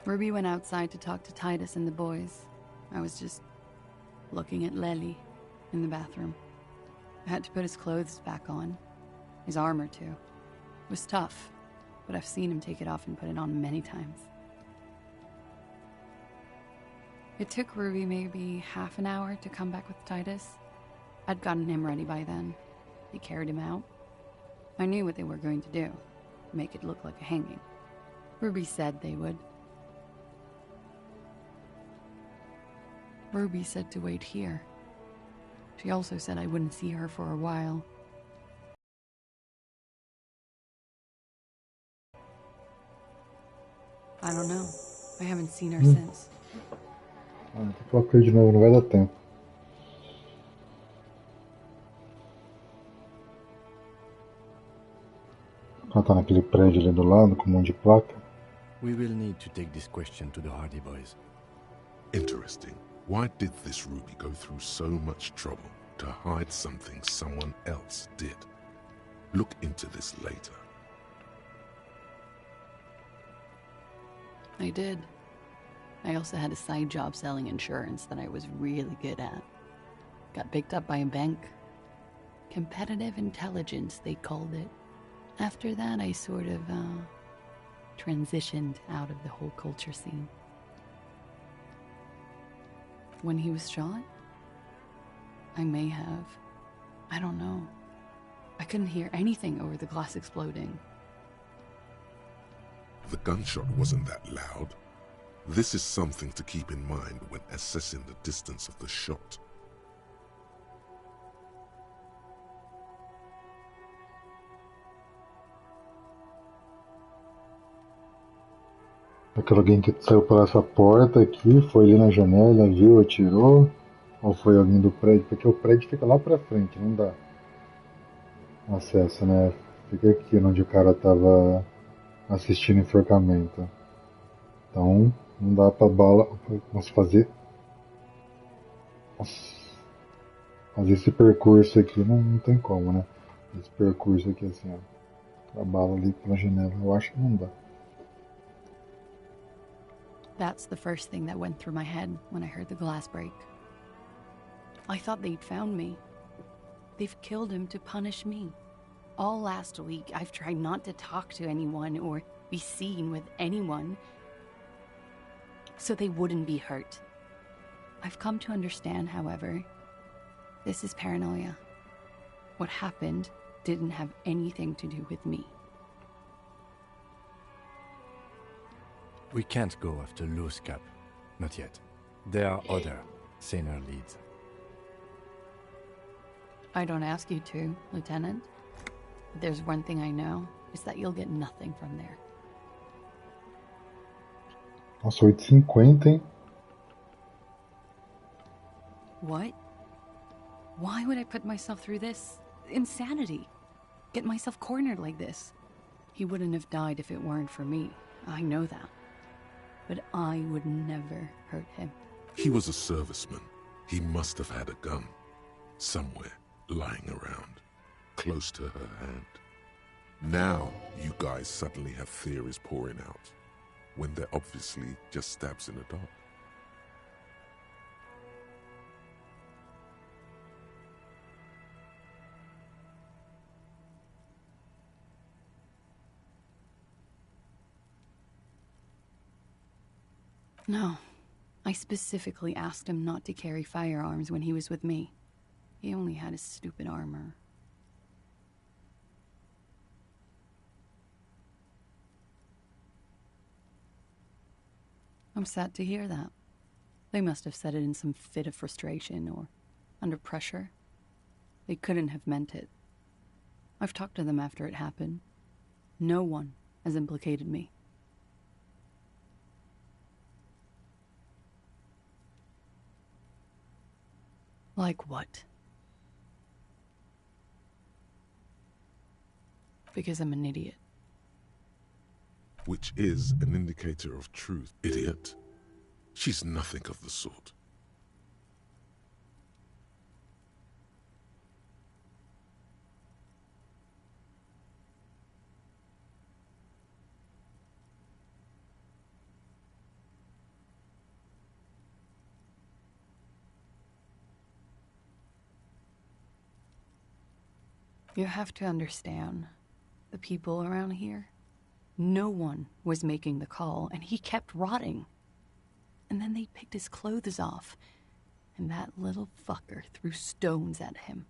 Speaker 14: Ruby went outside to talk to Titus and the boys. I was just looking at Lely in the bathroom. I had to put his clothes back on. His armor, too. It was tough, but I've seen him take it off and put it on many times. It took Ruby maybe half an hour to come back with Titus. I'd gotten him ready by then. They carried him out. I knew what they were going to do. Make it look like a hanging. Ruby said they would. Ruby said to wait here. She also said I wouldn't see her for a while. I don't know. I haven't seen her since.
Speaker 1: Tem que colocar de novo, não vai dar tempo. Ela tá naquele prédio ali do lado com um monte de placa.
Speaker 4: We will need to take this question to the Hardy Boys.
Speaker 2: Interesting. Why did this Ruby go through so much trouble to hide something someone else did? Look into this later.
Speaker 14: I did. I also had a side job selling insurance that I was really good at. Got picked up by a bank. Competitive intelligence, they called it. After that, I sort of, transitioned out of the whole culture scene. When he was shot, I may have. I don't know. I couldn't hear anything over the glass exploding.
Speaker 2: The gunshot wasn't that loud. This is something to keep in mind when assessing the distance of the shot.
Speaker 1: Aquele alguém que saiu por essa porta aqui, foi ali na janela, viu, atirou? Ou foi alguém do prédio? Porque o prédio fica lá pra frente, não dá acesso, né? Fica aqui onde o cara tava assistindo enforcamento. Então, não dá pra bala. Vamos fazer. Fazer esse percurso aqui não tem como, né? Esse percurso aqui assim, ó. A bala ali pela janela. Eu acho que não dá.
Speaker 14: That's the first thing that went through my head when I heard the glass break. I thought they'd found me. They've killed him to punish me. All last week, I've tried not to talk to anyone or be seen with anyone so they wouldn't be hurt. I've come to understand, however, this is paranoia. What happened didn't have anything to do with me.
Speaker 4: We can't go after Loose Cap. Not yet. There are other, saner leads.
Speaker 14: I don't ask you to, Lieutenant. But there's one thing I know, is that you'll get nothing from there.
Speaker 1: Nossa, 8,50, hein?
Speaker 14: What? Why would I put myself through this? Insanity. Get myself cornered like this. He wouldn't have died if it weren't for me. I know that. But I would never hurt him.
Speaker 2: He was a serviceman. He must have had a gun. Somewhere, lying around. Close to her hand. Now, you guys suddenly have theories pouring out. When they're obviously just stabs in the dark.
Speaker 14: No. I specifically asked him not to carry firearms when he was with me. He only had his stupid armor. I'm sad to hear that. They must have said it in some fit of frustration or under pressure. They couldn't have meant it. I've talked to them after it happened. No one has implicated me. Like what? Because I'm an idiot.
Speaker 2: Which is an indicator of truth, idiot. She's nothing of the sort.
Speaker 14: You have to understand, the people around here, no one was making the call, and he kept rotting. And then they picked his clothes off, and that little fucker threw stones at him.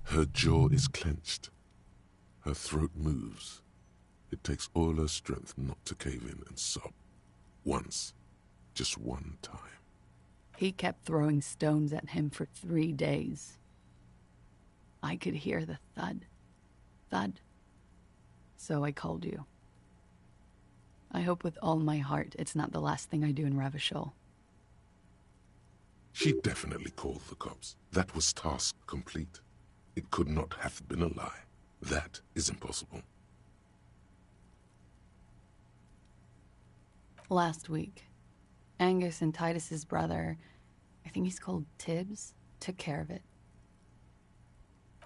Speaker 2: Her jaw is clenched. Her throat moves. It takes all her strength not to cave in and sob. Once. Just one time.
Speaker 14: He kept throwing stones at him for 3 days. I could hear the thud. Thud. So I called you. I hope with all my heart it's not the last thing I do in Ravishol.
Speaker 2: She definitely called the cops. That was task complete. It could not have been a lie. That is impossible.
Speaker 14: Last week, Angus and Titus's brother, I think he's called Tibbs, took care of it.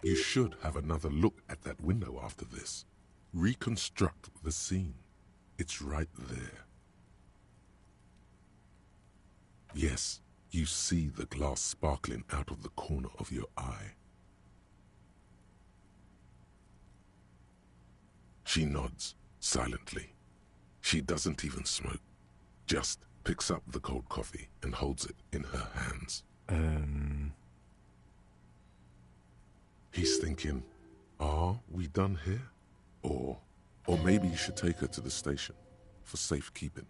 Speaker 2: You should have another look at that window after this. Reconstruct the scene. It's right there. Yes, you see the glass sparkling out of the corner of your eye. She nods, silently. She doesn't even smoke. Just picks up the cold coffee and holds it in her hands. He's thinking, are we done here? Or maybe you should take her to the station for safekeeping.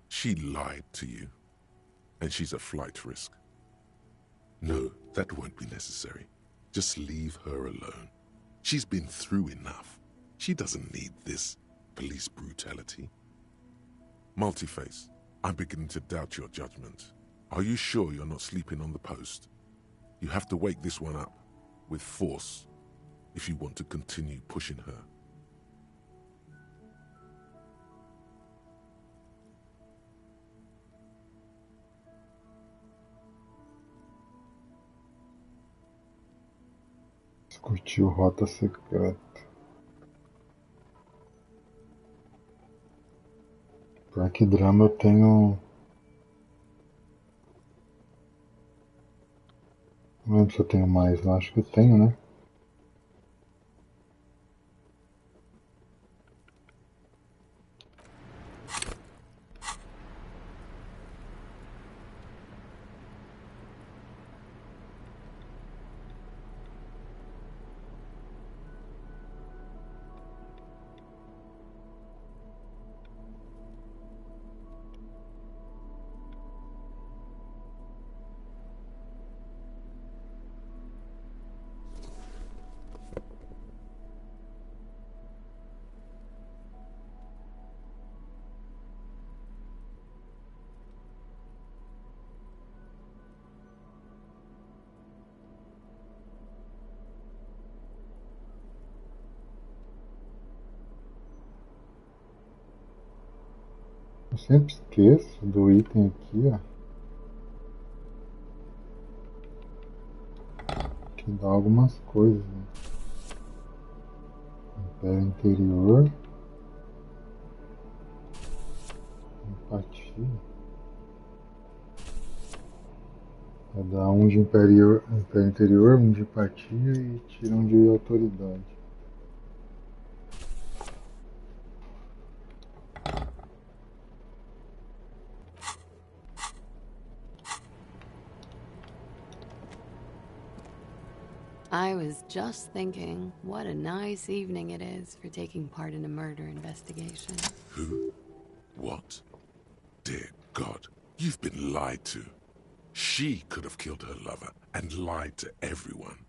Speaker 2: She lied to you, and she's a flight risk. No, that won't be necessary. Just leave her alone. She's been through enough. She doesn't need this police brutality. Multiface, I'm beginning to doubt your judgment. Are you sure you're not sleeping on the post? You have to wake this one up, with force, if you want to continue pushing her.
Speaker 1: Discutiu rota secreta. Pra que drama eu tenho. Não lembro se eu tenho mais lá, acho que eu tenho, né? Eu sempre esqueço do item aqui, ó. Que dá algumas coisas, né? Império interior. Empatia. Vai dar um de império interior, um de empatia e tira um de autoridade.
Speaker 14: I was just thinking, what a nice evening it is for taking part in a murder investigation.
Speaker 2: Who? What? Dear God, you've been lied to. She could have killed her lover and lied to everyone.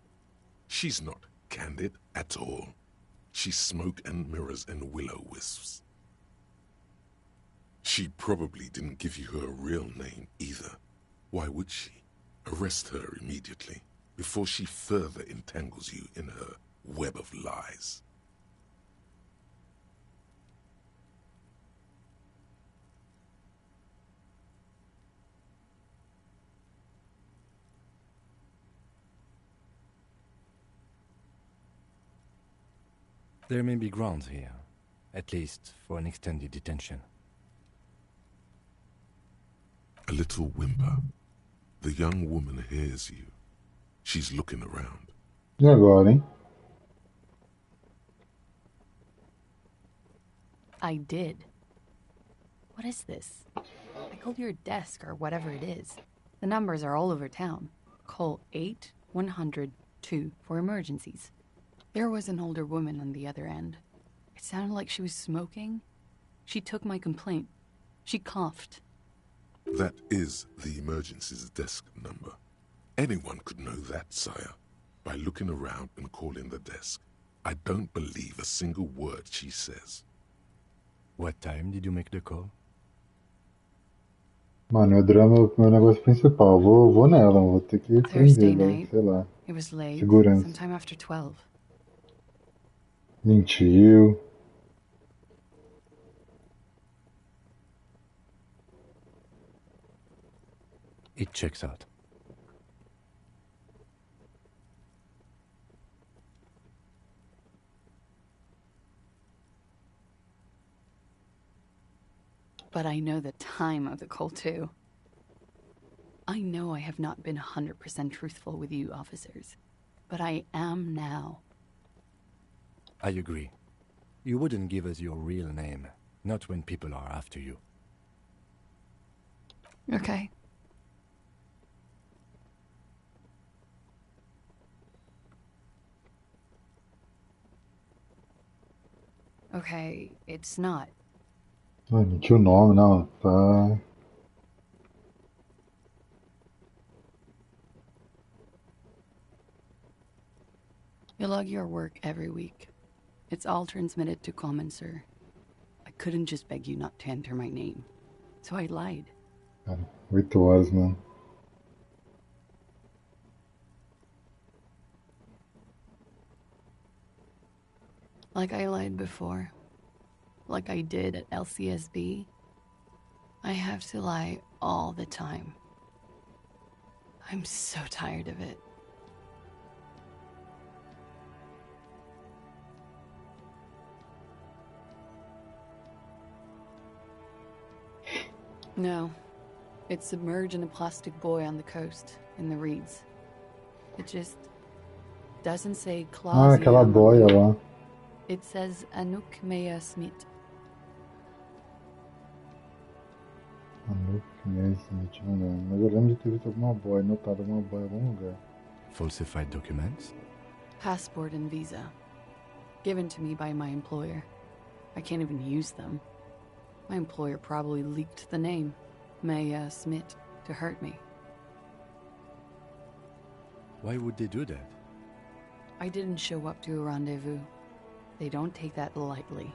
Speaker 2: She's not candid at all. She's smoke and mirrors and will-o-wisps. She probably didn't give you her real name either. Why would she? Arrest her immediately, before she further entangles you in her web of lies.
Speaker 4: There may be grounds here, at least for an extended detention.
Speaker 2: A little whimper. The young woman hears you. She's looking around.
Speaker 1: E agora, hein?
Speaker 14: I did. What is this? I called your desk or whatever it is. The numbers are all over town. Call 8-100-2 for emergencies. There was an older woman on the other end. It sounded like she was smoking. She took my complaint. She coughed.
Speaker 2: That is the emergencies desk number. Anyone could know that, sire, by looking around and calling the desk. I don't believe a single word she says.
Speaker 4: What time did you make the call?
Speaker 1: Mano, o drama é o meu negócio principal. Vou nela, vou ter que
Speaker 14: Thursday
Speaker 1: prender,
Speaker 14: night.
Speaker 1: sei lá.
Speaker 14: It was late.
Speaker 1: Segurança.
Speaker 14: Sometime after 12.
Speaker 1: Mentiu.
Speaker 4: It checks out.
Speaker 14: But I know the time of the call, too. I know I have not been 100% truthful with you officers, but I am now.
Speaker 4: I agree. You wouldn't give us your real name, not when people are after you.
Speaker 14: Okay. Okay, it's not
Speaker 1: Ah, emitiu o nome, não. Tá.
Speaker 14: You log your work every week. It's all transmitted to common, sir. I couldn't just beg you not to enter my name. So I lied.
Speaker 1: Cara, 8 horas, mano.
Speaker 14: Like I lied before. Like I did at LCSB. I have to lie all the time. I'm so tired of it. No. It's submerged in a plastic buoy on the coast, in the reeds. It just doesn't say
Speaker 1: Ah, aquela
Speaker 14: Clausia.
Speaker 1: boia lá.
Speaker 14: It says Anouk Mea Smith.
Speaker 1: Anouk Mea Smith, não lembro. Mas eu lembro de ter visto alguma boia, notado alguma boia em algum lugar.
Speaker 4: Falsified documents?
Speaker 14: Passport and visa. Given to me by my employer. I can't even use them. My employer probably leaked the name, Maya Smith, to hurt me.
Speaker 4: Why would they do that?
Speaker 14: I didn't show up to a rendezvous. They don't take that lightly.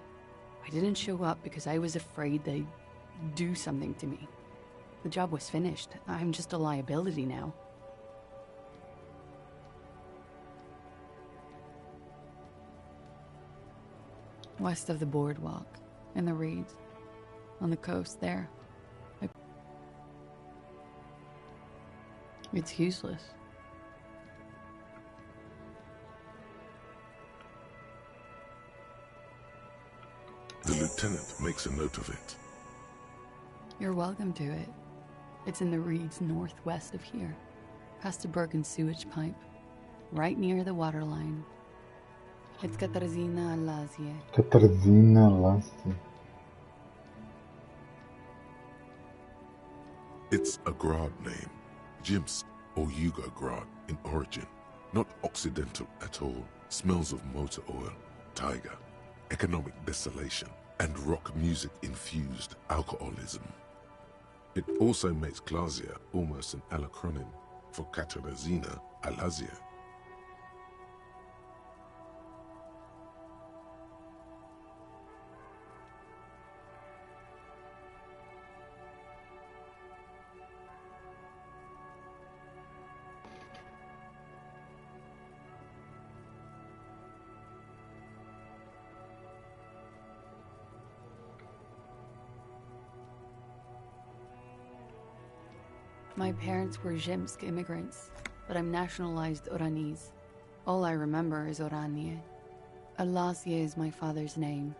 Speaker 14: I didn't show up because I was afraid they'd do something to me. The job was finished. I'm just a liability now. West of the boardwalk, in the reeds, on the coast there. It's useless.
Speaker 2: The lieutenant makes a note of it.
Speaker 14: You're welcome to it. It's in the reeds northwest of here, past a broken sewage pipe, right near the waterline. It's Katarzyna Lazie.
Speaker 1: Katarzyna Lazie.
Speaker 2: It's a Grad name, Jimsk or Yugo-Grad in origin, not Occidental at all. Smells of motor oil, tiger, economic desolation, and rock music-infused alcoholism. It also makes Clausia almost an alacronym for Katarzyna Alazia.
Speaker 14: My parents were Zhimsk immigrants, but I'm nationalized Oranese. All I remember is Oranie. Alasia is my father's name.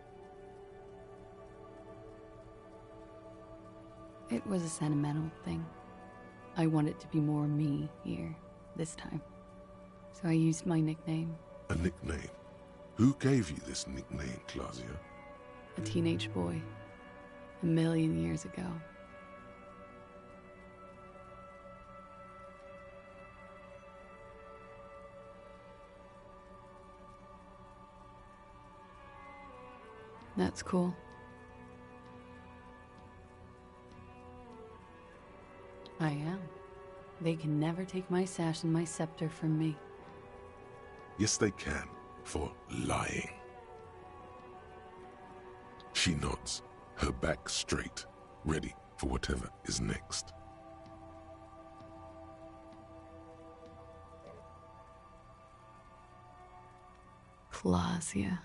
Speaker 14: It was a sentimental thing. I wanted to be more me here, this time. So I used my nickname.
Speaker 2: A nickname? Who gave you this nickname, Clausia?
Speaker 14: A teenage boy. 1,000,000 years ago. That's cool. I am. They can never take my sash and my scepter from me.
Speaker 2: Yes, they can, for lying. She nods, her back straight, ready for whatever is next.
Speaker 14: Clausia.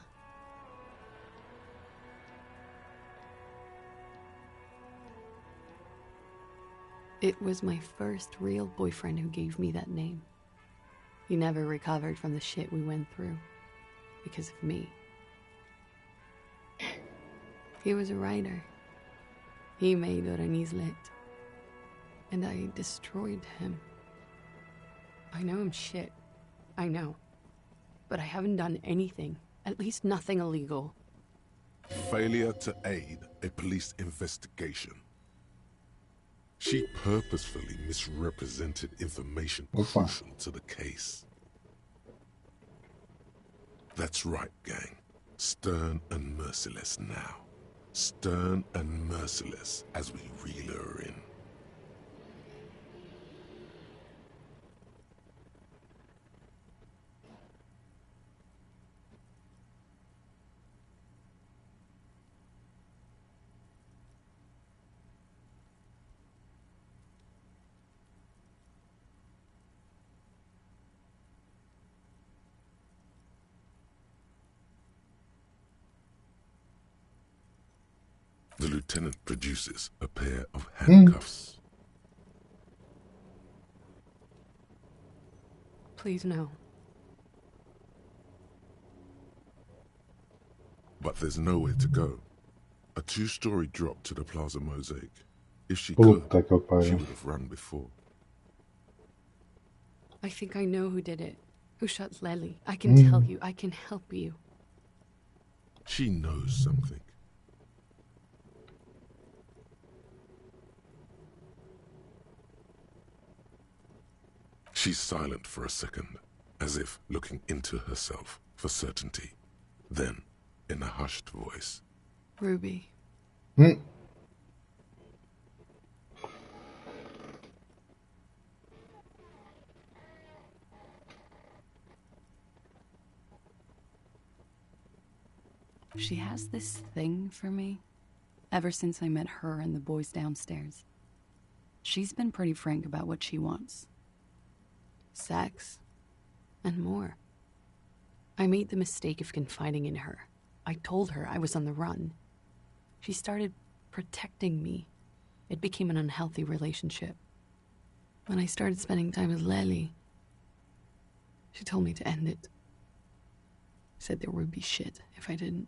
Speaker 14: It was my first real boyfriend who gave me that name. He never recovered from the shit we went through. Because of me. He was a writer. He made Oranese lit. And I destroyed him. I know I'm shit. I know. But I haven't done anything. At least nothing illegal.
Speaker 2: Failure to aid a police investigation. She purposefully misrepresented information crucial to the case. That's right, gang. Stern and merciless now. stern and merciless as we reel her in. The lieutenant produces a pair of handcuffs.
Speaker 14: Please, no.
Speaker 2: But there's nowhere to go. A 2-story drop to the Plaza Mosaic. If she could, she would have run before.
Speaker 14: I think I know who did it. Who shot Lely. I can tell you. I can help you.
Speaker 2: She knows something. She's silent for a second, as if looking into herself for certainty. Then, in a hushed voice,
Speaker 14: Ruby. She has this thing for me, ever since I met her and the boys downstairs. She's been pretty frank about what she wants. Sex, and more. I made the mistake of confiding in her. I told her I was on the run. She started protecting me. It became an unhealthy relationship. When I started spending time with Lely, she told me to end it. Said there would be shit if I didn't.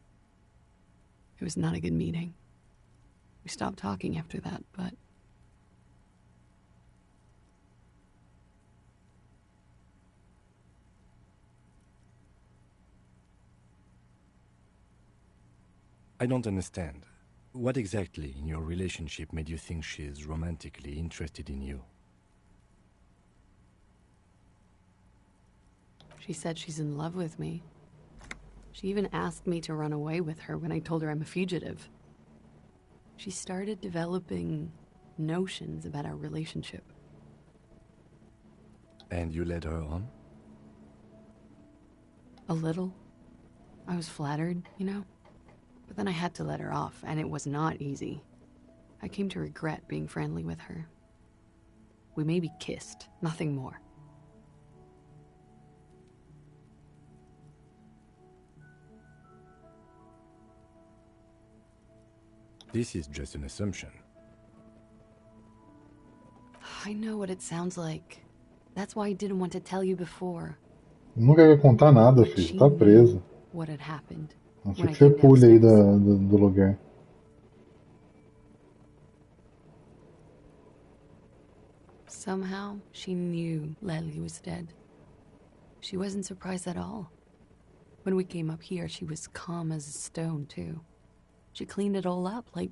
Speaker 14: It was not a good meeting. We stopped talking after that, but...
Speaker 4: I don't understand. What exactly in your relationship made you think she's romantically interested in you?
Speaker 14: She said she's in love with me. She even asked me to run away with her when I told her I'm a fugitive. She started developing notions about our relationship.
Speaker 4: And you led her on?
Speaker 14: A little. I was flattered, you know? But then I had to let her off, and it was not easy. I came to regret being friendly with her. We maybe kissed, nothing more.
Speaker 4: This is just an assumption.
Speaker 14: I know what it sounds like. That's why I didn't want to tell you before.
Speaker 1: Nunca ia contar nada, filho. Tá presa.
Speaker 14: What had happened?
Speaker 1: Não sei que você pule aí do lugar.
Speaker 14: Somehow, she knew Lely was dead. She wasn't surprised at all. When we came up here, she was calm as a stone, too. She cleaned it all up like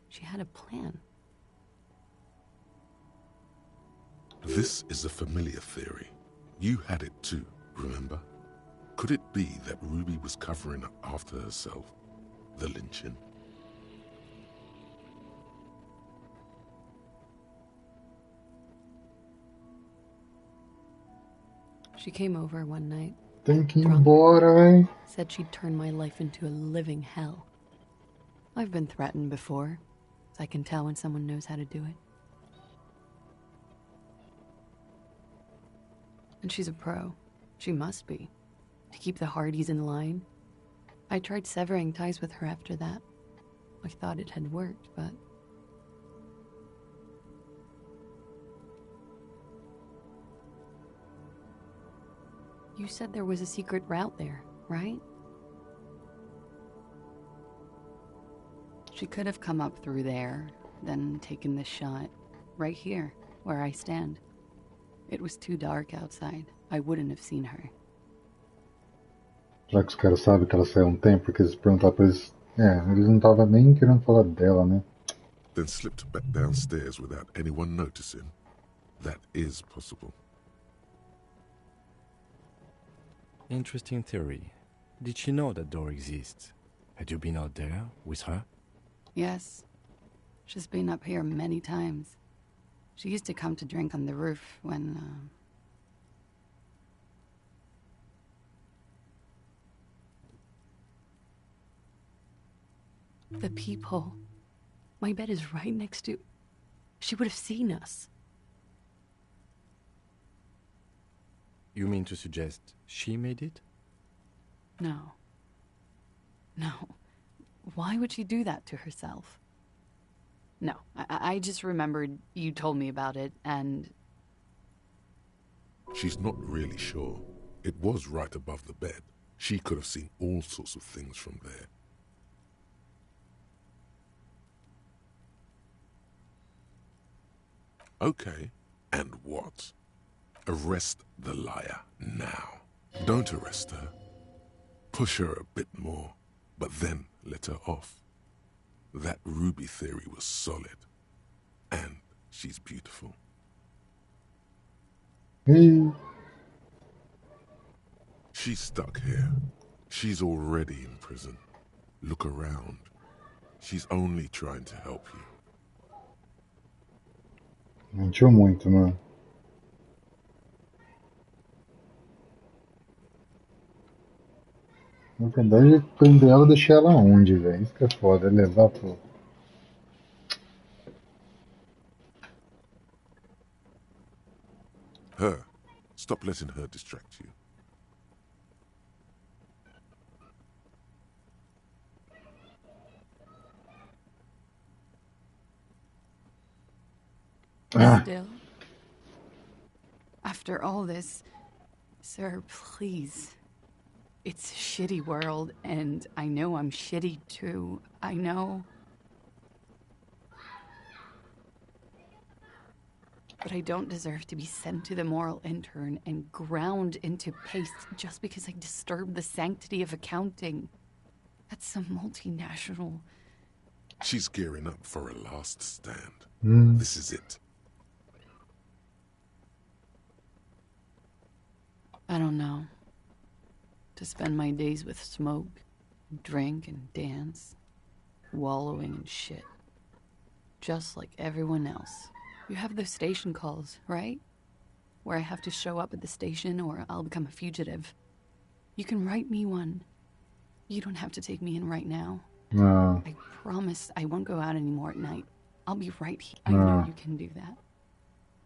Speaker 14: she had a plan.
Speaker 2: this is a familiar theory. You had it too, remember? Could it be that Ruby was covering up after herself, the lynching?
Speaker 14: She came over one night.
Speaker 1: Tem que ir embora, véi.
Speaker 14: Said she'd turn my life into a living hell. I've been threatened before, so I can tell when someone knows how to do it. And she's a pro. She must be. To keep the Hardys in line. I tried severing ties with her after that. I thought it had worked, but... You said there was a secret route there, right? She could have come up through there, then taken this shot, right here, where I stand. It was too dark outside. I wouldn't have seen her.
Speaker 1: Já que os caras sabem que ela saiu um tempo, porque eles perguntaram pra eles... eles não estavam nem querendo falar dela, né?
Speaker 2: Then slipped back downstairs without anyone noticing. That is possible.
Speaker 4: Interesting theory. Did she know that door exists? Had you been out there with her?
Speaker 14: Yes. She's been up here many times. She used to come to drink on the roof when, The peephole. My bed is right next to... She would have seen us.
Speaker 4: You mean to suggest she made it?
Speaker 14: No. No. Why would she do that to herself? No, I just remembered you told me about it, and...
Speaker 2: She's not really sure. It was right above the bed. She could have seen all sorts of things from there. Okay, and what? Arrest the liar now. Don't arrest her. Push her a bit more, but then let her off. That Ruby theory was solid. And she's beautiful. She's stuck here. She's already in prison. Look around. She's only trying to help you.
Speaker 1: Mentiu muito, mano. Na verdade, prender ela e deixar ela onde, velho? Isso que é foda, é levar pro...
Speaker 2: Her. Stop letting her distract you.
Speaker 14: Still, after all this, sir, please. It's a shitty world, and I know I'm shitty too. I know. But I don't deserve to be sent to the moral intern and ground into paste just because I disturbed the sanctity of accounting. That's some multinational...
Speaker 2: She's gearing up for a last stand. This is it.
Speaker 14: I don't know. To spend my days with smoke, drink and dance, wallowing in shit. Just like everyone else. You have those station calls, right? Where I have to show up at the station or I'll become a fugitive. You can write me one. You don't have to take me in right now.
Speaker 1: No.
Speaker 14: I promise I won't go out anymore at night. I'll be right here. I know you can do that.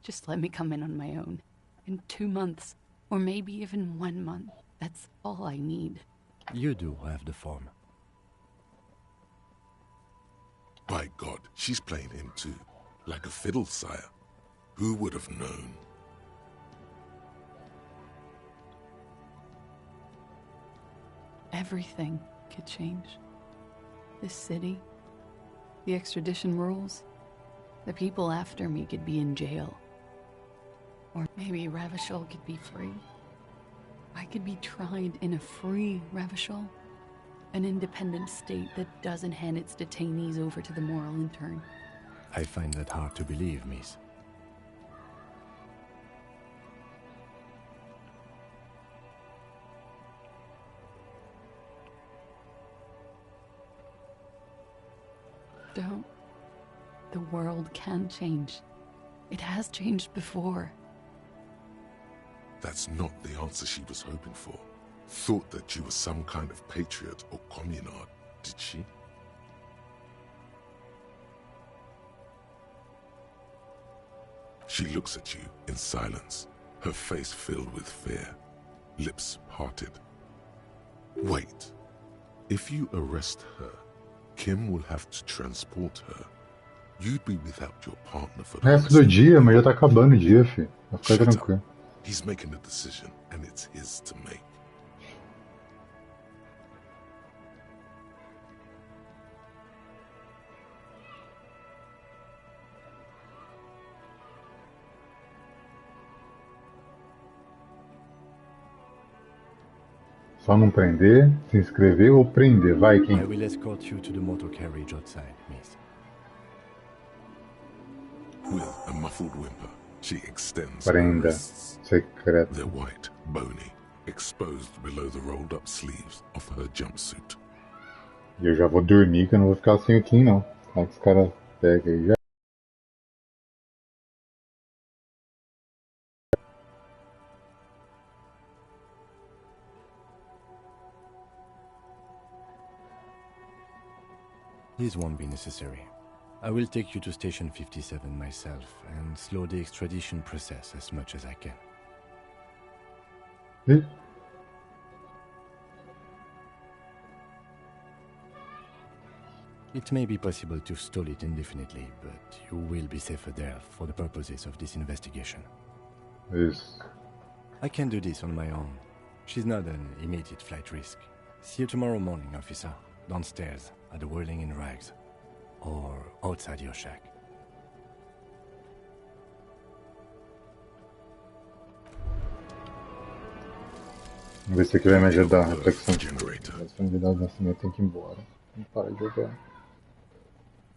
Speaker 14: Just let me come in on my own. In 2 months. Or maybe even 1 month. That's all I need.
Speaker 4: You do have the form.
Speaker 2: By God, she's playing him too. Like a fiddle, sire. Who would have known?
Speaker 14: Everything could change. This city, the extradition rules, the people after me could be in jail. Or maybe Ravishol could be free. I could be tried in a free Ravishol. An independent state that doesn't hand its detainees over to the moral intern.
Speaker 4: I find that hard to believe, miss.
Speaker 14: Don't. The world can change. It has changed before.
Speaker 2: That's not the answer she was hoping for. Thought that you were some kind of patriot or communard, did she? She looks at you in silence, her face filled with fear, lips parted. Wait. If you arrest her, Kim will have to transport her. You'd be without your partner for the
Speaker 1: Resto do dia, mas já tá acabando o dia, filho. Vai ficar tranquilo.
Speaker 2: He's making a decision, and it's his to make.
Speaker 1: Só não prender, se inscrever ou prender. Vai, quem?
Speaker 4: I will escort you to the motor carriage outside, miss.
Speaker 2: With a muffled whimper, she extends
Speaker 1: Prenda.
Speaker 2: her wrists.
Speaker 1: Secreto.
Speaker 2: They're white, bony, exposed below the rolled-up sleeves of her jumpsuit.
Speaker 1: E eu já vou dormir, que eu não vou ficar sem o Kim, não. Vai que os caras pegam aí já.
Speaker 4: This won't be necessary. I will take you to Station 57 myself and slow the extradition process as much as I can. It may be possible to stall it indefinitely, but you will be safer there for the purposes of this investigation.
Speaker 1: Yes.
Speaker 4: I can do this on my own. She's not an immediate flight risk. See you tomorrow morning, officer. Downstairs, at the Whirling in Rags. Or outside your shack.
Speaker 1: Vamos ver se aqui vai me ajudar. Reflexão de nascimento, tem que ir embora. Não para de jogar.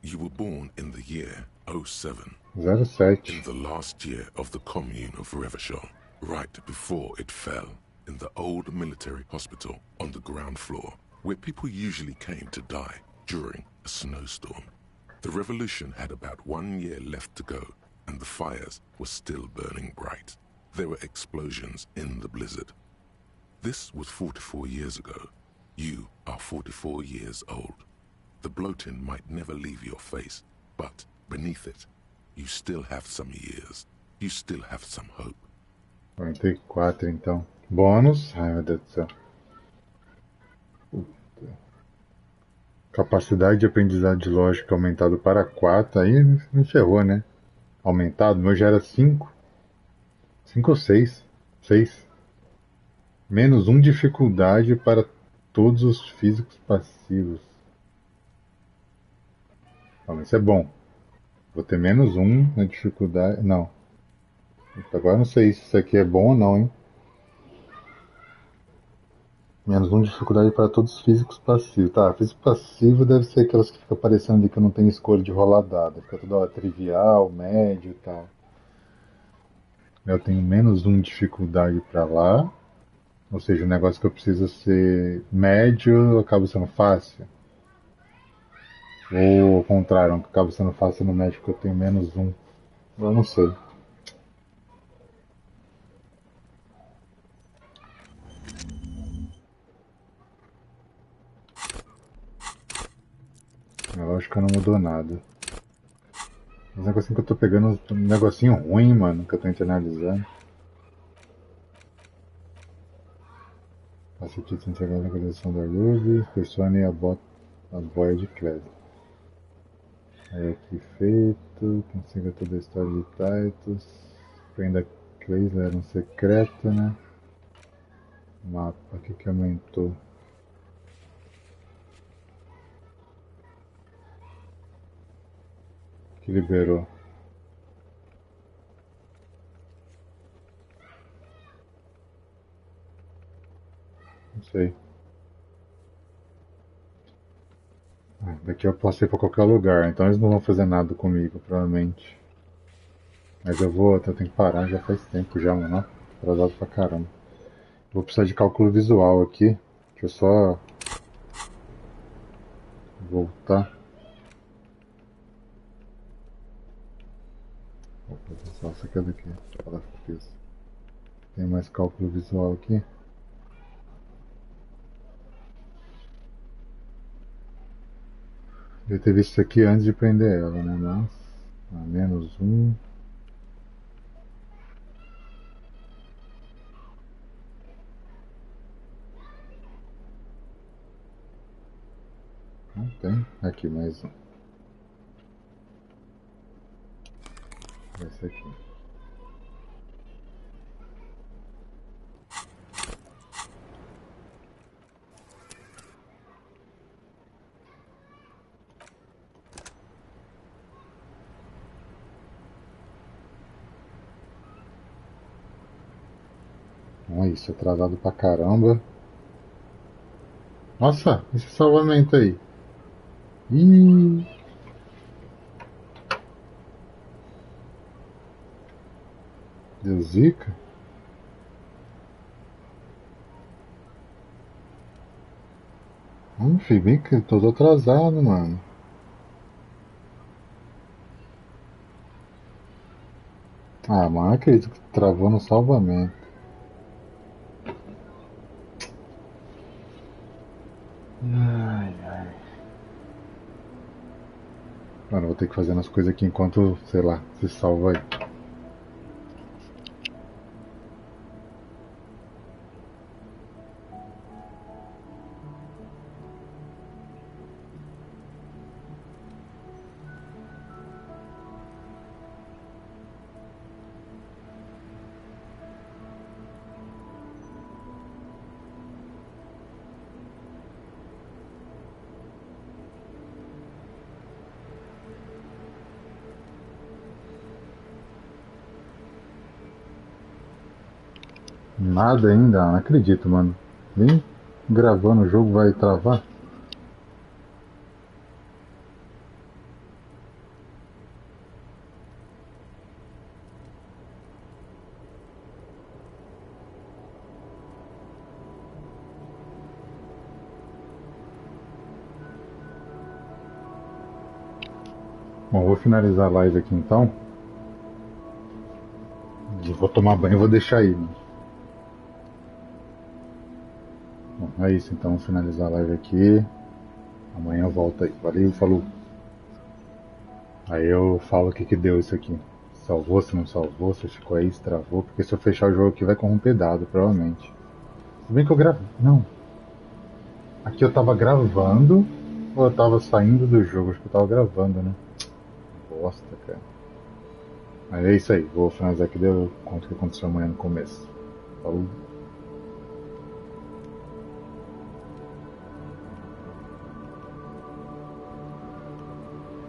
Speaker 2: You were born in the year 07.
Speaker 1: 07.
Speaker 2: In the last year of the commune of Revachol, right before it fell, in the old military hospital on the ground floor, where people usually came to die during a snowstorm. The revolution had about 1 year left to go, and the fires were still burning bright. There were explosions in the blizzard. This was 44 years ago. You are 44 years old. The bloating might never leave your face, but beneath it, you still have some years. You still have some hope.
Speaker 1: 44 então. Bônus. Ai meu Deus do céu. Puta. Capacidade de aprendizado de lógica aumentado para 4. Aí me ferrou, né? Aumentado. Meu já era 5. 5 ou 6. 6. Menos 1 dificuldade para todos os físicos passivos. Mas isso é bom. Vou ter menos 1 na dificuldade. Não. Agora não sei se isso aqui é bom ou não, hein? Menos 1 dificuldade para todos os físicos passivos. Tá, físico passivo deve ser aquelas que ficam aparecendo ali que eu não tenho escolha de rolar dado. Fica toda hora trivial, médio e tal. Eu tenho menos 1 dificuldade para lá. Ou seja, o negócio que eu preciso ser médio acaba sendo fácil. Ou ao contrário, acaba sendo fácil no médio porque eu tenho menos 1. Eu não sei. A lógica não mudou nada. Mas negocinho que eu tô pegando um negocinho ruim, mano, que eu tô internalizando. Facilite a entregar a localização da Ruby, pressione a boia de crédito. Aí aqui feito, consiga toda a história de Titus. Prenda Claysley era um secreto, né? Mapa, o que aumentou? Que liberou? Não sei. Daqui eu posso ir pra qualquer lugar, então eles não vão fazer nada comigo, provavelmente. Mas eu tenho que parar, já faz tempo já, mano. Atrasado pra caramba. Vou precisar de cálculo visual aqui. Deixa eu só voltar. Nossa, cadê aqui? Tem mais cálculo visual aqui? Eu ter visto isso aqui antes de prender ela, né? Mas, menos 1. Não tem. Aqui, mais um. Esse aqui. Olha isso, atrasado pra caramba. Nossa, esse salvamento aí. Ih. Deu zica? Filho, bem que eu tô atrasado, mano. Ah, mano, acredito que travou no salvamento. Ai, ai. Mano, vou ter que fazer umas coisas aqui enquanto, sei lá, se salva aí. Nada ainda, não acredito, mano. Nem gravando o jogo vai travar. Bom, vou finalizar a live aqui então. E vou tomar banho e vou deixar aí, né? Bom, é isso então, vou finalizar a live aqui. Amanhã eu volto aí. Valeu, falou. Aí eu falo o que deu isso aqui. Salvou, se não salvou, se ficou aí, se travou. Porque se eu fechar o jogo aqui vai corromper dado, provavelmente. Se bem que eu gravo. Não. Aqui eu tava gravando ou eu tava saindo do jogo? Acho que eu tava gravando, né? Bosta, cara. Mas é isso aí. Vou finalizar aqui e eu conto o que aconteceu amanhã no começo. Falou.